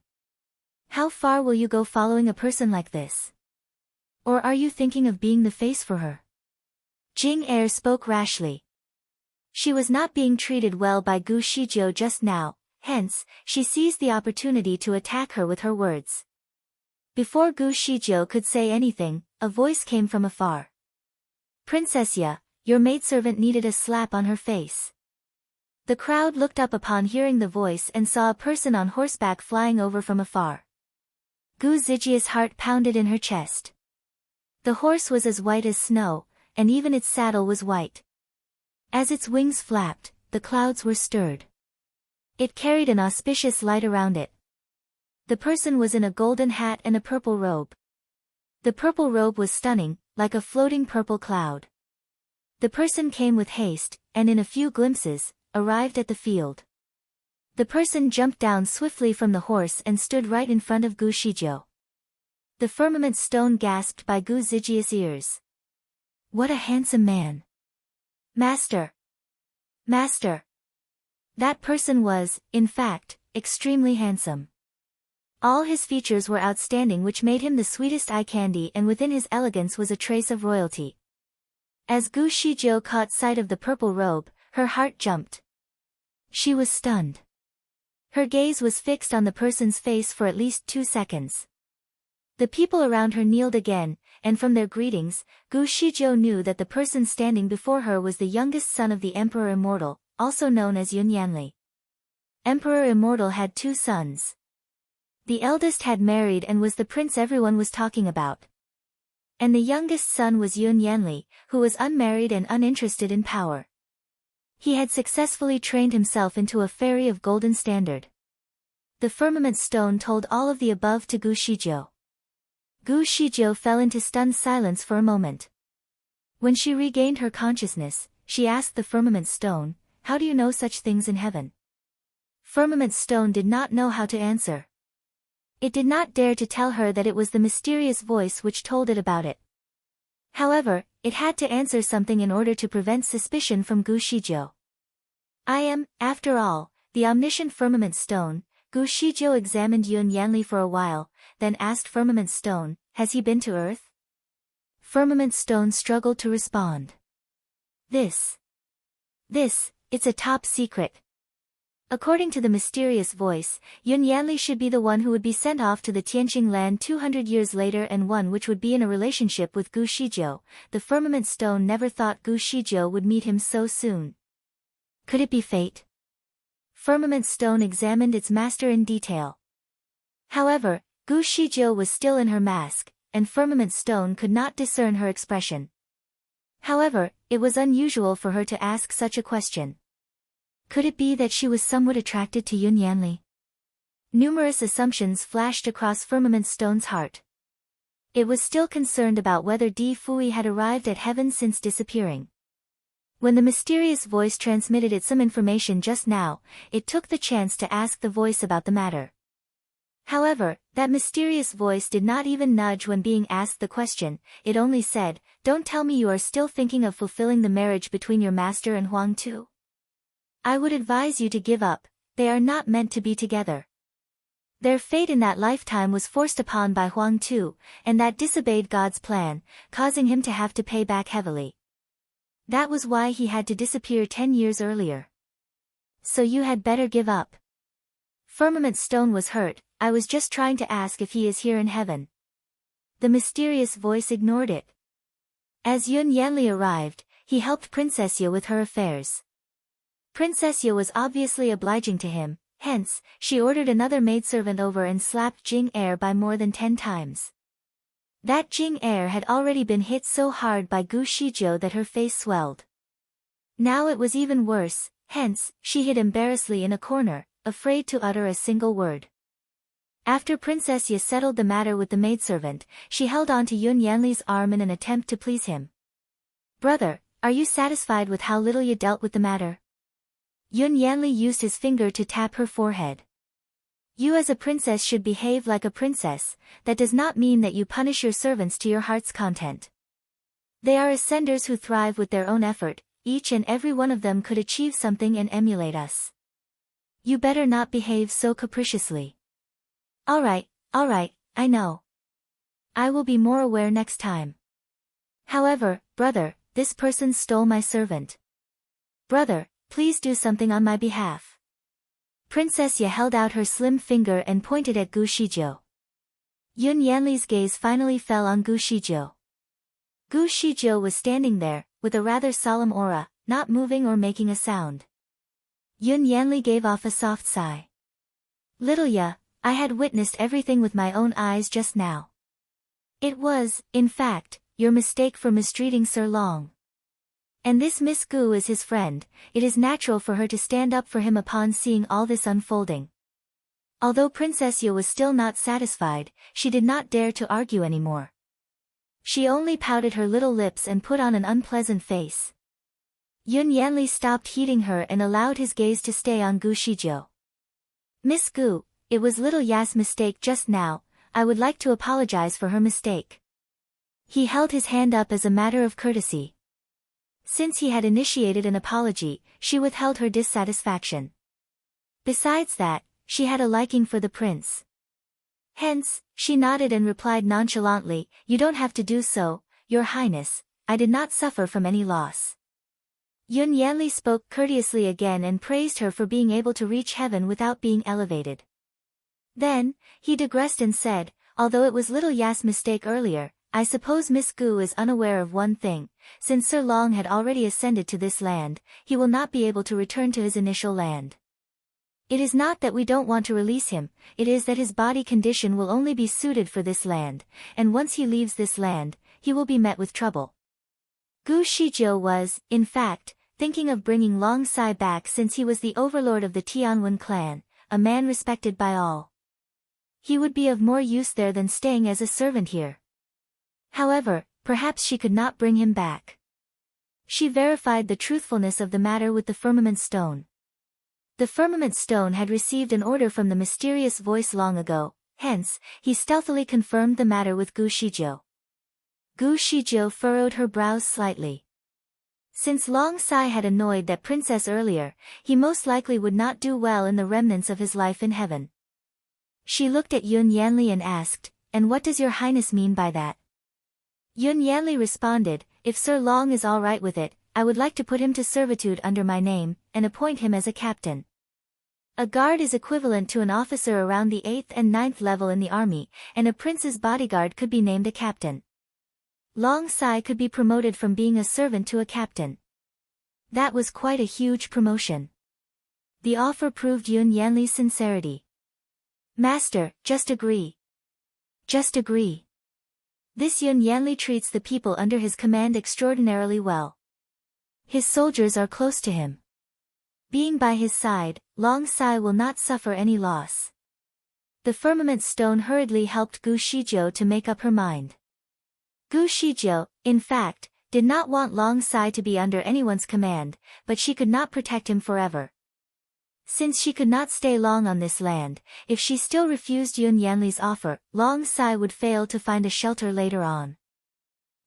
How far will you go following a person like this? Or are you thinking of being the face for her? Jing Er spoke rashly. She was not being treated well by Gu Shijiu just now, hence, she seized the opportunity to attack her with her words. Before Gu Shijiu could say anything, a voice came from afar. Princess Ya, your maidservant needed a slap on her face. The crowd looked up upon hearing the voice and saw a person on horseback flying over from afar. Gu Zijia's heart pounded in her chest. The horse was as white as snow, and even its saddle was white. As its wings flapped, the clouds were stirred. It carried an auspicious light around it. The person was in a golden hat and a purple robe. The purple robe was stunning, like a floating purple cloud. The person came with haste, and in a few glimpses, arrived at the field. The person jumped down swiftly from the horse and stood right in front of Gu Shijiu. The firmament stone gasped by Gu Zijia's ears. What a handsome man! Master! Master! That person was, in fact, extremely handsome. All his features were outstanding, which made him the sweetest eye candy, and within his elegance was a trace of royalty. As Gu Shijiu caught sight of the purple robe, her heart jumped. She was stunned. Her gaze was fixed on the person's face for at least 2 seconds. The people around her kneeled again, and from their greetings, Gu Shijiu knew that the person standing before her was the youngest son of the Emperor Immortal, also known as Yun Yanli. Emperor Immortal had 2 sons. The eldest had married and was the prince everyone was talking about. And the youngest son was Yun Yanli, who was unmarried and uninterested in power. He had successfully trained himself into a fairy of golden standard. The firmament stone told all of the above to Gu Shijiu. Gu Shijiu fell into stunned silence for a moment. When she regained her consciousness, she asked the firmament stone, "How do you know such things in heaven?" Firmament stone did not know how to answer. It did not dare to tell her that it was the mysterious voice which told it about it. However, it had to answer something in order to prevent suspicion from Gu Shijiu. "I am, after all, the omniscient firmament stone." Gu Shijiu examined Yun Yanli for a while, then asked Firmament Stone, "Has he been to Earth?" Firmament Stone struggled to respond. This, it's a top secret. According to the mysterious voice, Yun Yanli should be the one who would be sent off to the Tianqing land 200 years later and one which would be in a relationship with Gu Shijiu. The Firmament Stone never thought Gu Shijiu would meet him so soon. Could it be fate? Firmament Stone examined its master in detail. However, Gu Shijiu was still in her mask, and Firmament Stone could not discern her expression. However, it was unusual for her to ask such a question. Could it be that she was somewhat attracted to Yun Yanli? Numerous assumptions flashed across Firmament Stone's heart. It was still concerned about whether Di Fui had arrived at heaven since disappearing. When the mysterious voice transmitted it some information just now, it took the chance to ask the voice about the matter. However, that mysterious voice did not even nudge when being asked the question, it only said, "Don't tell me you are still thinking of fulfilling the marriage between your master and Huang Tu. I would advise you to give up, they are not meant to be together. Their fate in that lifetime was forced upon by Huang Tu, and that disobeyed God's plan, causing him to have to pay back heavily. That was why he had to disappear 10 years earlier. So you had better give up." Firmament Stone was hurt. "I was just trying to ask if he is here in heaven." The mysterious voice ignored it. As Yun Yanli arrived, he helped Princess Ye with her affairs. Princess Ye was obviously obliging to him, hence, she ordered another maidservant over and slapped Jing Er by more than 10 times. That Jing Er had already been hit so hard by Gu Shijiu that her face swelled. Now it was even worse, hence, she hid embarrassedly in a corner, afraid to utter a single word. After Princess Ye settled the matter with the maidservant, she held on to Yun Yanli's arm in an attempt to please him. "Brother, are you satisfied with how little you dealt with the matter?" Yun Yanli used his finger to tap her forehead. "You as a princess should behave like a princess, that does not mean that you punish your servants to your heart's content. They are ascenders who thrive with their own effort, each and every one of them could achieve something and emulate us. You better not behave so capriciously." All right, I know. I will be more aware next time. However, brother, this person stole my servant. Brother, please do something on my behalf." Princess Ye held out her slim finger and pointed at Gu Shijiu. Yun Yanli's gaze finally fell on Gu Shijiu. Gu Shijiu was standing there, with a rather solemn aura, not moving or making a sound. Yun Yanli gave off a soft sigh. "Little Ye, I had witnessed everything with my own eyes just now. It was, in fact, your mistake for mistreating Sir Long. And this Miss Gu is his friend, it is natural for her to stand up for him upon seeing all this unfolding." Although Princess Ye was still not satisfied, she did not dare to argue anymore. She only pouted her little lips and put on an unpleasant face. Yun Yanli stopped heeding her and allowed his gaze to stay on Gu Shijiu. "Miss Gu, it was little Ya's mistake just now, I would like to apologize for her mistake." He held his hand up as a matter of courtesy. Since he had initiated an apology, she withheld her dissatisfaction. Besides that, she had a liking for the prince. Hence, she nodded and replied nonchalantly, "You don't have to do so, Your Highness, I did not suffer from any loss. Yun Yanli spoke courteously again and praised her for being able to reach heaven without being elevated. Then, he digressed and said, although it was little Ya's mistake earlier, I suppose Miss Gu is unaware of one thing. Since Sir Long had already ascended to this land, he will not be able to return to his initial land. It is not that we don't want to release him, it is that his body condition will only be suited for this land, and once he leaves this land, he will be met with trouble. Gu Shijiu was, in fact, thinking of bringing Long Sai back since he was the overlord of the Tianwen clan, a man respected by all. He would be of more use there than staying as a servant here. However, perhaps she could not bring him back. She verified the truthfulness of the matter with the firmament stone. The firmament stone had received an order from the mysterious voice long ago, hence, he stealthily confirmed the matter with Gu Shijiu. Gu Shijiu furrowed her brows slightly. Since Long Sai had annoyed that princess earlier, he most likely would not do well in the remnants of his life in heaven. She looked at Yun Yanli and asked, and what does your highness mean by that? Yun Yanli responded, if Sir Long is all right with it, I would like to put him to servitude under my name, and appoint him as a captain. A guard is equivalent to an officer around the 8th and 9th level in the army, and a prince's bodyguard could be named a captain. Long Sai could be promoted from being a servant to a captain. That was quite a huge promotion. The offer proved Yun Yanli's sincerity. Master, just agree. Just agree. This Yun Yanli treats the people under his command extraordinarily well. His soldiers are close to him. Being by his side, Long Sai will not suffer any loss. The firmament stone hurriedly helped Gu Shijiu to make up her mind. Gu Shijiu, in fact, did not want Long Sai to be under anyone's command, but she could not protect him forever. Since she could not stay long on this land, if she still refused Yun Yanli's offer, Long Sai would fail to find a shelter later on.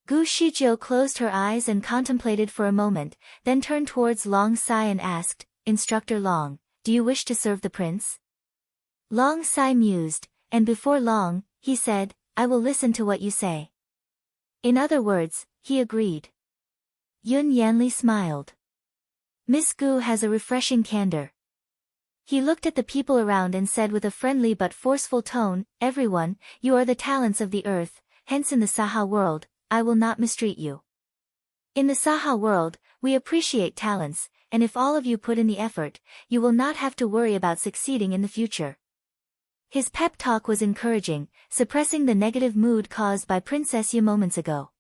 Gu Shijiu closed her eyes and contemplated for a moment, then turned towards Long Sai and asked, Instructor Long, do you wish to serve the prince? Long Sai mused, and before long, he said, I will listen to what you say. In other words, he agreed. Yun Yanli smiled. Miss Gu has a refreshing candor. He looked at the people around and said with a friendly but forceful tone, everyone, you are the talents of the earth, hence in the Saha world, I will not mistreat you. In the Saha world, we appreciate talents, and if all of you put in the effort, you will not have to worry about succeeding in the future. His pep talk was encouraging, suppressing the negative mood caused by Princess Yu moments ago.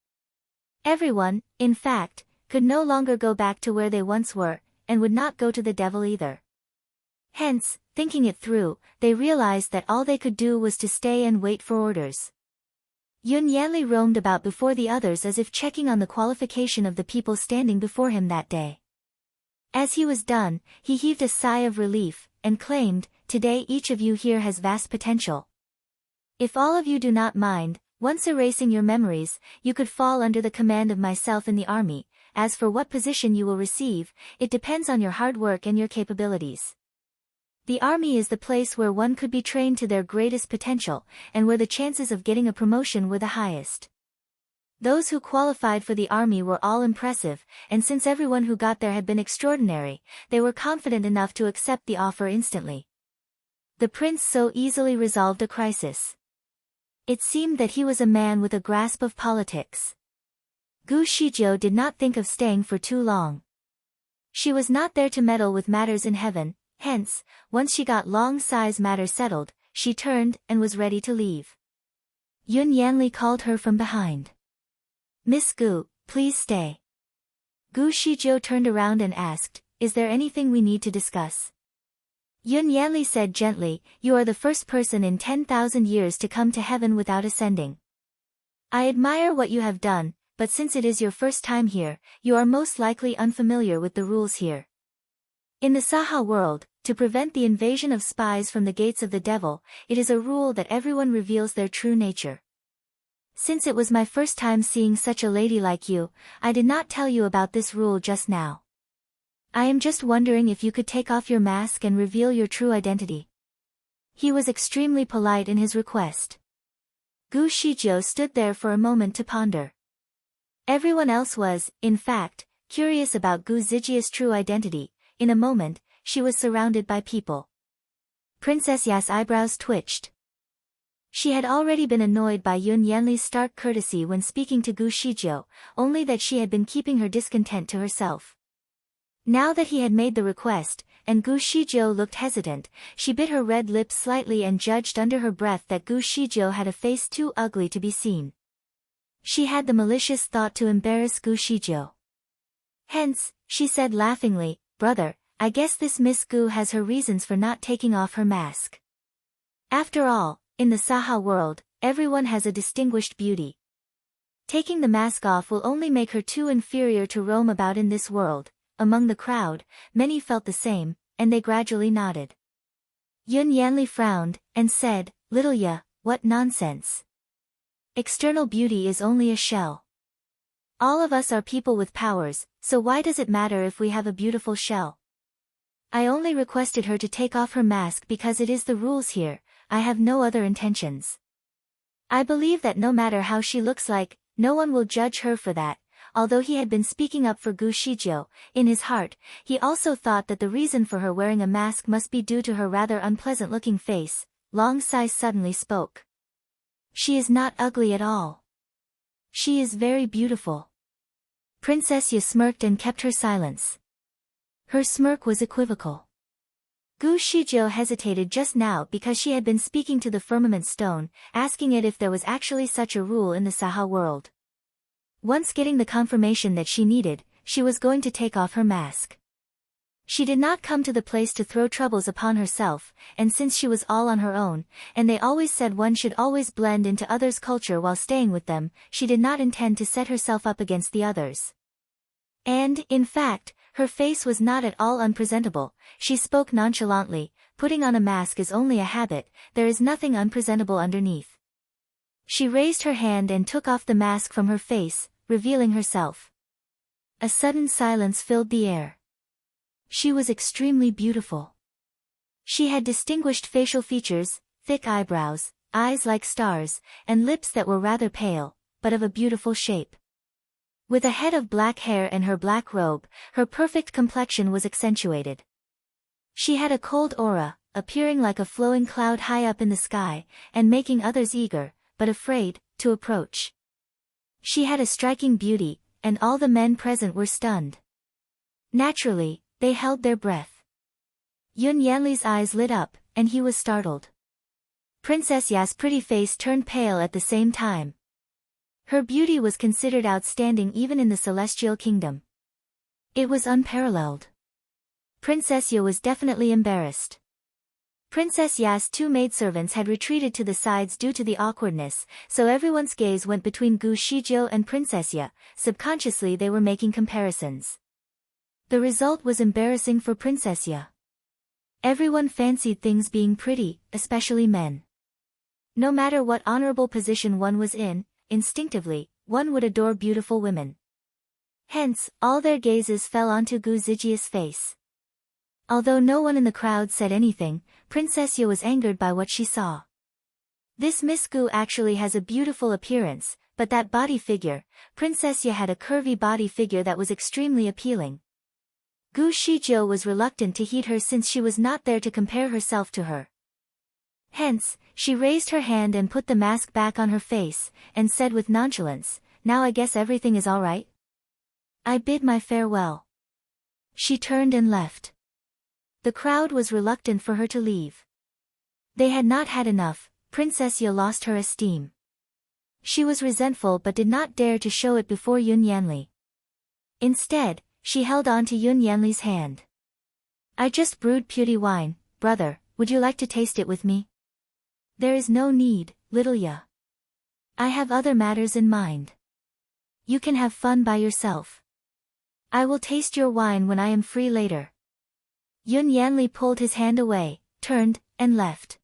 Everyone, in fact, could no longer go back to where they once were, and would not go to the devil either. Hence, thinking it through, they realized that all they could do was to stay and wait for orders. Yun Yanli roamed about before the others as if checking on the qualification of the people standing before him that day. As he was done, he heaved a sigh of relief, and claimed, today each of you here has vast potential. If all of you do not mind, once erasing your memories, you could fall under the command of myself in the army. As for what position you will receive, it depends on your hard work and your capabilities. The army is the place where one could be trained to their greatest potential, and where the chances of getting a promotion were the highest. Those who qualified for the army were all impressive, and since everyone who got there had been extraordinary, they were confident enough to accept the offer instantly. The prince so easily resolved a crisis. It seemed that he was a man with a grasp of politics. Gu Shijiu did not think of staying for too long. She was not there to meddle with matters in heaven, hence, once she got Long Sai's matter settled, she turned and was ready to leave. Yun Yanli called her from behind. Miss Gu, please stay. Gu Shijiu turned around and asked, is there anything we need to discuss? Yun Yanli said gently, you are the first person in 10,000 years to come to heaven without ascending. I admire what you have done, but since it is your first time here, you are most likely unfamiliar with the rules here. In the Saha world, to prevent the invasion of spies from the gates of the devil, it is a rule that everyone reveals their true nature. Since it was my first time seeing such a lady like you, I did not tell you about this rule just now. I am just wondering if you could take off your mask and reveal your true identity. He was extremely polite in his request. Gu Shijiu stood there for a moment to ponder. Everyone else was, in fact, curious about Gu Zijia's true identity. In a moment, she was surrounded by people. Princess Ya's eyebrows twitched. She had already been annoyed by Yun Yanli's stark courtesy when speaking to Gu Shizhou, only that she had been keeping her discontent to herself. Now that he had made the request, and Gu Shizhou looked hesitant, she bit her red lips slightly and judged under her breath that Gu Shizhou had a face too ugly to be seen. She had the malicious thought to embarrass Gu Shizhou. Hence, she said laughingly, "Brother, I guess this Miss Gu has her reasons for not taking off her mask. After all, in the Saha world, everyone has a distinguished beauty. Taking the mask off will only make her too inferior to roam about in this world." Among the crowd, many felt the same, and they gradually nodded. Yun Yanli frowned, and said, "Little Ya, what nonsense. External beauty is only a shell. All of us are people with powers, so why does it matter if we have a beautiful shell? I only requested her to take off her mask because it is the rules here. I have no other intentions. I believe that no matter how she looks like, no one will judge her for that." Although he had been speaking up for Gu Shizhou, in his heart, he also thought that the reason for her wearing a mask must be due to her rather unpleasant-looking face. Long Sai suddenly spoke. "She is not ugly at all. She is very beautiful." Princess Ya smirked and kept her silence. Her smirk was equivocal. Gu Shizhou hesitated just now because she had been speaking to the firmament stone, asking it if there was actually such a rule in the Saha world. Once getting the confirmation that she needed, she was going to take off her mask. She did not come to the place to throw troubles upon herself, and since she was all on her own, and they always said one should always blend into others' culture while staying with them, she did not intend to set herself up against the others. And, in fact, her face was not at all unpresentable. She spoke nonchalantly, "Putting on a mask is only a habit, there is nothing unpresentable underneath." She raised her hand and took off the mask from her face, revealing herself. A sudden silence filled the air. She was extremely beautiful. She had distinguished facial features, thick eyebrows, eyes like stars, and lips that were rather pale, but of a beautiful shape. With a head of black hair and her black robe, her perfect complexion was accentuated. She had a cold aura, appearing like a flowing cloud high up in the sky, and making others eager, but afraid, to approach. She had a striking beauty, and all the men present were stunned. Naturally, they held their breath. Yun Yanli's eyes lit up, and he was startled. Princess Ya's pretty face turned pale at the same time. Her beauty was considered outstanding even in the Celestial Kingdom. It was unparalleled. Princess Ya was definitely embarrassed. Princess Ya's two maidservants had retreated to the sides due to the awkwardness, so everyone's gaze went between Gu Shizhou and Princess Ya. Subconsciously they were making comparisons. The result was embarrassing for Princess Ya. Everyone fancied things being pretty, especially men. No matter what honorable position one was in, instinctively, one would adore beautiful women. Hence, all their gazes fell onto Gu Zijia's face. Although no one in the crowd said anything, Princess Ya was angered by what she saw. This Miss Gu actually has a beautiful appearance, but that body figure, Princess Ya had a curvy body figure that was extremely appealing. Gu Shizhou was reluctant to heed her since she was not there to compare herself to her. Hence, she raised her hand and put the mask back on her face, and said with nonchalance, "Now I guess everything is all right. I bid my farewell." She turned and left. The crowd was reluctant for her to leave. They had not had enough. Princess Ya lost her esteem. She was resentful but did not dare to show it before Yun Yanli. Instead, she held on to Yun Yanli's hand. "I just brewed putti wine, brother, would you like to taste it with me?" "There is no need, little Ya. I have other matters in mind. You can have fun by yourself. I will taste your wine when I am free later." Yun Yanli pulled his hand away, turned, and left.